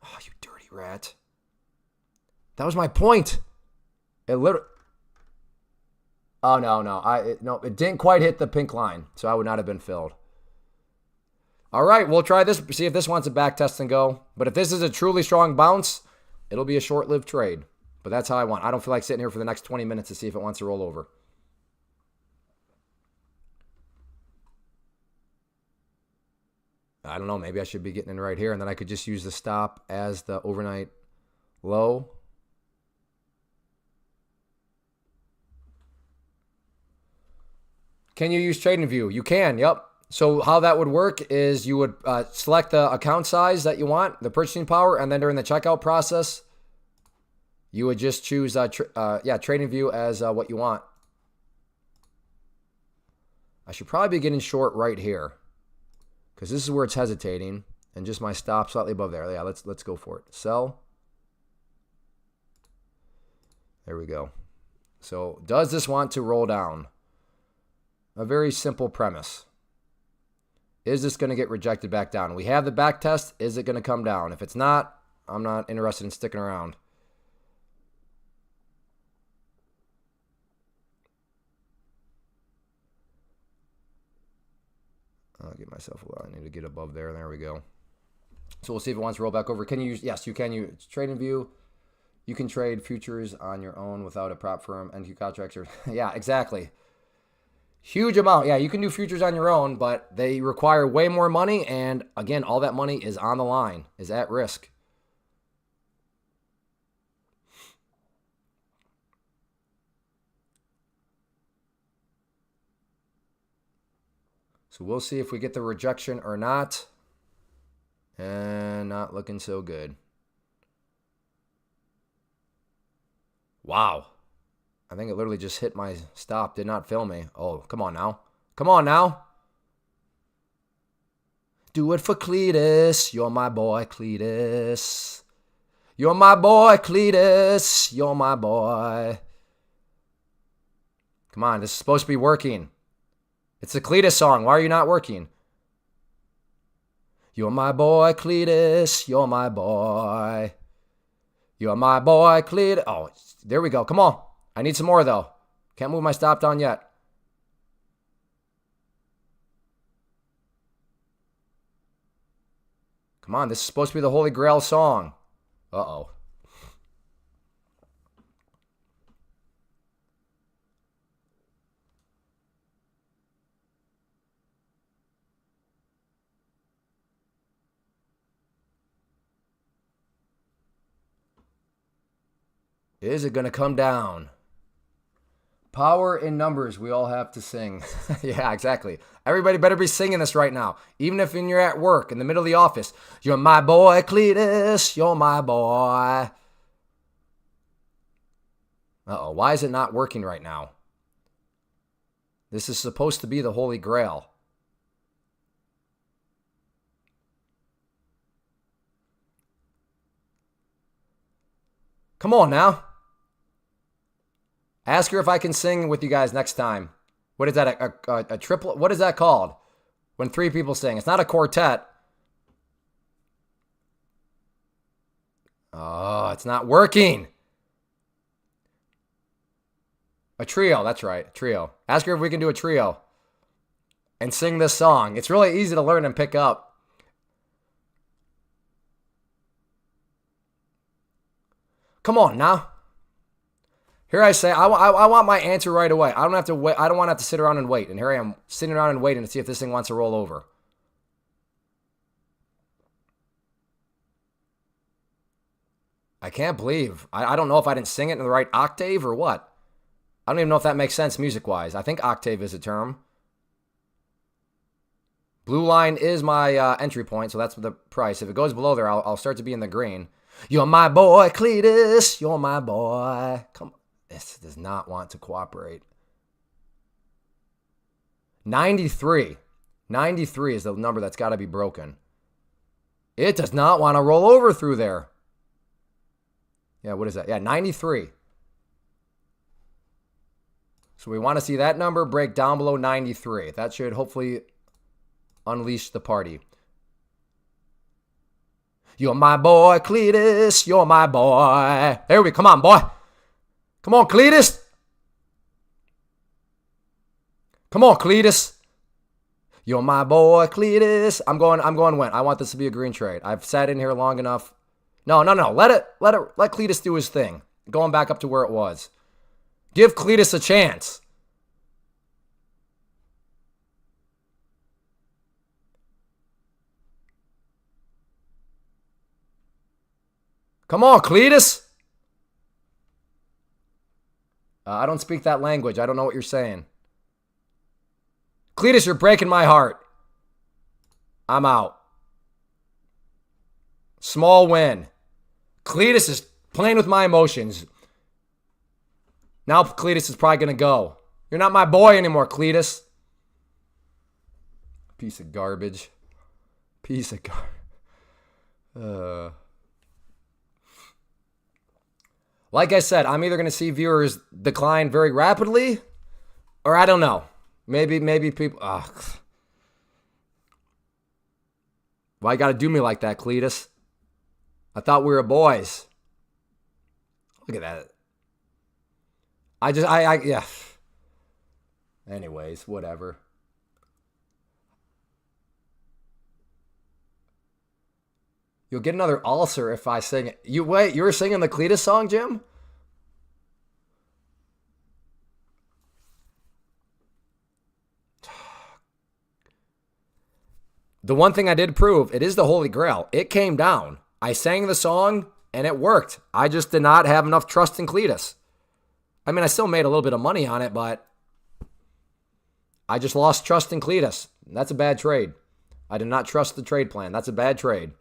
Oh, you dirty rat. That was my point. It literally... Oh, no. It didn't quite hit the pink line. So I would not have been filled. All right, we'll try this. See if this wants a back test and go. But if this is a truly strong bounce, it'll be a short-lived trade. But that's how I want. I don't feel like sitting here for the next 20 minutes to see if it wants to roll over. I don't know. Maybe I should be getting in right here, and then I could just use the stop as the overnight low. Can you use TradingView? You can, yep. So how that would work is you would select the account size that you want, the purchasing power, and then during the checkout process, you would just choose TradingView as what you want. I should probably be getting short right here because this is where it's hesitating, and just my stop slightly above there. Yeah, let's go for it. Sell. There we go. So does this want to roll down? A very simple premise. Is this going to get rejected back down? We have the back test. Is it going to come down? If it's not, I'm not interested in sticking around. I'll get myself a lot. I need to get above there. There we go. So we'll see if it wants to roll back over. Can you use? Yes, you can use TradingView. You can trade futures on your own without a prop firm. NQ contracts are, yeah, exactly. Huge amount. Yeah, you can do futures on your own, but they require way more money. And again, all that money is on the line, is at risk. So we'll see if we get the rejection or not. And not looking so good. Wow. I think it literally just hit my stop. Did not fill me. Oh, come on now. Come on now. Do it for Cletus. You're my boy, Cletus. You're my boy, Cletus. You're my boy. Come on, this is supposed to be working. It's the Cletus song. Why are you not working? You're my boy, Cletus. You're my boy. You're my boy, Cletus. Oh, there we go. Come on. I need some more, though. Can't move my stop down yet. Come on, this is supposed to be the Holy Grail song. Uh-oh. Is it going to come down? Power in numbers, we all have to sing. Yeah, exactly. Everybody better be singing this right now. Even if you're at work, in the middle of the office. You're my boy, Cletus. You're my boy. Uh-oh, why is it not working right now? This is supposed to be the Holy Grail. Come on now. Ask her if I can sing with you guys next time. What is that, a triplet? What is that called? When 3 people sing. It's not a quartet. Oh, it's not working. A trio, that's right, trio. Ask her if we can do a trio and sing this song. It's really easy to learn and pick up. Come on now. Here I say, I want my answer right away. I don't have to wait. I don't want to have to sit around and wait. And here I am sitting around and waiting to see if this thing wants to roll over. I can't believe. I don't know if I didn't sing it in the right octave or what. I don't even know if that makes sense music-wise. I think octave is a term. Blue line is my entry point, so that's the price. If it goes below there, I'll start to be in the green. You're my boy, Cletus. You're my boy. Come on. This does not want to cooperate. 93. 93 is the number that's got to be broken. It does not want to roll over through there. Yeah, what is that? Yeah, 93. So we want to see that number break down below 93. That should hopefully unleash the party. You're my boy, Cletus. You're my boy. There we come on, boy. Come on, Cletus. Come on, Cletus. You're my boy, Cletus. I'm going win. I want this to be a green trade. I've sat in here long enough. No. Let Cletus do his thing. Going back up to where it was. Give Cletus a chance. Come on, Cletus. I don't speak that language. I don't know what you're saying. Cletus, you're breaking my heart. I'm out. Small win. Cletus is playing with my emotions. Now Cletus is probably going to go. You're not my boy anymore, Cletus. Piece of garbage. Piece of garbage. Like I said, I'm either going to see viewers decline very rapidly, or I don't know. Maybe people... Ugh. Why you got to do me like that, Cletus? I thought we were boys. Look at that. Yeah. Anyways, whatever. You'll get another ulcer if I sing it. You were singing the Cletus song, Jim? The one thing I did prove, it is the Holy Grail. It came down. I sang the song, and it worked. I just did not have enough trust in Cletus. I mean, I still made a little bit of money on it, but I just lost trust in Cletus. That's a bad trade. I did not trust the trade plan. That's a bad trade.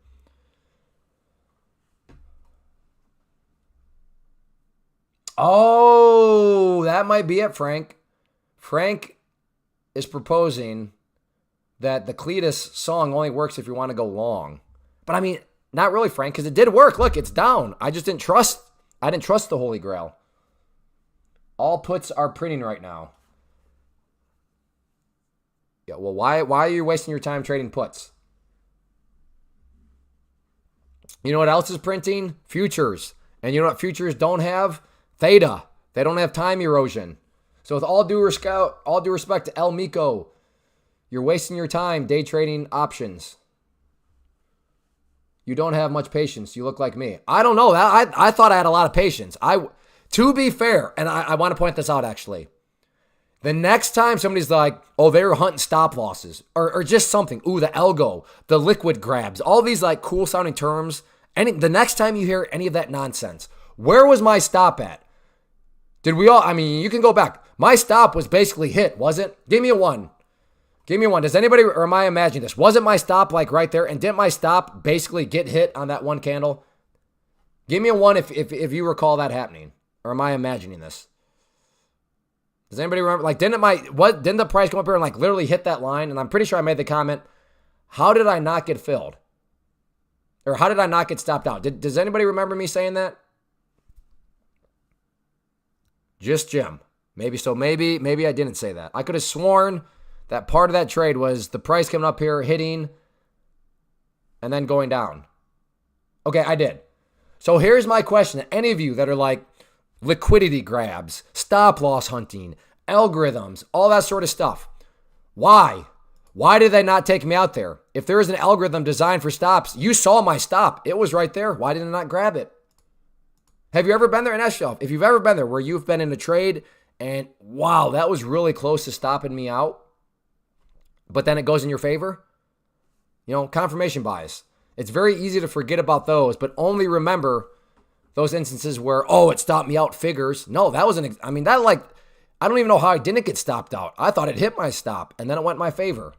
Oh, that might be it, Frank. Frank is proposing that the Cletus song only works if you want to go long. But I mean, not really, Frank, because it did work. Look, it's down. I just didn't trust. I didn't trust the Holy Grail. All puts are printing right now. Yeah, well, why are you wasting your time trading puts? You know what else is printing? Futures. And you know what futures don't have? Theta. They don't have time erosion. So with all due respect to El Mico, you're wasting your time day trading options. You don't have much patience. You look like me. I don't know. I thought I had a lot of patience. To be fair, and I want to point this out actually. The next time somebody's like, oh, they were hunting stop losses or just something. Ooh, the algo, the liquid grabs, all these like cool sounding terms. The next time you hear any of that nonsense, where was my stop at? Did we all, I mean, you can go back. My stop was basically hit, was it? Give me a one. Give me a one. Does anybody, or am I imagining this? Wasn't my stop like right there? And didn't my stop basically get hit on that one candle? Give me a one if you recall that happening. Or am I imagining this? Does anybody remember? Like, didn't the price come up here and like literally hit that line? And I'm pretty sure I made the comment, how did I not get filled? Or how did I not get stopped out? Does anybody remember me saying that? Just Jim. Maybe so. Maybe I didn't say that. I could have sworn that part of that trade was the price coming up here, hitting, and then going down. Okay, I did. So here's my question to any of you that are like liquidity grabs, stop loss hunting, algorithms, all that sort of stuff. Why? Why did they not take me out there? If there is an algorithm designed for stops, you saw my stop. It was right there. Why did I not grab it? Have you ever been there? And ask yourself, if you've ever been there where you've been in a trade and wow, that was really close to stopping me out, but then it goes in your favor? You know, confirmation bias. It's very easy to forget about those, but only remember those instances where, oh, it stopped me out figures. No, that wasn't, I don't even know how I didn't get stopped out. I thought it hit my stop and then it went in my favor.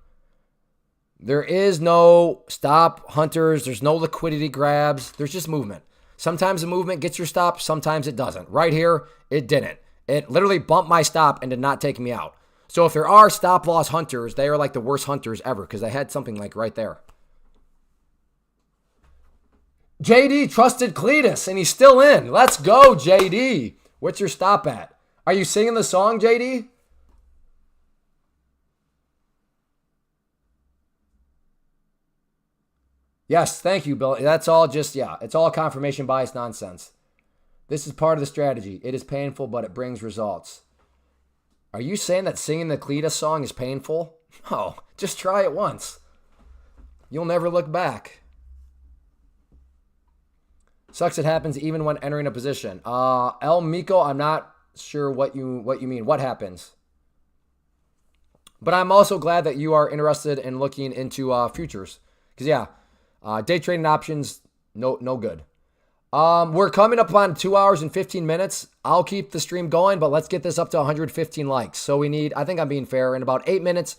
There is no stop hunters. There's no liquidity grabs. There's just movement. Sometimes the movement gets your stop. Sometimes it doesn't. Right here, it didn't. It literally bumped my stop and did not take me out. So if there are stop loss hunters, they are like the worst hunters ever because they had something like right there. JD trusted Cletus and he's still in. Let's go, JD. What's your stop at? Are you singing the song, JD? Yes, thank you, Bill. That's all just, it's all confirmation bias nonsense. This is part of the strategy. It is painful, but it brings results. Are you saying that singing the Cletus song is painful? No, just try it once. You'll never look back. Sucks it happens even when entering a position. El Miko, I'm not sure what you mean. What happens? But I'm also glad that you are interested in looking into futures. Because, day trading options, no good. We're coming up on 2 hours and 15 minutes. I'll keep the stream going, but let's get this up to 115 likes. So we need, I think I'm being fair, in about 8 minutes,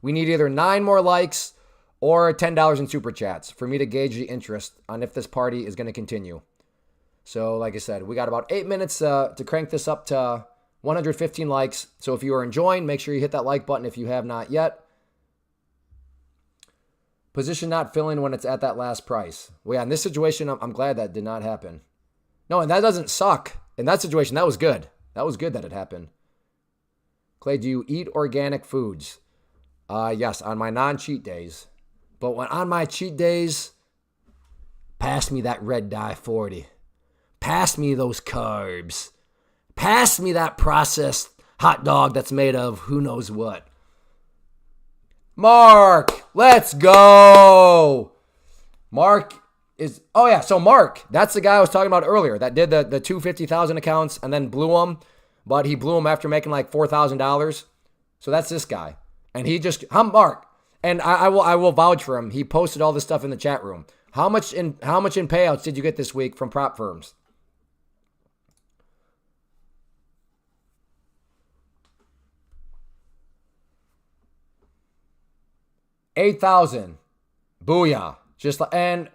we need either 9 more likes or $10 in super chats for me to gauge the interest on if this party is going to continue. So like I said, we got about 8 minutes to crank this up to 115 likes. So if you are enjoying, make sure you hit that like button if you have not yet. Position not filling when it's at that last price. Well, yeah, in this situation, I'm glad that did not happen. No, and that doesn't suck. In that situation, that was good. That was good that it happened. Clay, do you eat organic foods? Yes, on my non-cheat days. But when on my cheat days, pass me that red dye 40. Pass me those carbs. Pass me that processed hot dog that's made of who knows what. Mark, let's go. Mark is, so Mark, that's the guy I was talking about earlier that did the 250,000 accounts and then blew them, but he blew them after making like $4,000. So that's this guy. And he just, I'm Mark. And I will vouch for him. He posted all this stuff in the chat room. How much in payouts did you get this week from prop firms? $8,000. Booyah. And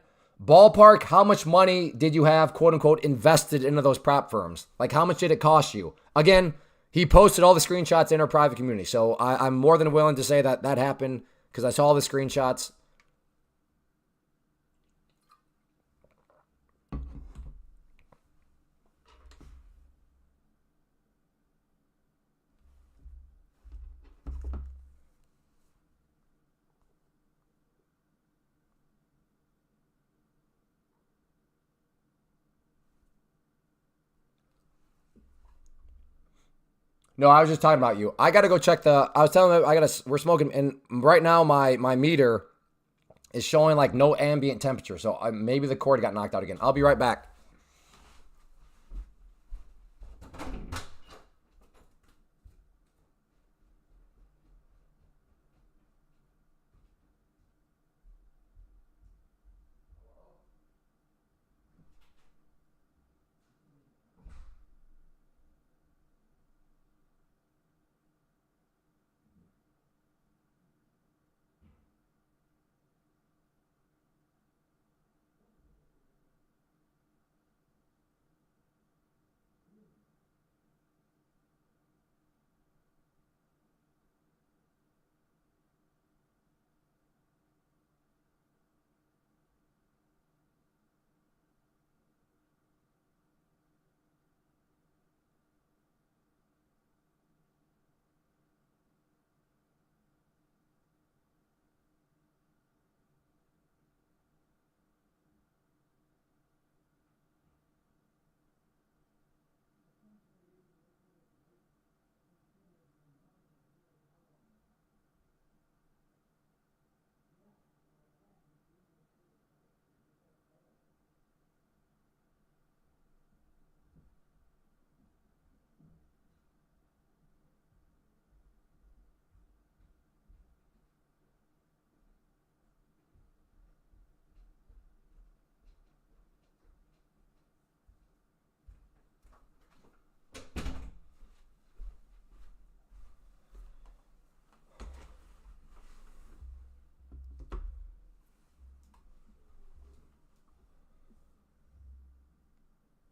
ballpark, how much money did you have, quote unquote, invested into those prop firms? Like, how much did it cost you? Again, he posted all the screenshots in our private community. So I'm more than willing to say that happened because I saw all the screenshots. No, I was just talking about you. I got to go check I was telling them we're smoking, and right now my meter is showing like no ambient temperature. So maybe the cord got knocked out again. I'll be right back.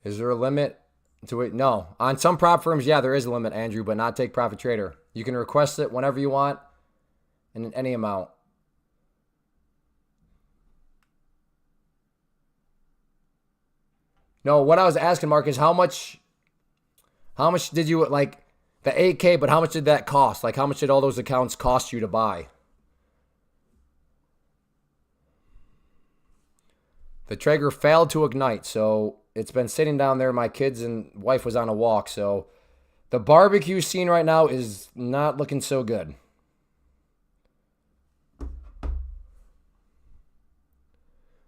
Is there a limit to it? No. On some prop firms, yeah, there is a limit, Andrew, but not Take Profit Trader. You can request it whenever you want and in any amount. No, what I was asking, Mark, is how much did you, like, the 8K, but how much did that cost? Like, how much did all those accounts cost you to buy? The Traeger failed to ignite, so it's been sitting down there. My kids and wife was on a walk, so the barbecue scene right now is not looking so good.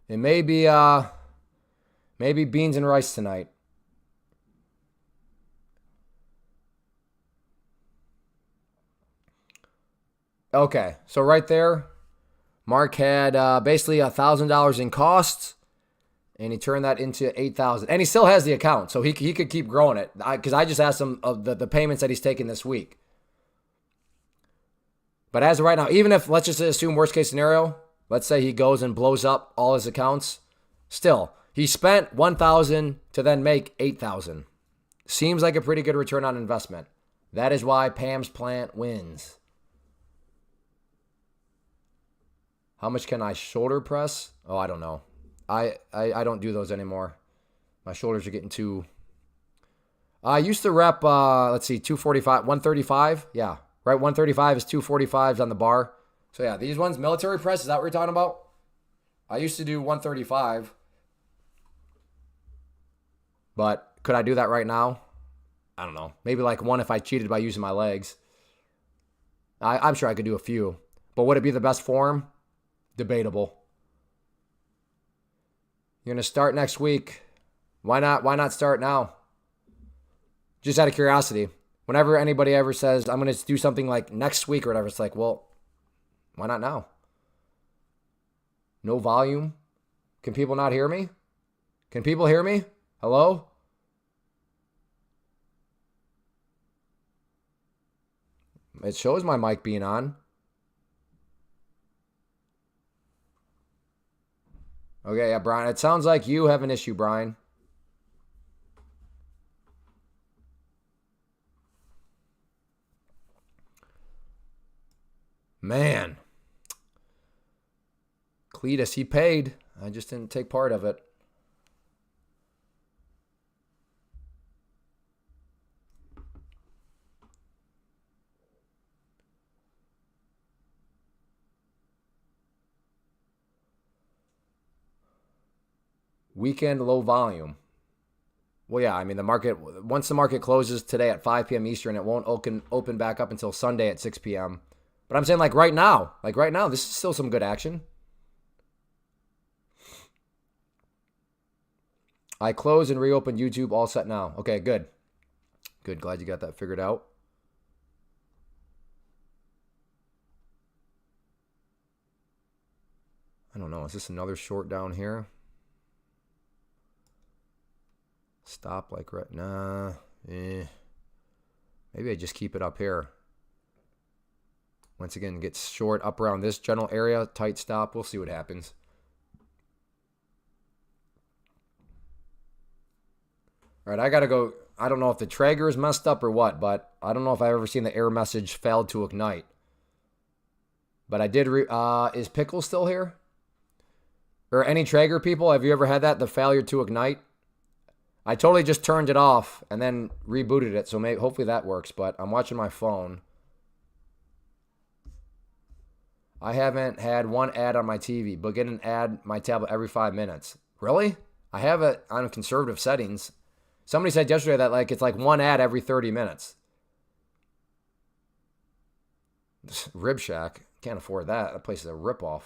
It may be maybe beans and rice tonight. Okay, so right there, Mark had basically $1,000 in costs, and he turned that into $8,000, and he still has the account, so he could keep growing it. Because I just asked him of the payments that he's taking this week. But as of right now, even if, let's just assume worst case scenario, let's say he goes and blows up all his accounts, still he spent $1,000 to then make $8,000. Seems like a pretty good return on investment. That is why Pam's plant wins. How much can I shoulder press? Oh, I don't know. I don't do those anymore. My shoulders are getting too... I used to rep, let's see, 245, 135. Yeah, right, 135 is 245s on the bar. So yeah, these ones, military press, is that what we're talking about? I used to do 135. But could I do that right now? I don't know. Maybe like one if I cheated by using my legs. I'm sure I could do a few. But would it be the best form? Debatable. You're going to start next week. Why not start now? Just out of curiosity. Whenever anybody ever says, I'm going to do something like next week or whatever, it's like, well, why not now? No volume? Can people not hear me? Can people hear me? Hello? It shows my mic being on. Okay, yeah, Brian. It sounds like you have an issue, Brian. Man. Cletus, he paid. I just didn't take part of it. Weekend low volume. Well, yeah, I mean, the market, once the market closes today at 5 p.m. Eastern, it won't open back up until Sunday at 6 p.m. But I'm saying like right now, this is still some good action. I closed and reopened YouTube, all set now. Okay, good. Good, glad you got that figured out. I don't know, is this another short down here? Stop like right, nah, Maybe I just keep it up here. Once again, gets short up around this general area, tight stop. We'll see what happens. All right, I got to go. I don't know if the Traeger is messed up or what, but I don't know if I've ever seen the error message failed to ignite. But I did, is Pickle still here? Or any Traeger people, have you ever had that, the failure to ignite? I totally just turned it off and then rebooted it, so maybe hopefully that works, but I'm watching my phone. I haven't had one ad on my TV, but get an ad my tablet every 5 minutes. Really? I have it on conservative settings. Somebody said yesterday that like it's like one ad every 30 minutes. Rib Shack. Can't afford that. That place is a ripoff.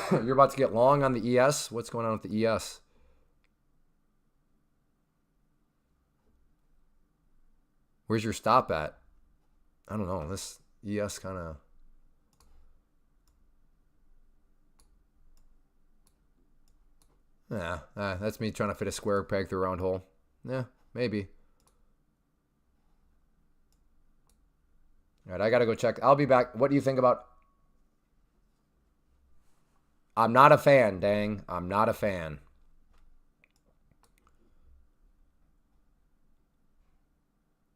You're about to get long on the ES? What's going on with the ES? Where's your stop at? I don't know. This ES kind of... Yeah, that's me trying to fit a square peg through a round hole. Yeah, maybe. All right, I got to go check. I'll be back. What do you think about... I'm not a fan, dang. I'm not a fan.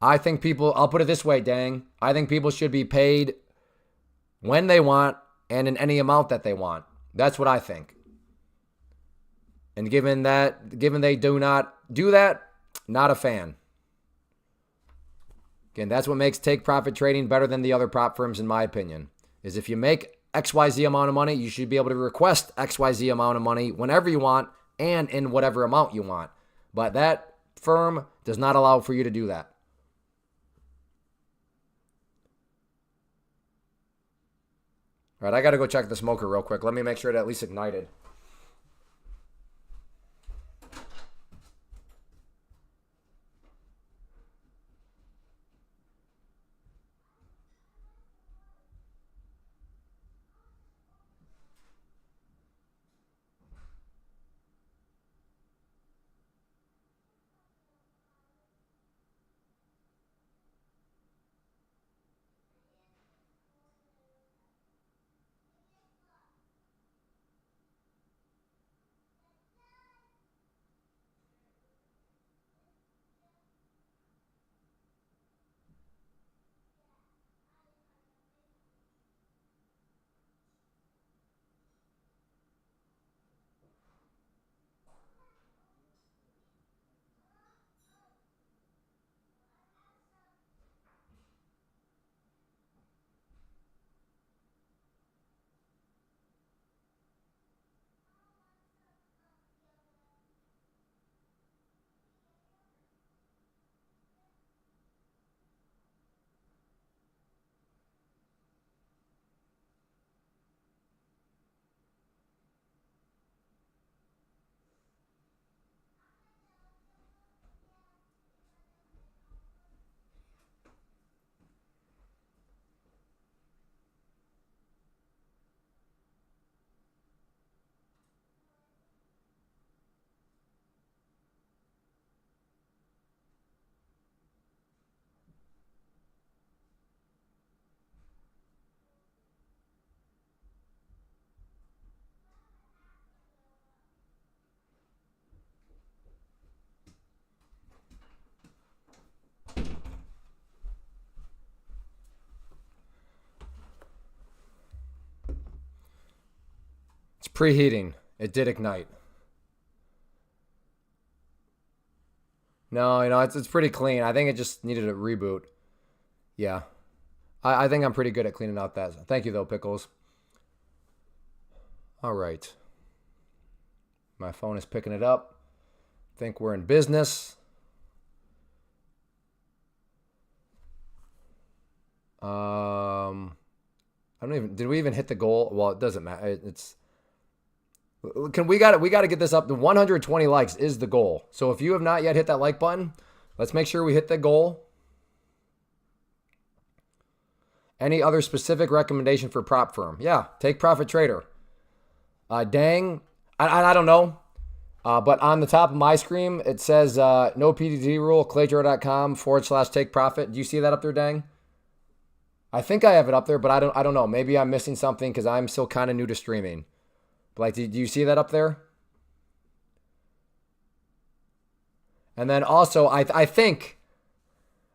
I think people, I'll put it this way, dang. I think people should be paid when they want and in any amount that they want. That's what I think. And given they do not do that, not a fan. Again, that's what makes take profit trading better than the other prop firms, in my opinion, is if you make XYZ amount of money, you should be able to request XYZ amount of money whenever you want and in whatever amount you want. But that firm does not allow for you to do that. All right, I got to go check the smoker real quick. Let me make sure it at least ignited. It's preheating. It did ignite. No, it's pretty clean. I think it just needed a reboot. Yeah. I think I'm pretty good at cleaning out that. Thank you, though, Pickles. All right. My phone is picking it up. Think we're in business. I don't even. Did we even hit the goal? Well, it doesn't matter. We got to get this up to 120 likes is the goal. So if you have not yet hit that like button, let's make sure we hit the goal. Any other specific recommendation for prop firm? Yeah, take profit trader. Dang, I don't know. But on the top of my screen, it says no PDD rule, clayjor.com/take profit. Do you see that up there, Dang? I think I have it up there, but I don't know. Maybe I'm missing something because I'm still kind of new to streaming. But like, do you see that up there? And then also, I think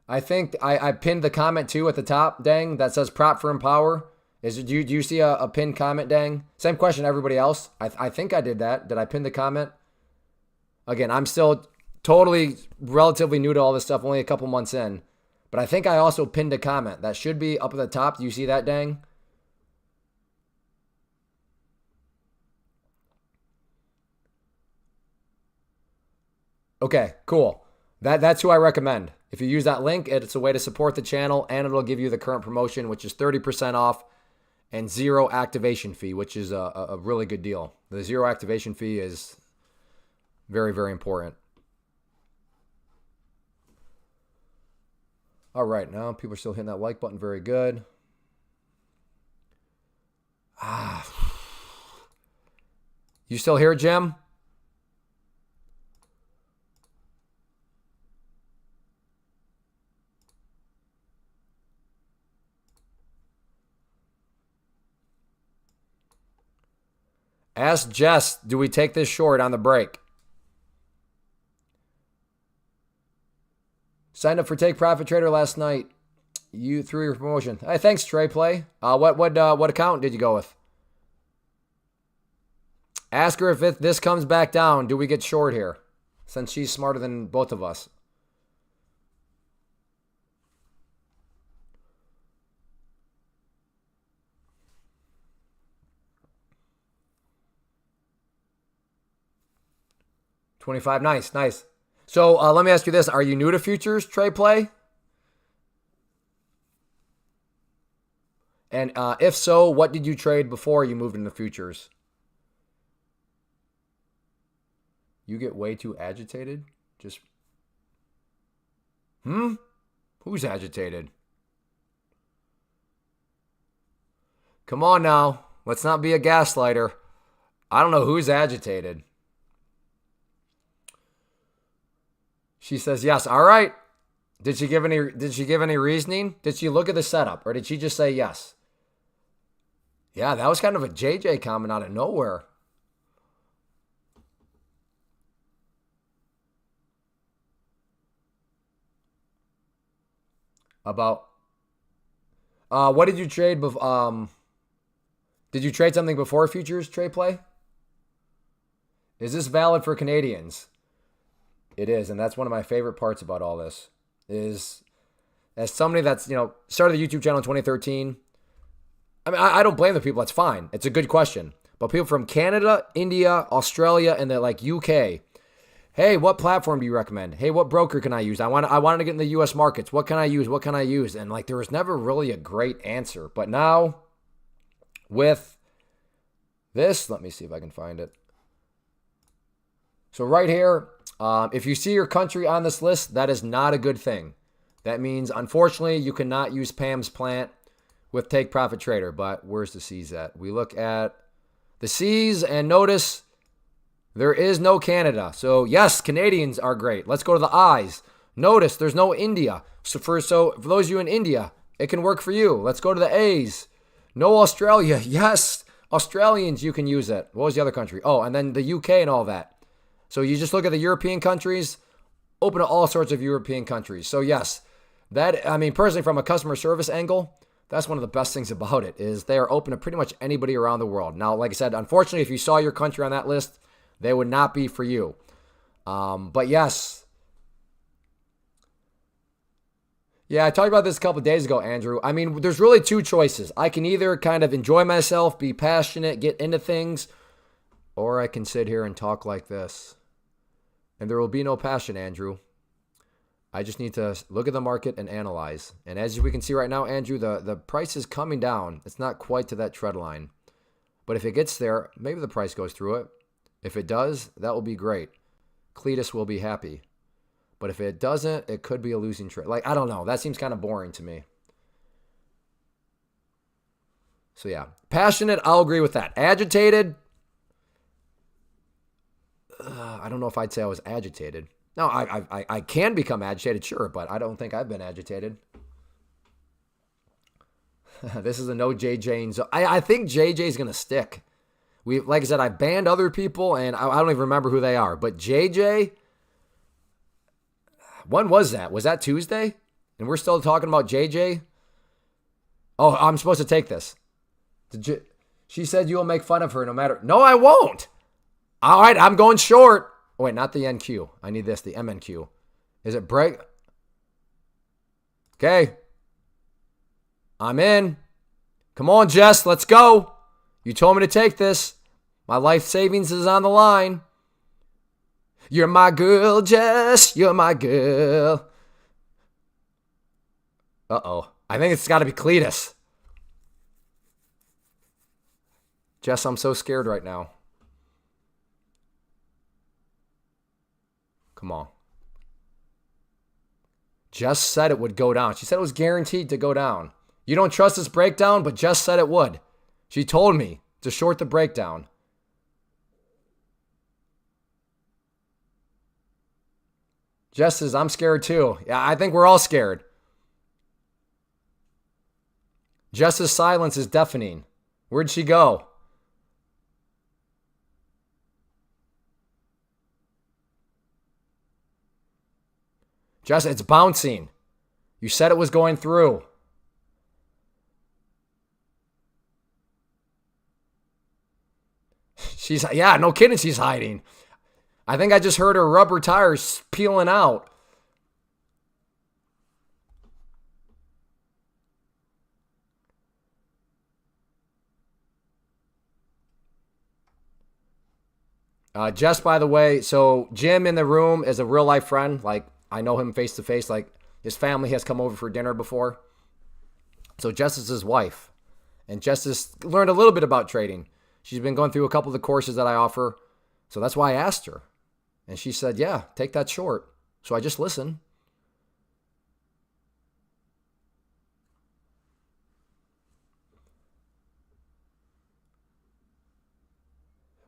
I pinned the comment too at the top, Dang, that says prop firm power. Do you see a pinned comment, Dang? Same question to everybody else. I think I did that. Did I pin the comment? Again, I'm still totally relatively new to all this stuff, only a couple months in. But I think I also pinned a comment. That should be up at the top. Do you see that, Dang? Okay, cool. That's who I recommend. If you use that link, it's a way to support the channel, and it'll give you the current promotion, which is 30% off and zero activation fee, which is a really good deal. The zero activation fee is very, very important. All right, now people are still hitting that like button. Very good. You still here, Jim? Ask Jess, do we take this short on the break? Signed up for Take Profit Trader last night. You threw your promotion. Hey, thanks, Trey Play. What account did you go with? Ask her if this comes back down, do we get short here? Since she's smarter than both of us. $25, nice. So let me ask you this. Are you new to futures, Trey Play? And if so, what did you trade before you moved into futures? You get way too agitated? Just, Who's agitated? Come on now. Let's not be a gaslighter. I don't know who's agitated. She says yes. All right. Did she give any reasoning? Did she look at the setup or did she just say yes? Yeah, that was kind of a JJ comment out of nowhere. About what did you trade did you trade something before futures, Trade Play? Is this valid for Canadians? It is, and that's one of my favorite parts about all this. Is as somebody that's, started the YouTube channel in 2013, I mean, I don't blame the people. That's fine. It's a good question. But people from Canada, India, Australia, and the UK, hey, what platform do you recommend? Hey, what broker can I use? I wanted to get in the U.S. markets. What can I use? What can I use? And there was never really a great answer. But now, with this, let me see if I can find it. So right here, if you see your country on this list, that is not a good thing. That means, unfortunately, you cannot use Pam's plant with Take Profit Trader. But where's the C's at? We look at the C's and notice there is no Canada. So yes, Canadians are great. Let's go to the I's. Notice there's no India. So for those of you in India, it can work for you. Let's go to the A's. No Australia. Yes, Australians, you can use it. What was the other country? Oh, and then the UK and all that. So you just look at the European countries, open to all sorts of European countries. So yes, personally from a customer service angle, that's one of the best things about it is they are open to pretty much anybody around the world. Now, like I said, unfortunately, if you saw your country on that list, they would not be for you. But yes. Yeah, I talked about this a couple of days ago, Andrew. I mean, there's really two choices. I can either kind of enjoy myself, be passionate, get into things, or I can sit here and talk like this. And there will be no passion, Andrew. I just need to look at the market and analyze. And as we can see right now, Andrew, the price is coming down. It's not quite to that trend line. But if it gets there, maybe the price goes through it. If it does, that will be great. Cletus will be happy. But if it doesn't, it could be a losing trade. I don't know. That seems kind of boring to me. So yeah, passionate, I'll agree with that. Agitated, I don't know if I'd say I was agitated. No, I can become agitated, sure, but I don't think I've been agitated. This is a no JJ. So I think JJ's going to stick. Like I said, I banned other people, and I don't even remember who they are. But JJ, when was that? Was that Tuesday? And we're still talking about JJ? Oh, I'm supposed to take this. She said you'll make fun of her no matter. No, I won't. All right, I'm going short. Oh, wait, not the NQ. I need this, the MNQ. Is it break? Okay. I'm in. Come on, Jess, let's go. You told me to take this. My life savings is on the line. You're my girl, Jess. You're my girl. Uh-oh. I think it's got to be Cletus. Jess, I'm so scared right now. Come on. Jess said it would go down. She said it was guaranteed to go down. You don't trust this breakdown, but Jess said it would. She told me to short the breakdown. Jess says, I'm scared too. Yeah, I think we're all scared. Jess's silence is deafening. Where'd she go? Jess, it's bouncing. You said it was going through. Yeah, no kidding, she's hiding. I think I just heard her rubber tires peeling out. Jess, by the way, so Jim in the room is a real life friend. Like, I know him face to face. Like, his family has come over for dinner before. So Jess is his wife. And Jess has learned a little bit about trading. She's been going through a couple of the courses that I offer. So that's why I asked her. And she said, yeah, take that short. So I just listened.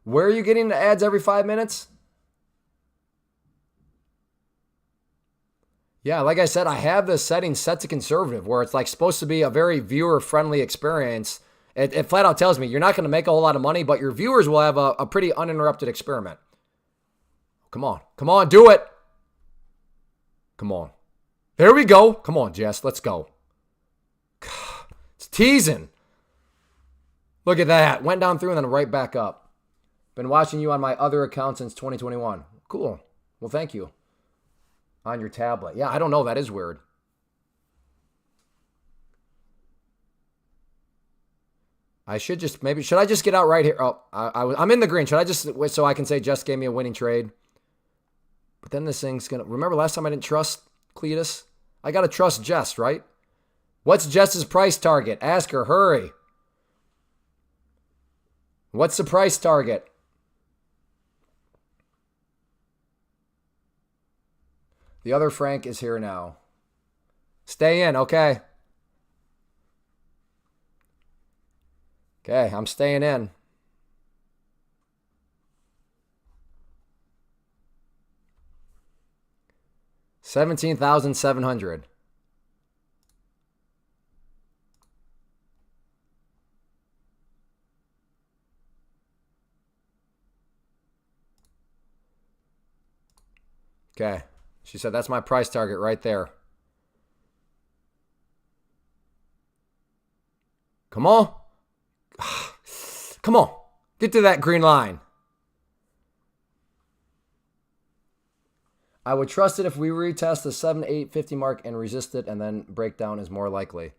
Where are you getting the ads every 5 minutes? Yeah, like I said, I have the settings set to conservative where it's like supposed to be a very viewer-friendly experience. It flat out tells me you're not going to make a whole lot of money, but your viewers will have a pretty uninterrupted experiment. Come on. Come on, do it. Come on. There we go. Come on, Jess, let's go. It's teasing. Look at that. Went down through and then right back up. Been watching you on my other account since 2021. Cool. Well, thank you. On your tablet. Yeah, I don't know. That is weird. Should I just get out right here? Oh, I'm in the green. Should I just, so I can say Jess gave me a winning trade? But then this thing's going to, remember last time I didn't trust Cletus? I got to trust Jess, right? What's Jess's price target? Ask her, hurry. What's the price target? The other Frank is here now. Stay in, okay. Okay, I'm staying in. $17,700. Okay. She said, that's my price target right there. Come on. Come on. Get to that green line. I would trust it if we retest the 7,850 mark and resist it, and then breakdown is more likely.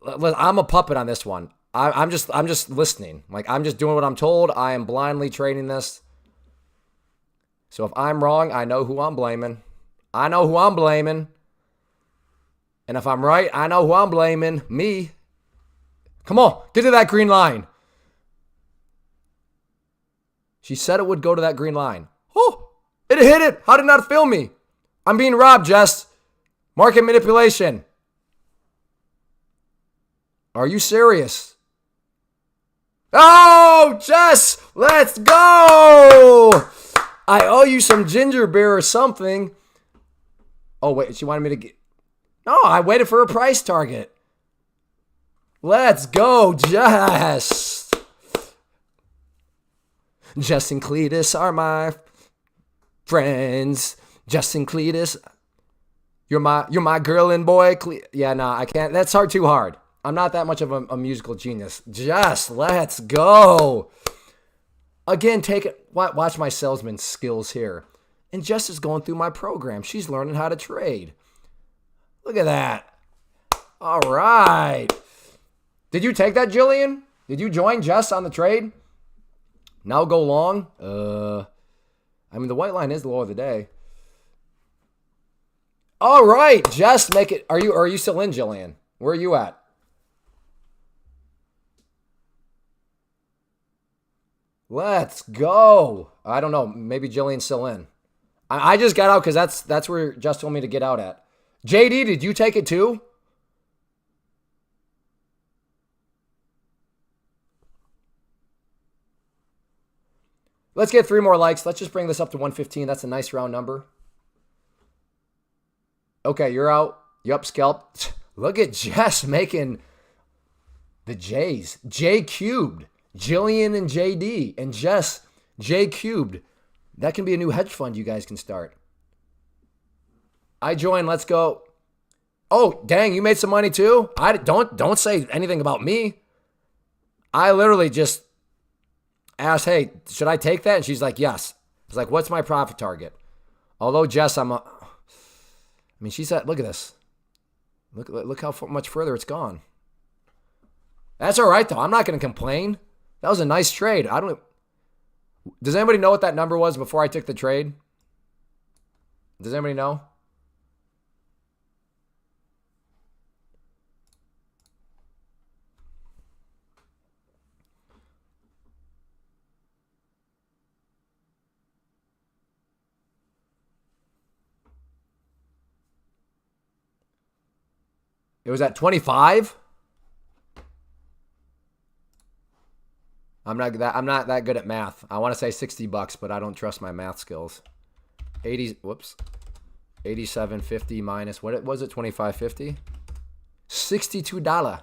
I'm a puppet on this one. I'm just listening. Like, I'm just doing what I'm told. I am blindly trading this. So if I'm wrong, I know who I'm blaming. I know who I'm blaming. And if I'm right, I know who I'm blaming. Me. Come on, get to that green line. She said it would go to that green line. Oh, it hit it. How did it not film me? I'm being robbed, Jess. Market manipulation. Are you serious? Oh, Jess, let's go. I owe you some ginger beer or something. Oh, wait, she wanted me to get... No, I waited for a price target. Let's go, Jess. Jess and Cletus are my friends. Jess and Cletus, you're my girl and boy. Yeah, nah, I can't. That's too hard. I'm not that much of a musical genius. Jess, let's go. Again, watch my salesman skills here. And Jess is going through my program. She's learning how to trade. Look at that. All right. Did you take that, Jillian? Did you join Jess on the trade? Now go long? I mean, the white line is the low of the day. All right, Jess, make it. Are you still in, Jillian? Where are you at? Let's go. I don't know. Maybe Jillian's still in. I just got out because that's where Jess told me to get out at. JD, did you take it too? Let's get 3 more likes. Let's just bring this up to 115. That's a nice round number. Okay, you're out. Yup, scalp. Look at Jess making the J's. J cubed. Jillian and JD. And Jess, J cubed. That can be a new hedge fund you guys can start. I joined. Let's go. Oh, dang, you made some money too? Don't say anything about me. I literally just asked, hey, should I take that? And she's like, yes. I was like, what's my profit target? Although, Jess, she said, look at this. Look how much further it's gone. That's all right, though. I'm not going to complain. That was a nice trade. Does anybody know what that number was before I took the trade? Does anybody know? It was at 25. I'm not that good at math. I want to say $60, but I don't trust my math skills. 87.50 minus what was it? 25.50. $62.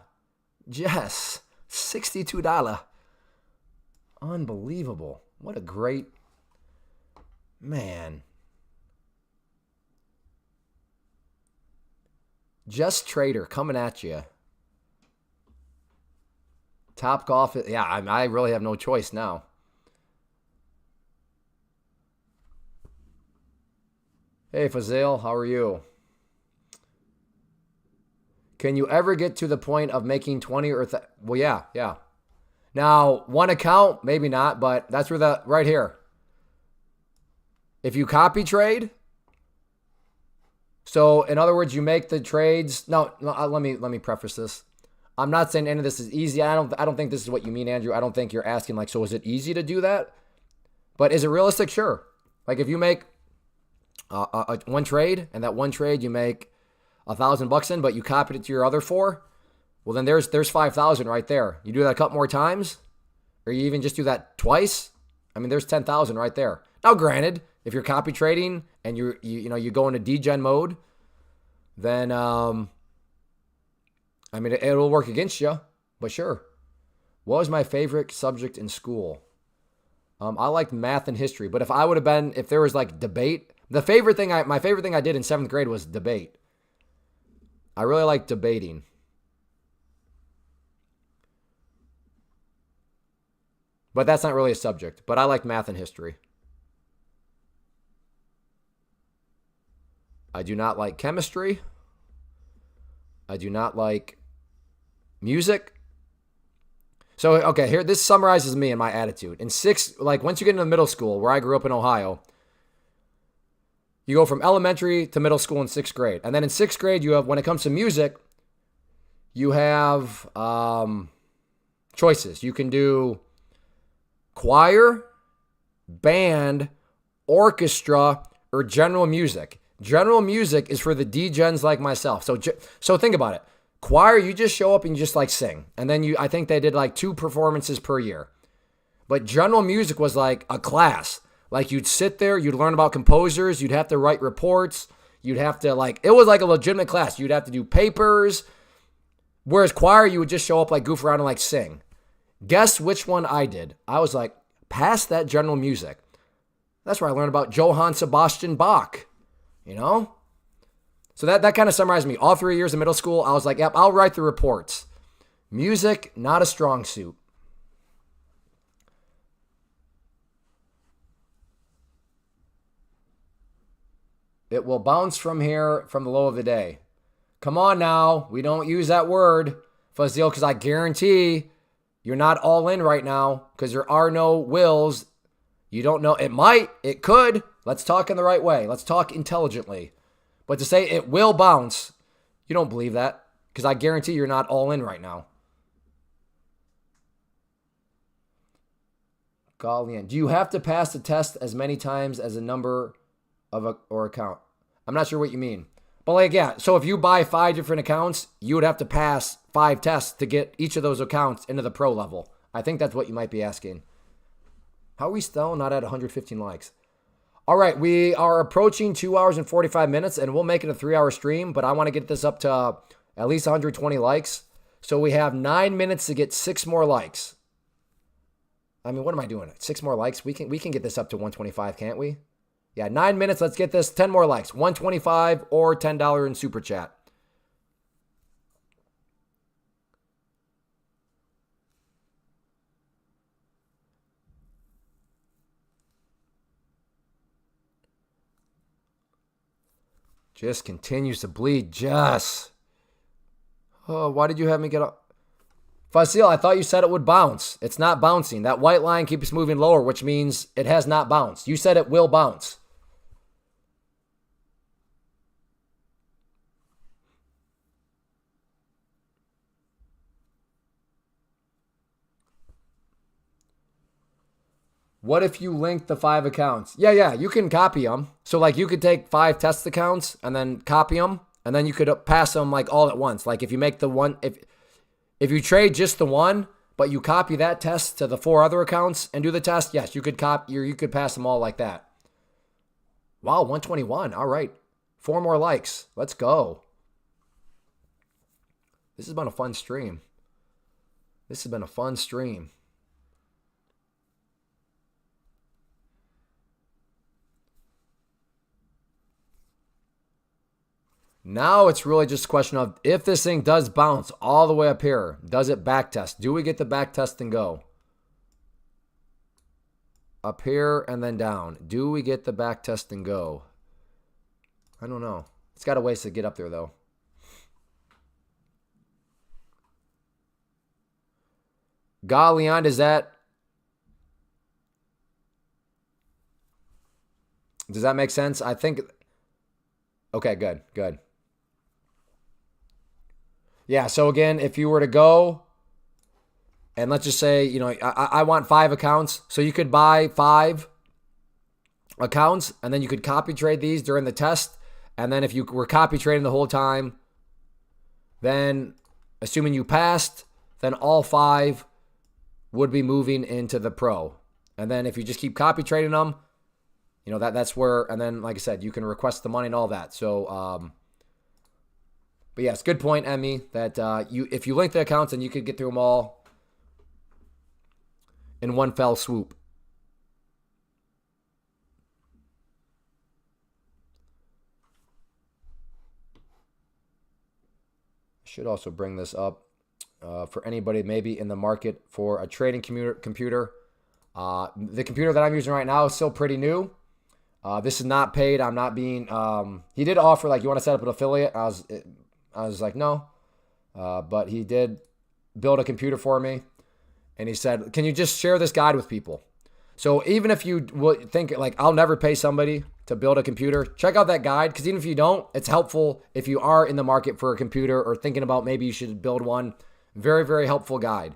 Yes, $62. Unbelievable. What a great man. Just Trader coming at you. Top Golf. Yeah, I really have no choice now. Hey, Fazil, how are you? Can you ever get to the point of making 20 or... Well, yeah. Now, one account, maybe not, but that's where right here. If you copy trade... So, in other words, you make the trades. No, let me preface this. I'm not saying any of this is easy. I don't think this is what you mean, Andrew. I don't think you're asking like, so is it easy to do that? But is it realistic? Sure. Like if you make one trade and that one trade you make $1,000 in, but you copied it to your other 4, well then there's 5,000 right there. You do that a couple more times, or you even just do that twice. I mean, there's 10,000 right there. Now, granted, if you're copy trading and you go into degen mode, then it'll work against you. But sure. What was my favorite subject in school? I liked math and history, but if there was like debate, my favorite thing I did in 7th grade was debate. I really liked debating. But that's not really a subject. But I like math and history. I do not like chemistry. I do not like music. So, okay, here, this summarizes me and my attitude. Once you get into middle school, where I grew up in Ohio, you go from elementary to middle school in 6th grade. And then in 6th grade, when it comes to music, you have choices. You can do choir, band, orchestra, or general music. General music is for the degens like myself. So think about it. Choir, you just show up and you just like sing. And then I think they did like 2 performances per year. But general music was like a class. Like you'd sit there, you'd learn about composers, you'd have to write reports, you'd have to it was like a legitimate class. You'd have to do papers. Whereas choir, you would just show up, like goof around and like sing. Guess which one I did? I was like, pass that general music. That's where I learned about Johann Sebastian Bach. So that kind of summarized me. All 3 years of middle school, I was like, yep, I'll write the reports. Music, not a strong suit. It will bounce from here from the low of the day. Come on now. We don't use that word, Fazil, because I guarantee you're not all in right now because there are no wills. You don't know. It might. It could. Let's talk in the right way. Let's talk intelligently. But to say it will bounce, you don't believe that because I guarantee you're not all in right now. Gaulian. Do you have to pass the test as many times as a number or account? I'm not sure what you mean. But so if you buy 5 different accounts, you would have to pass 5 tests to get each of those accounts into the pro level. I think that's what you might be asking. How are we still not at 115 likes? All right, we are approaching 2 hours and 45 minutes, and we'll make it a 3-hour stream, but I want to get this up to at least 120 likes. So we have 9 minutes to get 6 more likes. I mean, what am I doing? 6 more likes? We can get this up to 125, can't we? Yeah, 9 minutes. Let's get this. 10 more likes. 125 or $10 in super chat. Just continues to bleed. Just. Oh, why did you have me get up? Fasil, I thought you said it would bounce. It's not bouncing. That white line keeps moving lower, which means it has not bounced. You said it will bounce. What if you link the 5 accounts? Yeah, you can copy them. So like you could take 5 test accounts and then copy them, and then you could pass them like all at once. Like if you make the one, if you trade just the one, but you copy that test to the 4 other accounts and do the test, yes, you could copy or you could pass them all like that. Wow, 121. All right. 4 more likes. Let's go. This has been a fun stream. Now it's really just a question of if this thing does bounce all the way up here, does it back test? Do we get the back test and go? Up here and then down. Do we get the back test and go? I don't know. It's got a ways to get up there though. Leon, does that make sense? I think. Okay, good. Yeah, so again, if you were to go, and let's just say, I want 5 accounts. So you could buy 5 accounts, and then you could copy trade these during the test. And then if you were copy trading the whole time, then assuming you passed, then all 5 would be moving into the pro. And then if you just keep copy trading them, that's where, and then like I said, you can request the money and all that. So, but yes, good point, Emmy, that if you link the accounts, then you could get through them all in one fell swoop. Should also bring this up for anybody maybe in the market for a trading computer. The computer that I'm using right now is still pretty new. This is not paid. I'm not being. He did offer like, you want to set up an affiliate. I was like, no. But he did build a computer for me, and he said, can you just share this guide with people? So even if you would think like, I'll never pay somebody to build a computer, check out that guide, because even if you don't, it's helpful if you are in the market for a computer or thinking about maybe you should build one. Very, very helpful guide.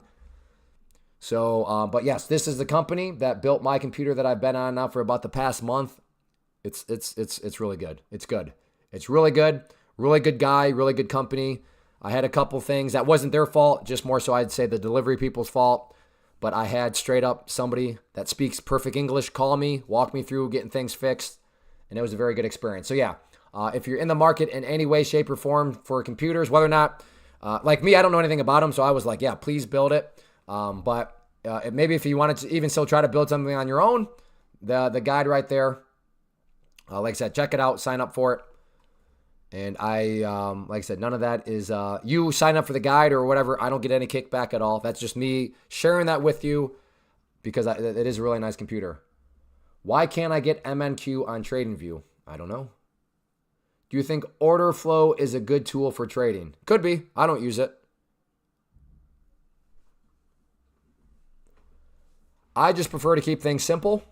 So, but yes, this is the company that built my computer that I've been on now for about the past month. It's really good. It's good. It's really good. Really good guy, really good company. I had a couple things that wasn't their fault, just more so I'd say the delivery people's fault. But I had straight up somebody that speaks perfect English call me, walk me through getting things fixed, and it was a very good experience. So yeah, if you're in the market in any way, shape, or form for computers, whether or not, like me, I don't know anything about them, so I was like, yeah, please build it. But maybe if you wanted to even still try to build something on your own, the guide right there, like I said, check it out, sign up for it. And I, like I said, none of that is, you sign up for the guide or whatever. I don't get any kickback at all. That's just me sharing that with you because it is a really nice computer. Why can't I get MNQ on TradingView? I don't know. Do you think order flow is a good tool for trading? Could be. I don't use it. I just prefer to keep things simple.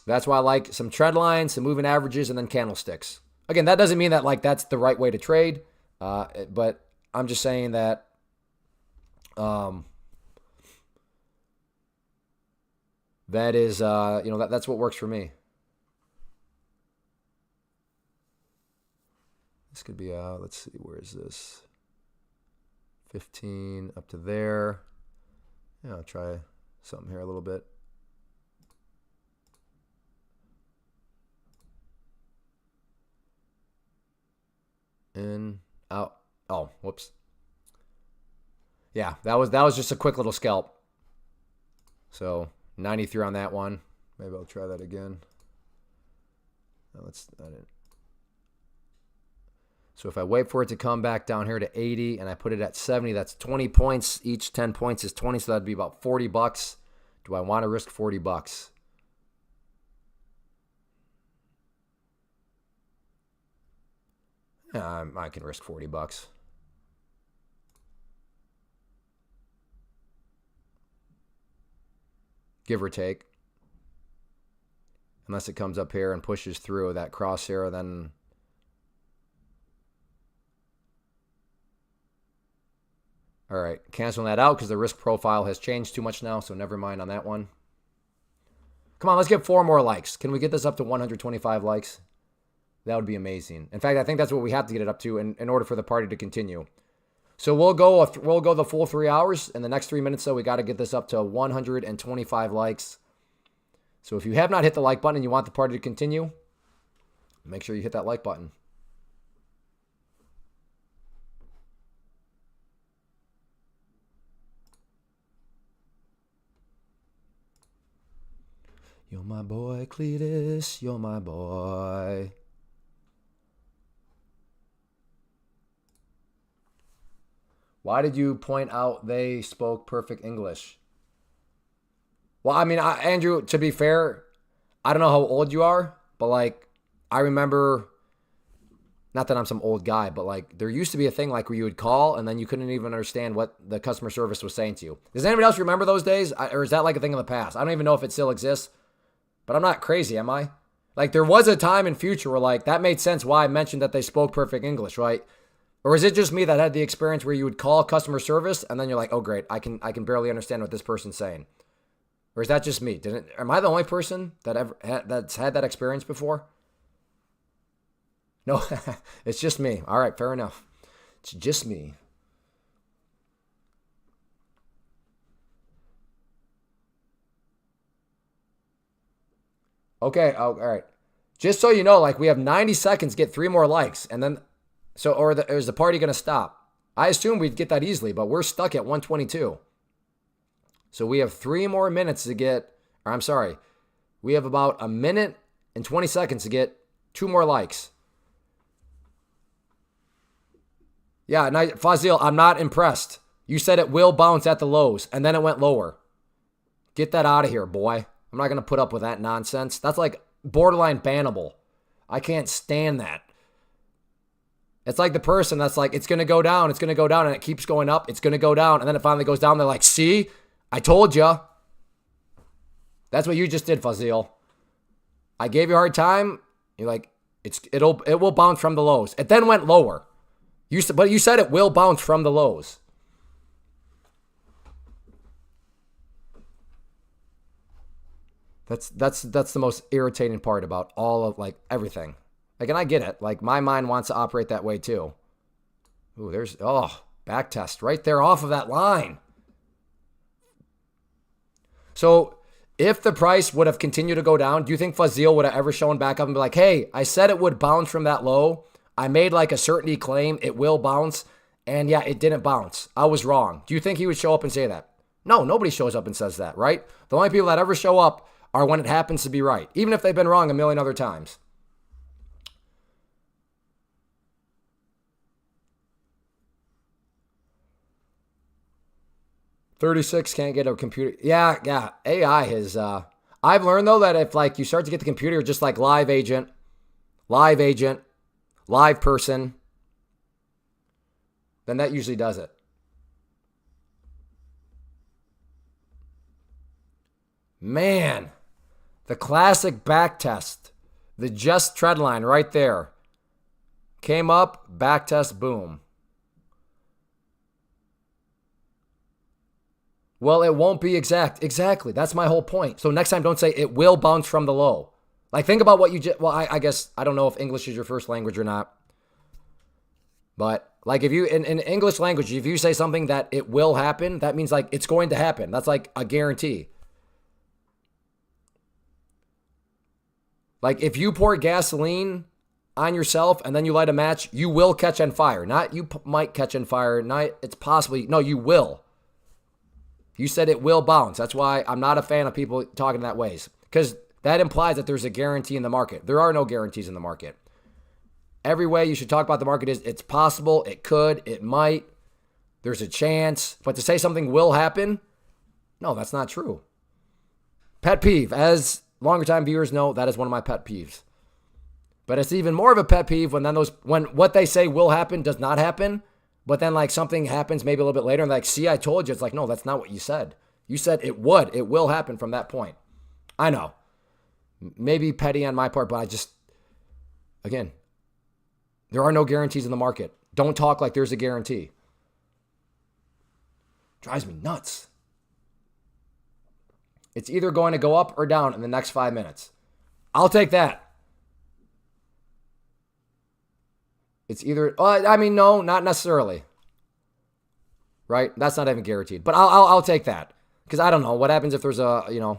That's why I like some trend lines, some moving averages, and then candlesticks. Again, that doesn't mean that like that's the right way to trade, but I'm just saying that that is that's what works for me. This could be let's see, where is this? 15 up to there. Yeah, I'll try something here a little bit. In, out. Oh, whoops. Yeah, that was just a quick little scalp. So 93 on that one. Maybe I'll try that again. So if I wait for it to come back down here to 80 and I put it at 70, that's 20 points. Each 10 points is 20, so that'd be about 40 bucks. Do I want to risk 40 bucks? I can risk 40 bucks. Give or take. Unless it comes up here and pushes through that crosshair, then... All right, canceling that out because the risk profile has changed too much now, so never mind on that one. Come on, let's get 4 more likes. Can we get this up to 125 likes? That would be amazing. In fact, I think that's what we have to get it up to in order for the party to continue. So we'll go the full 3 hours. In the next 3 minutes, though, we got to get this up to 125 likes. So if you have not hit the like button and you want the party to continue, make sure you hit that like button. You're my boy, Cletus. You're my boy. Why did you point out they spoke perfect English? Well, I mean, Andrew, to be fair, I don't know how old you are, but like, I remember, not that I'm some old guy, but like, there used to be a thing like where you would call and then you couldn't even understand what the customer service was saying to you. Does anybody else remember those days? Or is that like a thing in the past? I don't even know if it still exists, but I'm not crazy, am I? Like, there was a time in future where like, that made sense why I mentioned that they spoke perfect English, right? Or is it just me that had the experience where you would call customer service and then you're like, oh great, I can barely understand what this person's saying? Or is that just me? Am I the only person that's had that experience before? No, it's just me. All right, fair enough. It's just me. Okay, all right. Just so you know, like we have 90 seconds, get 3 more likes, and then... So, is the party going to stop? I assume we'd get that easily, but we're stuck at 122. So we have 3 more minutes to get, or I'm sorry, we have about a minute and 20 seconds to get 2 more likes. Yeah, Fazil, I'm not impressed. You said it will bounce at the lows, and then it went lower. Get that out of here, boy. I'm not going to put up with that nonsense. That's like borderline bannable. I can't stand that. It's like the person that's like, it's going to go down, and it keeps going up, it's going to go down, and then it finally goes down. They're like, see, I told you. That's what you just did, Fazil. I gave you a hard time. You're like, it will bounce from the lows. It then went lower. But you said it will bounce from the lows. That's the most irritating part about all of like everything. Like, and I get it. Like, my mind wants to operate that way too. Ooh, back test right there off of that line. So, if the price would have continued to go down, do you think Fazil would have ever shown back up and be like, hey, I said it would bounce from that low. I made like a certainty claim it will bounce. And yeah, it didn't bounce. I was wrong. Do you think he would show up and say that? No, nobody shows up and says that, right? The only people that ever show up are when it happens to be right, even if they've been wrong a million other times. $36 can't get a computer. Yeah. AI has. I've learned though that if like you start to get the computer just like live agent, live person, then that usually does it. Man, the classic back test, the just trend line right there. Came up, back test, boom. Well, it won't be exact. Exactly. That's my whole point. So next time, don't say it will bounce from the low. Like, think about what you just... Well, I guess... I don't know if English is your first language or not. But, like, if you... In English language, if you say something that it will happen, that means, like, it's going to happen. That's, like, a guarantee. Like, if you pour gasoline on yourself and then you light a match, you will catch on fire. Not you might catch on fire. Not it's possibly... No, you will. You said it will bounce. That's why I'm not a fan of people talking that ways. Because that implies that there's a guarantee in the market. There are no guarantees in the market. Every way you should talk about the market is it's possible, it could, it might, there's a chance. But to say something will happen, no, that's not true. Pet peeve. As longer time viewers know, that is one of my pet peeves. But it's even more of a pet peeve when what they say will happen does not happen. But then like something happens maybe a little bit later and like, see, I told you. It's like, no, that's not what you said. You said it will happen from that point. I know. Maybe petty on my part, but again, there are no guarantees in the market. Don't talk like there's a guarantee. Drives me nuts. It's either going to go up or down in the next 5 minutes. I'll take that. It's either, no, not necessarily. Right? That's not even guaranteed. But I'll take that. Because I don't know what happens if there's a,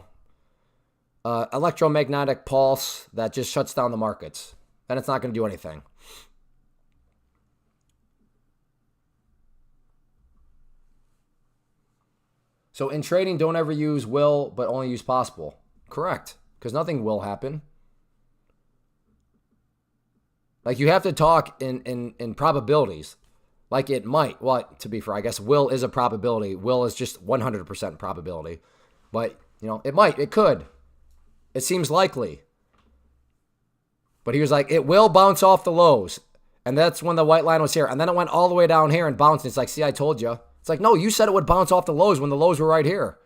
electromagnetic pulse that just shuts down the markets. Then it's not going to do anything. So in trading, don't ever use will, but only use possible. Correct. Because nothing will happen. Like you have to talk in probabilities. Like it might. Well, to be fair, I guess will is a probability. Will is just 100% probability. But, it might. It could. It seems likely. But he was like, it will bounce off the lows. And that's when the white line was here. And then it went all the way down here and bounced. And it's like, see, I told you. It's like, no, you said it would bounce off the lows when the lows were right here.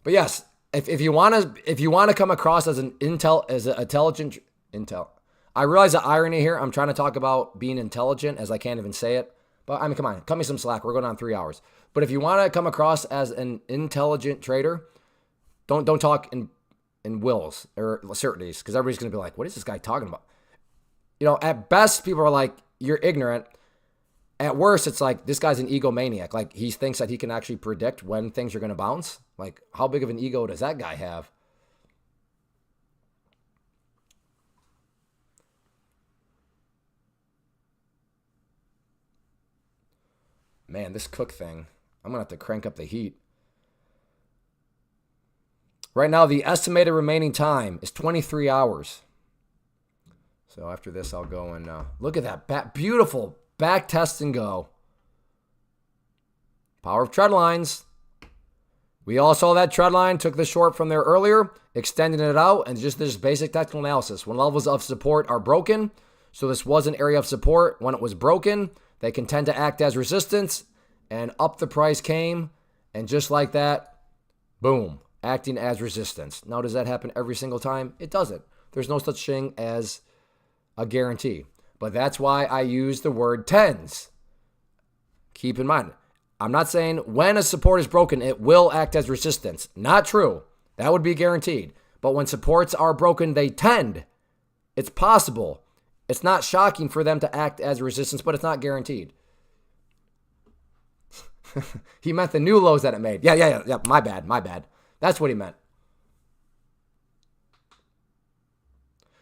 But yes, if you want to come across as an intelligent, I realize the irony here. I'm trying to talk about being intelligent as I can't even say it. But I mean, come on, cut me some slack. We're going on 3 hours. But if you want to come across as an intelligent trader, don't talk in wills or certainties, because everybody's going to be like, what is this guy talking about? At best, people are like, you're ignorant. At worst, it's like, this guy's an egomaniac. Like, he thinks that he can actually predict when things are going to bounce. Like, how big of an ego does that guy have? Man, this Cook thing, I'm going to have to crank up the heat. Right now, the estimated remaining time is 23 hours. So after this, I'll go and look at that beautiful back test and go. Power of trend lines. We all saw that trend line, took the short from there earlier, extending it out, and just this basic technical analysis. When levels of support are broken, so this was an area of support. When it was broken, they can tend to act as resistance, and up the price came, and just like that, boom, acting as resistance. Now, does that happen every single time? It doesn't. There's no such thing as a guarantee. But that's why I use the word tends. Keep in mind, I'm not saying when a support is broken, it will act as resistance. Not true. That would be guaranteed. But when supports are broken, they tend. It's possible. It's not shocking for them to act as resistance, but it's not guaranteed. He meant the new lows that it made. Yeah. My bad. That's what he meant.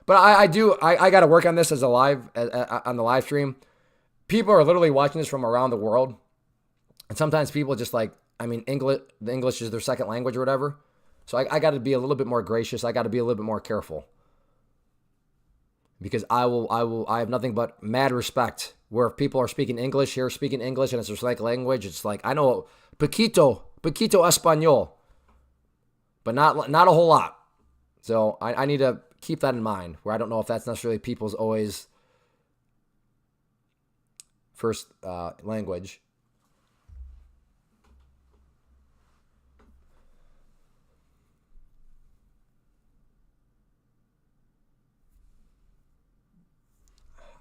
But I got to work on this as on the live stream. People are literally watching this from around the world. And sometimes people just the English is their second language or whatever. So I got to be a little bit more gracious. I got to be a little bit more careful. Because I have nothing but mad respect. Where if people are speaking English and it's their second language, it's like, I know poquito español. But not a whole lot. So I need to keep that in mind, where I don't know if that's necessarily people's always first language.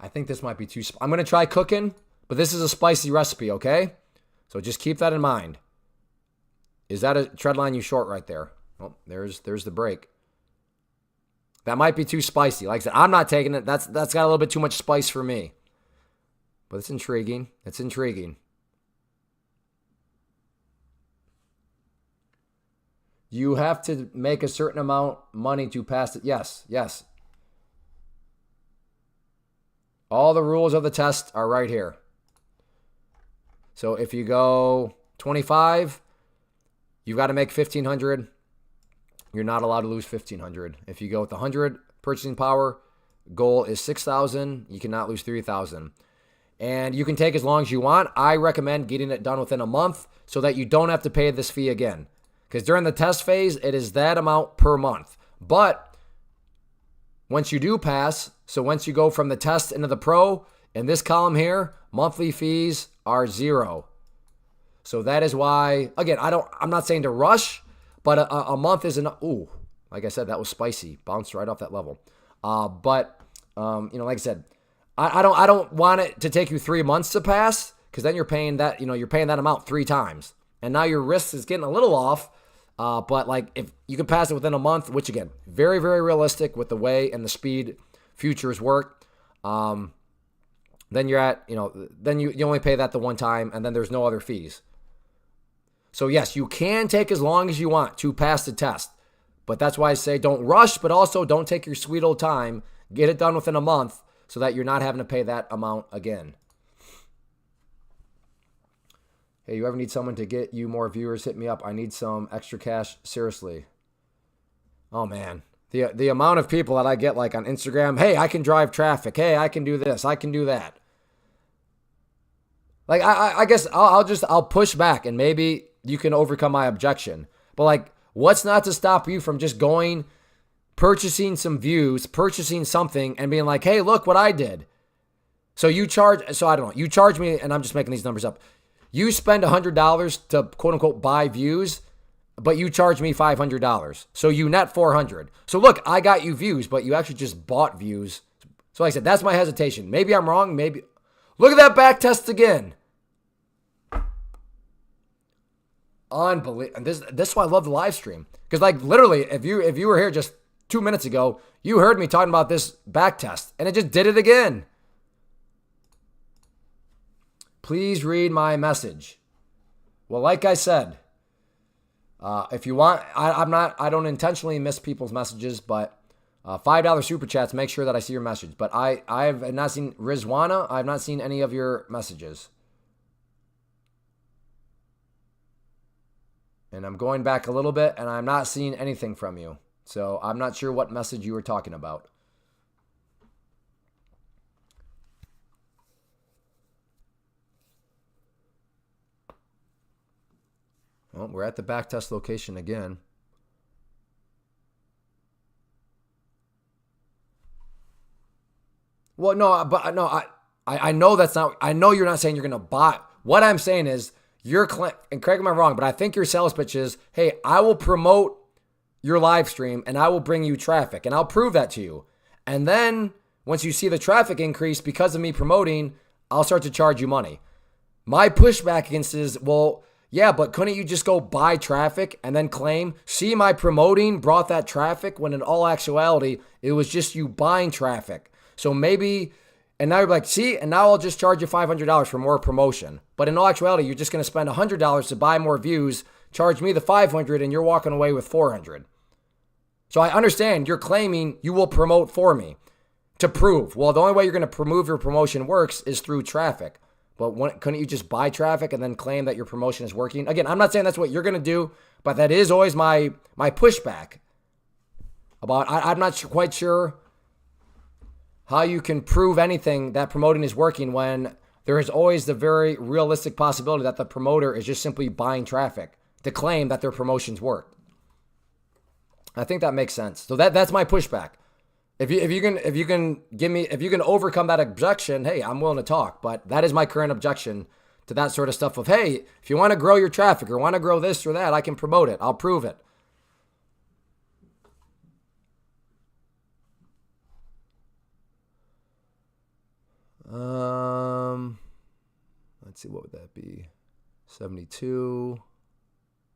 I think this might be too I'm going to try cooking, but this is a spicy recipe, okay? So just keep that in mind. Is that a trend line you short right there? Oh, there's the break. That might be too spicy. Like I said, I'm not taking it. That's got a little bit too much spice for me. But it's intriguing. You have to make a certain amount of money to pass it. Yes. All the rules of the test are right here. So if you go 25, you've got to make 1,500. you're not allowed to lose 1,500. If you go with 100 purchasing power, goal is 6,000. You cannot lose 3,000. And you can take as long as you want. I recommend getting it done within a month so that you don't have to pay this fee again. Because during the test phase, it is that amount per month. But once you do pass, so once you go from the test into the pro, in this column here, monthly fees are 0. So that is why, again, I'm not saying to rush, but a month is enough. Ooh, like I said, that was spicy. Bounced right off that level. But like I said, I don't want it to take you 3 months to pass, because then you're paying that amount 3 times. And now your risk is getting a little off. But like if you can pass it within a month, which again, very, very realistic with the way and the speed futures work, then you're at, then you only pay that the one time, and then there's no other fees. So yes, you can take as long as you want to pass the test. But that's why I say don't rush, but also don't take your sweet old time. Get it done within a month so that you're not having to pay that amount again. Hey, you ever need someone to get you more viewers? Hit me up. I need some extra cash. Seriously. Oh, man. The amount of people that I get like on Instagram, hey, I can drive traffic. Hey, I can do this. I can do that. Like, I guess I'll push back and maybe you can overcome my objection. But like, what's not to stop you from just going, purchasing some views, purchasing something and being like, hey, look what I did. So I don't know. You charge me, and I'm just making these numbers up. You spend $100 to quote unquote buy views, but you charge me $500. So you net $400. So look, I got you views, but you actually just bought views. So like I said, that's my hesitation. Maybe I'm wrong. Maybe. Look at that back test again. Unbelievable. And this is why I love the live stream. Because like literally, if you were here just 2 minutes ago, you heard me talking about this back test, and it just did it again. Please read my message. Well, like I said, if you want, I don't intentionally miss people's messages, but $5 super chats, make sure that I see your message. But I've not seen Rizwana. I've not seen any of your messages. And I'm going back a little bit, and I'm not seeing anything from you. So I'm not sure what message you were talking about. Well, we're at the backtest location again. Well, no, but no, I know that's not. I know you're not saying you're going to buy. What I'm saying is and correct me if I'm wrong, but I think your sales pitch is, hey, I will promote your live stream and I will bring you traffic, and I'll prove that to you. And then once you see the traffic increase because of me promoting, I'll start to charge you money. My pushback against it is, well, yeah, but couldn't you just go buy traffic and then claim, see, my promoting brought that traffic, when in all actuality, it was just you buying traffic. So maybe, and now you're like, see, and now I'll just charge you $500 for more promotion. But in all actuality, you're just going to spend $100 to buy more views, charge me the $500, and you're walking away with $400. So I understand you're claiming you will promote for me to prove. Well, the only way you're going to prove your promotion works is through traffic. But couldn't you just buy traffic and then claim that your promotion is working? Again, I'm not saying that's what you're going to do, but that is always my pushback. I'm not quite sure how you can prove anything that promoting is working when there is always the very realistic possibility that the promoter is just simply buying traffic to claim that their promotions work. I think that makes sense. So that's my pushback. If you can overcome that objection, hey, I'm willing to talk. But that is my current objection to that sort of stuff of, hey, if you want to grow your traffic or want to grow this or that, I can promote it. I'll prove it. Let's see, what would that be? 72.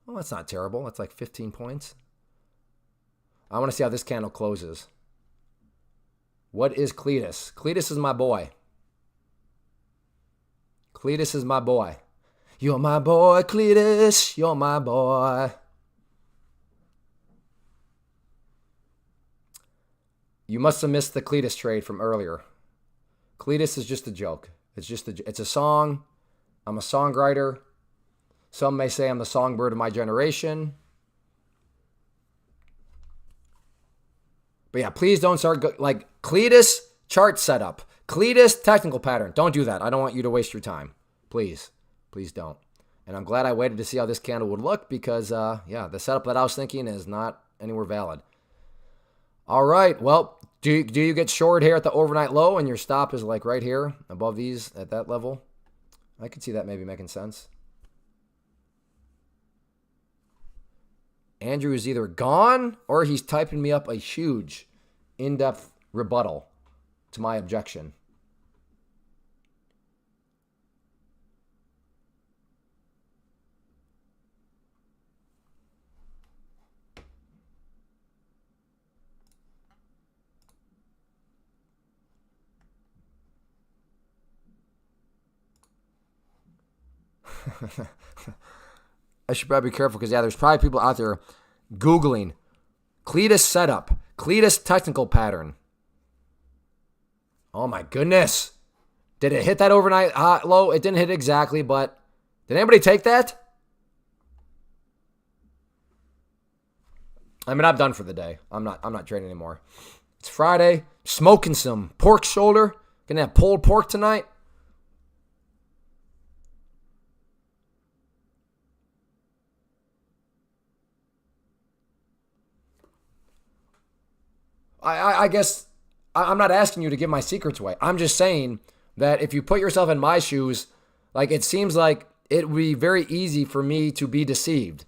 Well, that's not terrible. That's like 15 points. I want to see how this candle closes. What is Cletus? Cletus is my boy. Cletus is my boy. You're my boy, Cletus. You're my boy. You must have missed the Cletus trade from earlier. Cletus is just a joke. It's a song. I'm a songwriter. Some may say I'm the songbird of my generation. But yeah, please don't start like Cletus chart setup, Cletus technical pattern. Don't do that. I don't want you to waste your time. Please, please don't. And I'm glad I waited to see how this candle would look because, yeah, the setup that I was thinking is not anywhere valid. All right, well, do you get short here at the overnight low and your stop is like right here above these at that level? I could see that maybe making sense. Andrew is either gone or he's typing me up a huge in-depth rebuttal to my objection. I should probably be careful because, yeah, there's probably people out there Googling Cletus setup, Cletus technical pattern. Oh, my goodness. Did it hit that overnight low? It didn't hit exactly, but did anybody take that? I mean, I'm done for the day. I'm not trading anymore. It's Friday. Smoking some pork shoulder. Gonna have pulled pork tonight. I guess I'm not asking you to give my secrets away. I'm just saying that if you put yourself in my shoes, like it seems like it would be very easy for me to be deceived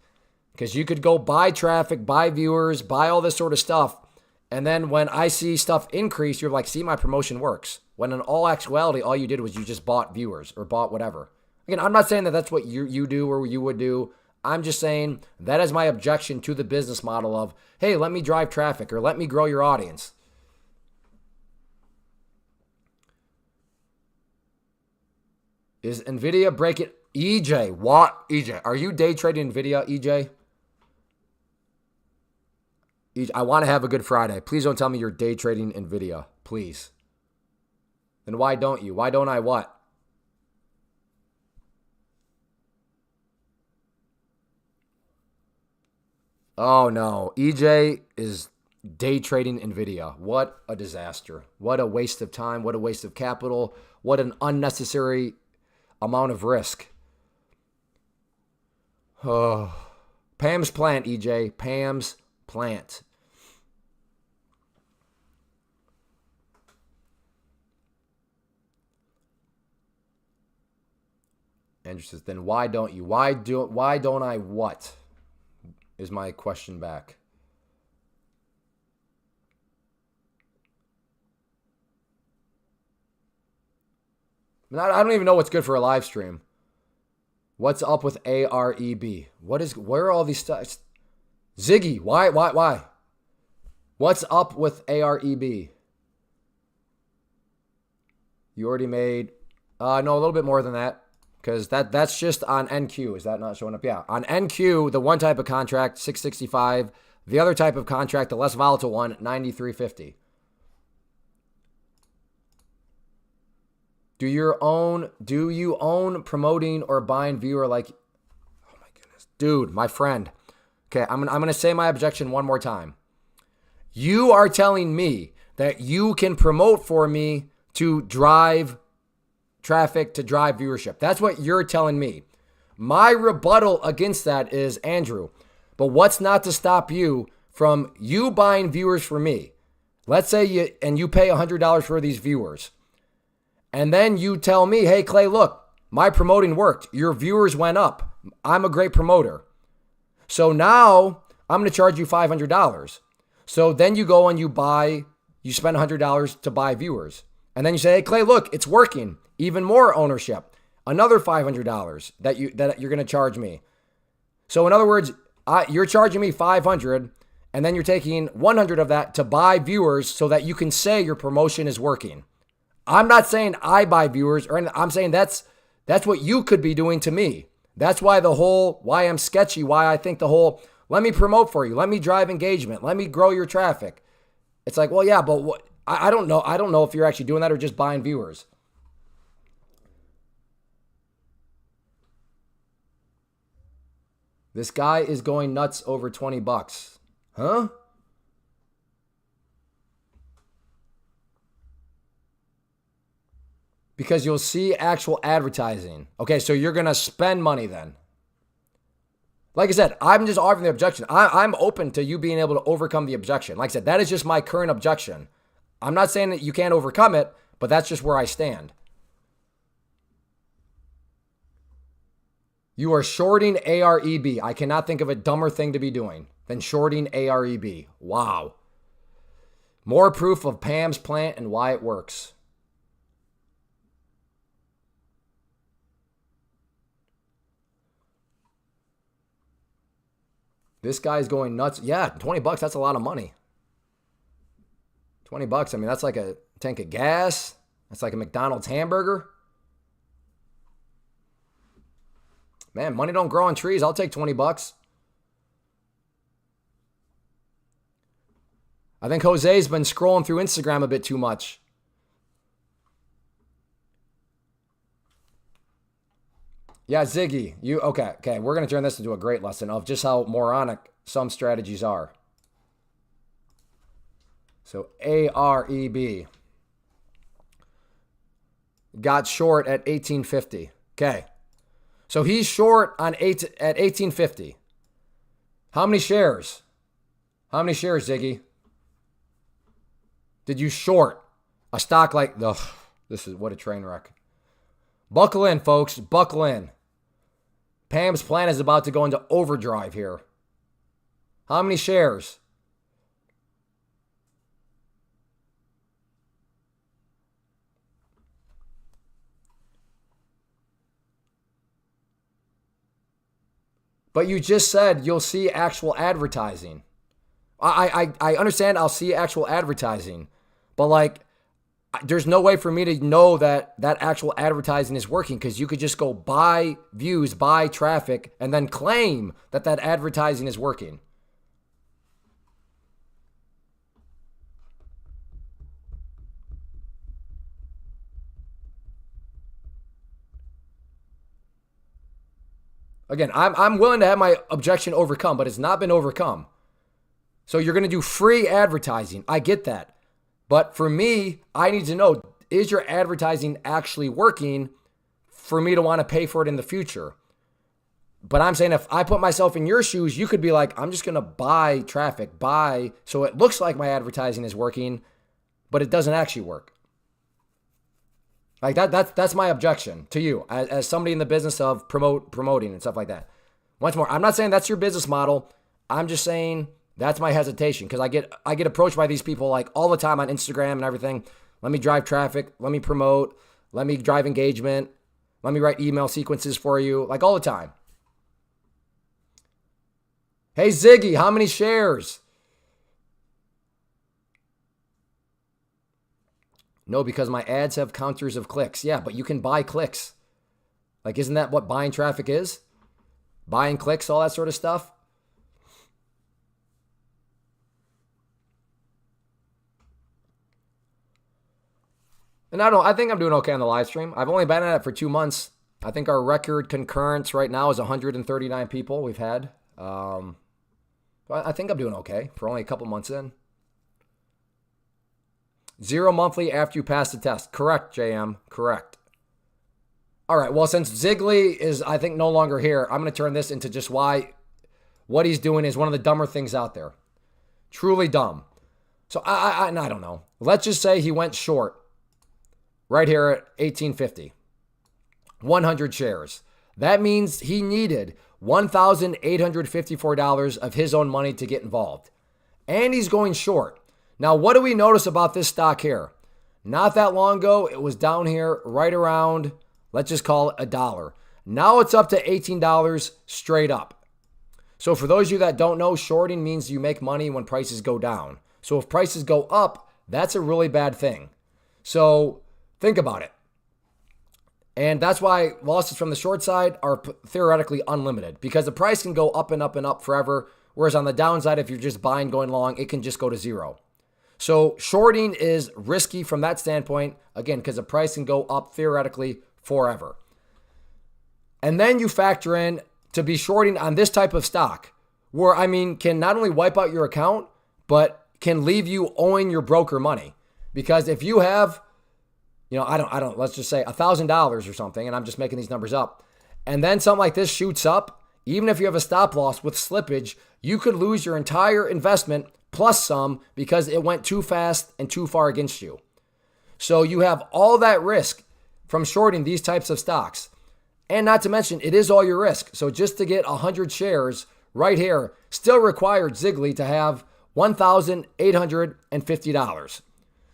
because you could go buy traffic, buy viewers, buy all this sort of stuff. And then when I see stuff increase, you're like, see, my promotion works. When in all actuality, all you did was you just bought viewers or bought whatever. Again, I'm not saying that that's what you do or you would do. I'm just saying that is my objection to the business model of, hey, let me drive traffic or let me grow your audience. Is NVIDIA breaking? EJ, what? EJ, are you day trading NVIDIA, EJ? I want to have a good Friday. Please don't tell me you're day trading NVIDIA, please. Then why don't you? Why don't I what? Oh no, EJ is day trading NVIDIA. What a disaster. What a waste of time. What a waste of capital. What an unnecessary amount of risk. Oh. Pam's plant, EJ. Pam's plant. Andrew says, then why don't you? Why don't I what? Is my question back. I don't even know what's good for a live stream. What's up with AREB? Where are all these stuff? Ziggy, why? What's up with AREB? You already made, no, a little bit more than that. Because that's just on NQ. Is that not showing up? Yeah. On NQ, the one type of contract, 665. The other type of contract, the less volatile one, 93.50. Do you own promoting or buying viewer like, oh my goodness. Dude, my friend. Okay, I'm gonna say my objection one more time. You are telling me that you can promote for me to drive traffic, to drive viewership. That's what you're telling me. My rebuttal against that is, Andrew, but what's not to stop you from you buying viewers for me? Let's say you pay $100 for these viewers. And then you tell me, hey, Clay, look, my promoting worked. Your viewers went up. I'm a great promoter. So now I'm going to charge you $500. So then you go and you spend $100 to buy viewers. And then you say, hey, Clay, look, it's working. Even more ownership. Another $500 that you're going to charge me. So in other words, you're charging me $500, and then you're taking $100 of that to buy viewers so that you can say your promotion is working. I'm not saying I buy viewers, or anything. I'm saying that's what you could be doing to me. That's why why I'm sketchy, why I think let me promote for you, let me drive engagement, let me grow your traffic. It's like, well, yeah, but what? I don't know. I don't know if you're actually doing that or just buying viewers. This guy is going nuts over $20. Huh? Because you'll see actual advertising. Okay, so you're going to spend money then. Like I said, I'm just offering the objection. I'm open to you being able to overcome the objection. Like I said, that is just my current objection. I'm not saying that you can't overcome it, but that's just where I stand. You are shorting AREB. I cannot think of a dumber thing to be doing than shorting AREB. Wow. More proof of Pam's plant and why it works. This guy's going nuts. Yeah, $20, that's a lot of money. $20, I mean, that's like a tank of gas. That's like a McDonald's hamburger. Man, money don't grow on trees. I'll take $20. I think Jose's been scrolling through Instagram a bit too much. Yeah, Ziggy, okay. We're going to turn this into a great lesson of just how moronic some strategies are. So AREB got short at 1850. Okay. So he's short at 1850. How many shares? How many shares, Ziggy? Did you short a stock like this is what a train wreck. Buckle in, folks. Buckle in. Pam's plan is about to go into overdrive here. How many shares? But you just said you'll see actual advertising. I understand I'll see actual advertising, but like there's no way for me to know that that actual advertising is working because you could just go buy views, buy traffic, and then claim that that advertising is working. Again, I'm willing to have my objection overcome, but it's not been overcome. So you're going to do free advertising. I get that. But for me, I need to know, is your advertising actually working for me to want to pay for it in the future? But I'm saying if I put myself in your shoes, you could be like, I'm just going to buy traffic, so it looks like my advertising is working, but it doesn't actually work. Like that's my objection to you as somebody in the business of promoting and stuff like that. Once more, I'm not saying that's your business model. I'm just saying that's my hesitation because I get approached by these people like all the time on Instagram and everything. Let me drive traffic. Let me promote. Let me drive engagement. Let me write email sequences for you, like all the time. Hey, Ziggy, how many shares? No, because my ads have counters of clicks. Yeah, but you can buy clicks. Like, isn't that what buying traffic is? Buying clicks, all that sort of stuff. And I think I'm doing okay on the live stream. I've only been at it for 2 months. I think our record concurrence right now is 139 people we've had. I think I'm doing okay for only a couple months in. 0 monthly after you pass the test. Correct, JM. Correct. All right. Well, since Zigley is, I think, no longer here, I'm going to turn this into just why what he's doing is one of the dumber things out there. Truly dumb. So I don't know. Let's just say he went short right here at 1850. 100 shares. That means he needed $1,854 of his own money to get involved. And he's going short. Now, what do we notice about this stock here? Not that long ago, it was down here right around, let's just call it $1. Now it's up to $18 straight up. So for those of you that don't know, shorting means you make money when prices go down. So if prices go up, that's a really bad thing. So think about it. And that's why losses from the short side are theoretically unlimited because the price can go up and up and up forever. Whereas on the downside, if you're just buying going long, it can just go to zero. So shorting is risky from that standpoint, again, because the price can go up theoretically forever. And then you factor in to be shorting on this type of stock where, can not only wipe out your account, but can leave you owing your broker money. Because if you have let's just say $1,000 or something, and I'm just making these numbers up. And then something like this shoots up, even if you have a stop loss with slippage, you could lose your entire investment plus some because it went too fast and too far against you. So you have all that risk from shorting these types of stocks. And not to mention, it is all your risk. So just to get 100 shares right here still required Ziegler to have $1,850.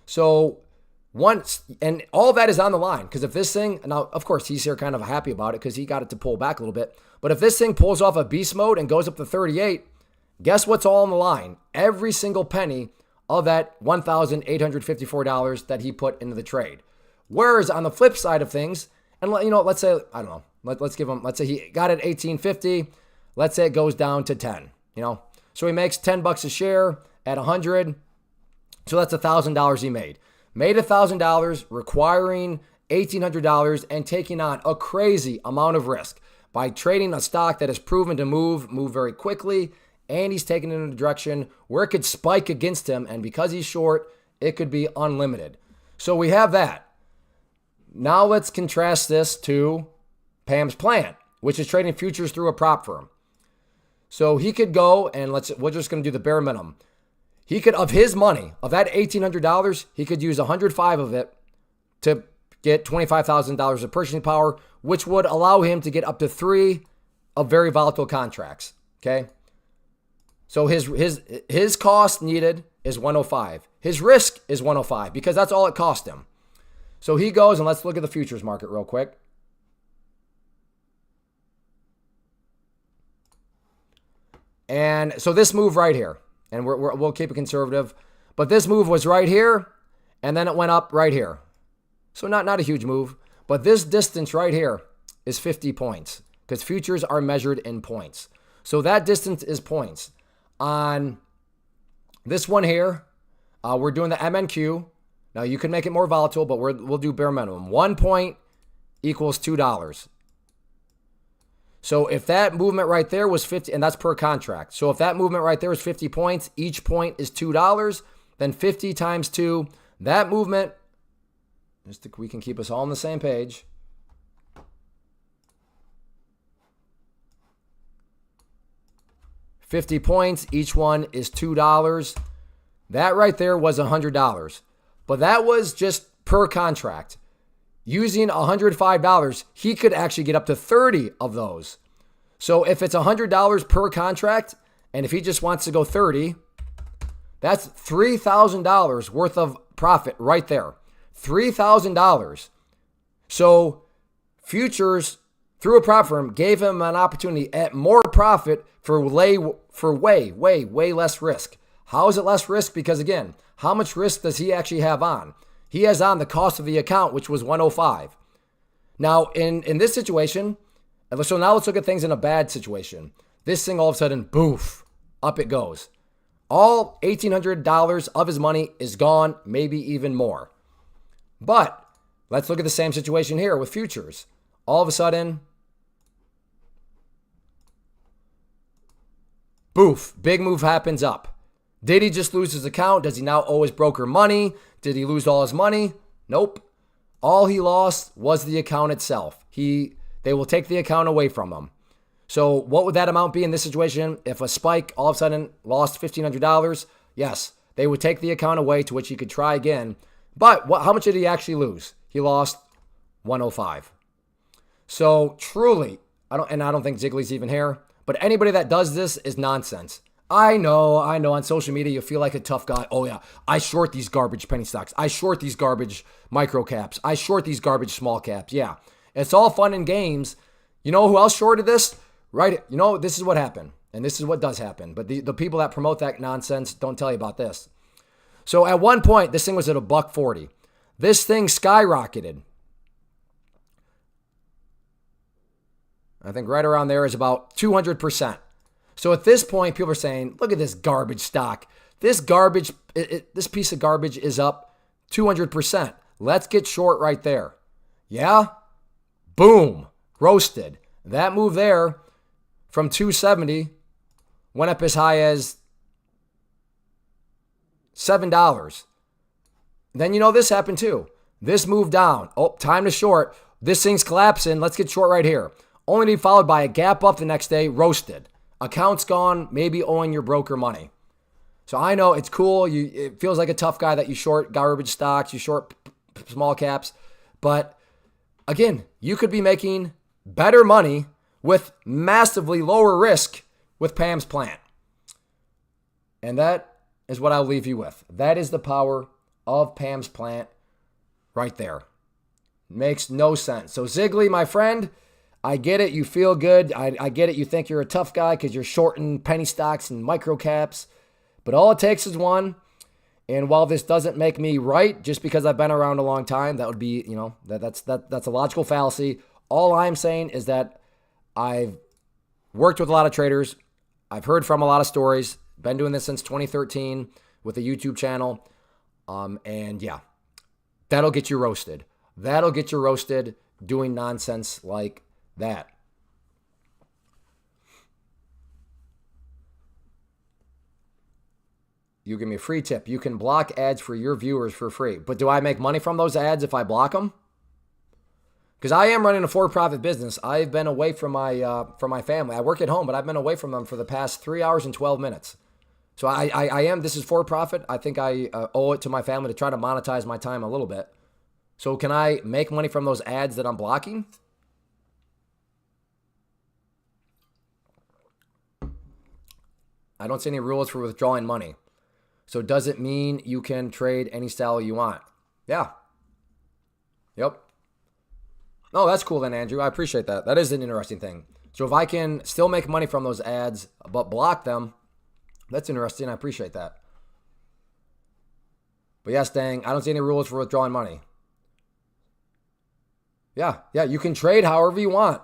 So once, and all that is on the line, because if this thing, now of course he's here kind of happy about it because he got it to pull back a little bit, but if this thing pulls off a beast mode and goes up to 38, guess what's all on the line? Every single penny of that $1,854 that he put into the trade. Whereas on the flip side of things, and let's say, I don't know, let's say he got it 1850, let's say it goes down to 10, so he makes $10 a share at 100, so that's $1,000 he made $1,000 requiring $1,800 and taking on a crazy amount of risk by trading a stock that is proven to move very quickly, and he's taking it in a direction where it could spike against him, and because he's short, it could be unlimited. So we have that. Now let's contrast this to Pam's plan, which is trading futures through a prop firm. So he could go and we're just going to do the bare minimum. He could, of his money, of that $1,800, he could use 105 of it to get $25,000 of purchasing power, which would allow him to get up to 3 of very volatile contracts. Okay. So his cost needed is 105. His risk is 105 because that's all it cost him. So he goes, and let's look at the futures market real quick. And so this move right here, and we'll keep it conservative, but this move was right here, and then it went up right here. So not a huge move, but this distance right here is 50 points because futures are measured in points. So that distance is points. On this one here, we're doing the MNQ. Now you can make it more volatile, but we'll do bare minimum. 1 point equals $2. So if that movement right there was 50, and that's per contract. So if that movement right there was 50 points, each point is $2, then 50 times 2, that movement, just so we can keep us all on the same page. $50 points, each one is $2. That right there was $100. But that was just per contract. Using $105, he could actually get up to 30 of those. So if it's $100 per contract, and if he just wants to go 30, that's $3,000 worth of profit right there. $3,000. So futures through a prop firm gave him an opportunity at more profit for way less risk. How is it less risk? Because again, how much risk does he actually have on? He has on the cost of the account, which was 105. Now, in this situation, so now let's look at things in a bad situation. This thing all of a sudden, boof, up it goes. All $1,800 of his money is gone, maybe even more. But let's look at the same situation here with futures. All of a sudden, boof, big move happens up. Did he just lose his account? Does he now owe his broker money? Did he lose all his money? Nope. All he lost was the account itself. They will take the account away from him. So what would that amount be in this situation? If a spike all of a sudden lost $1,500, yes, they would take the account away, to which he could try again. But how much did he actually lose? He lost 105. So truly, I don't think Ziegler's even here, but anybody that does this is nonsense. I know. On social media, you feel like a tough guy. Oh yeah, I short these garbage penny stocks. I short these garbage micro caps. I short these garbage small caps. Yeah, it's all fun and games. You know who else shorted this? Right? This is what happened, and this is what does happen. But the people that promote that nonsense don't tell you about this. So at one point, this thing was at $140. This thing skyrocketed. I think right around there is about 200%. So at this point, people are saying, look at this garbage stock. This piece of garbage is up 200%. Let's get short right there. Yeah? Boom. Roasted. That move there from 270 went up as high as $7. Then this happened too. This move down. Oh, time to short. This thing's collapsing. Let's get short right here. Only to be followed by a gap up the next day, roasted. Account's gone, maybe owing your broker money. So I know it's cool. It feels like a tough guy that you short garbage stocks, you short small caps. But again, you could be making better money with massively lower risk with Pam's plan. And that is what I'll leave you with. That is the power of Pam's plant right there. Makes no sense. So Ziggly, my friend, I get it. You feel good. I get it. You think you're a tough guy because you're shorting penny stocks and micro caps. But all it takes is one. And while this doesn't make me right, just because I've been around a long time, that would be, that's a logical fallacy. All I'm saying is that I've worked with a lot of traders. I've heard from a lot of stories. Been doing this since 2013 with a YouTube channel. And yeah, that'll get you roasted. That'll get you roasted doing nonsense like that. You give me a free tip. You can block ads for your viewers for free. But do I make money from those ads if I block them? Because I am running a for-profit business. I've been away from my family. I work at home, but I've been away from them for the past 3 hours and 12 minutes. So I am, this is for-profit. I think I owe it to my family to try to monetize my time a little bit. So can I make money from those ads that I'm blocking? I don't see any rules for withdrawing money. So does it mean you can trade any style you want? Yeah. Yep. Oh, that's cool then, Andrew. I appreciate that. That is an interesting thing. So if I can still make money from those ads, but block them, that's interesting. I appreciate that. But yes, dang, I don't see any rules for withdrawing money. Yeah, you can trade however you want.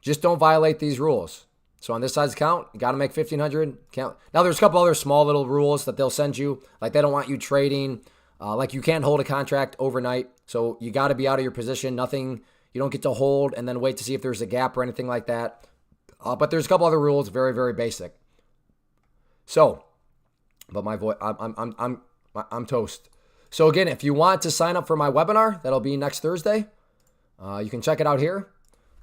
Just don't violate these rules. So on this side's account, you got to make $1,500. Count. Now there's a couple other small little rules that they'll send you. Like they don't want you trading. Like you can't hold a contract overnight. So you got to be out of your position. Nothing, you don't get to hold and then wait to see if there's a gap or anything like that. But there's a couple other rules, very, very basic. So, but my voice, I'm toast. So again, if you want to sign up for my webinar, that'll be next Thursday. You can check it out here.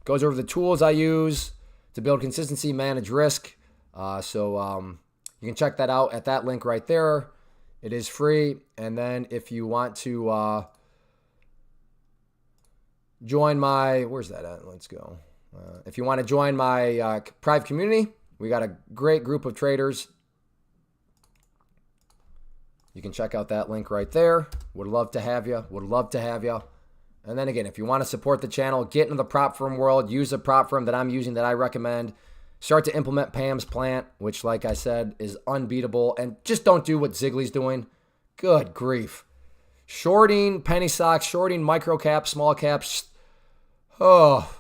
Goes over the tools I use to build consistency, manage risk. So you can check that out at that link right there. It is free. And then if you want to join my, where's that at? Let's go. If you want to join my private community, we got a great group of traders. You can check out that link right there. Would love to have you. Would love to have you. And then again, if you want to support the channel, get into the prop firm world, use a prop firm that I'm using that I recommend. Start to implement Pam's plant, which like I said, is unbeatable. And just don't do what Ziggly's doing. Good grief. Shorting penny stocks, shorting micro caps, small caps. Oh.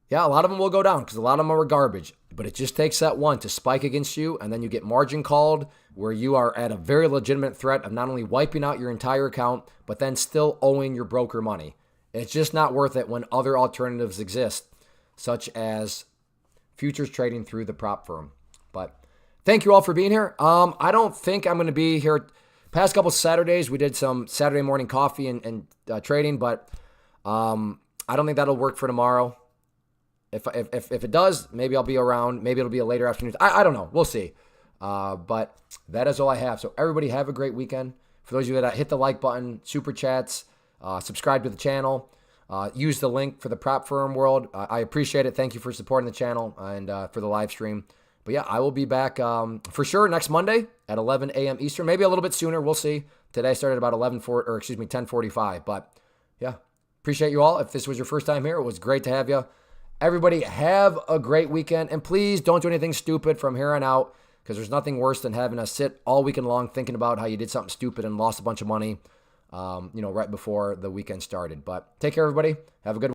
Yeah, a lot of them will go down because a lot of them are garbage. But it just takes that one to spike against you, and then you get margin called where you are at a very legitimate threat of not only wiping out your entire account, but then still owing your broker money. It's just not worth it when other alternatives exist, such as futures trading through the prop firm. But thank you all for being here. I don't think I'm going to be here. Past couple Saturdays, we did some Saturday morning coffee and trading, but I don't think that'll work for tomorrow. If it does, maybe I'll be around. Maybe it'll be a later afternoon. I don't know. We'll see. But that is all I have. So everybody have a great weekend. For those of you that hit the like button, super chats, subscribe to the channel, use the link for the prop firm world. I appreciate it. Thank you for supporting the channel and for the live stream. But yeah, I will be back for sure next Monday at 11 a.m. Eastern. Maybe a little bit sooner. We'll see. Today I started about 10:45. But yeah, appreciate you all. If this was your first time here, it was great to have you. Everybody have a great weekend, and please don't do anything stupid from here on out, because there's nothing worse than having to sit all weekend long thinking about how you did something stupid and lost a bunch of money, right before the weekend started. But take care, everybody. Have a good one.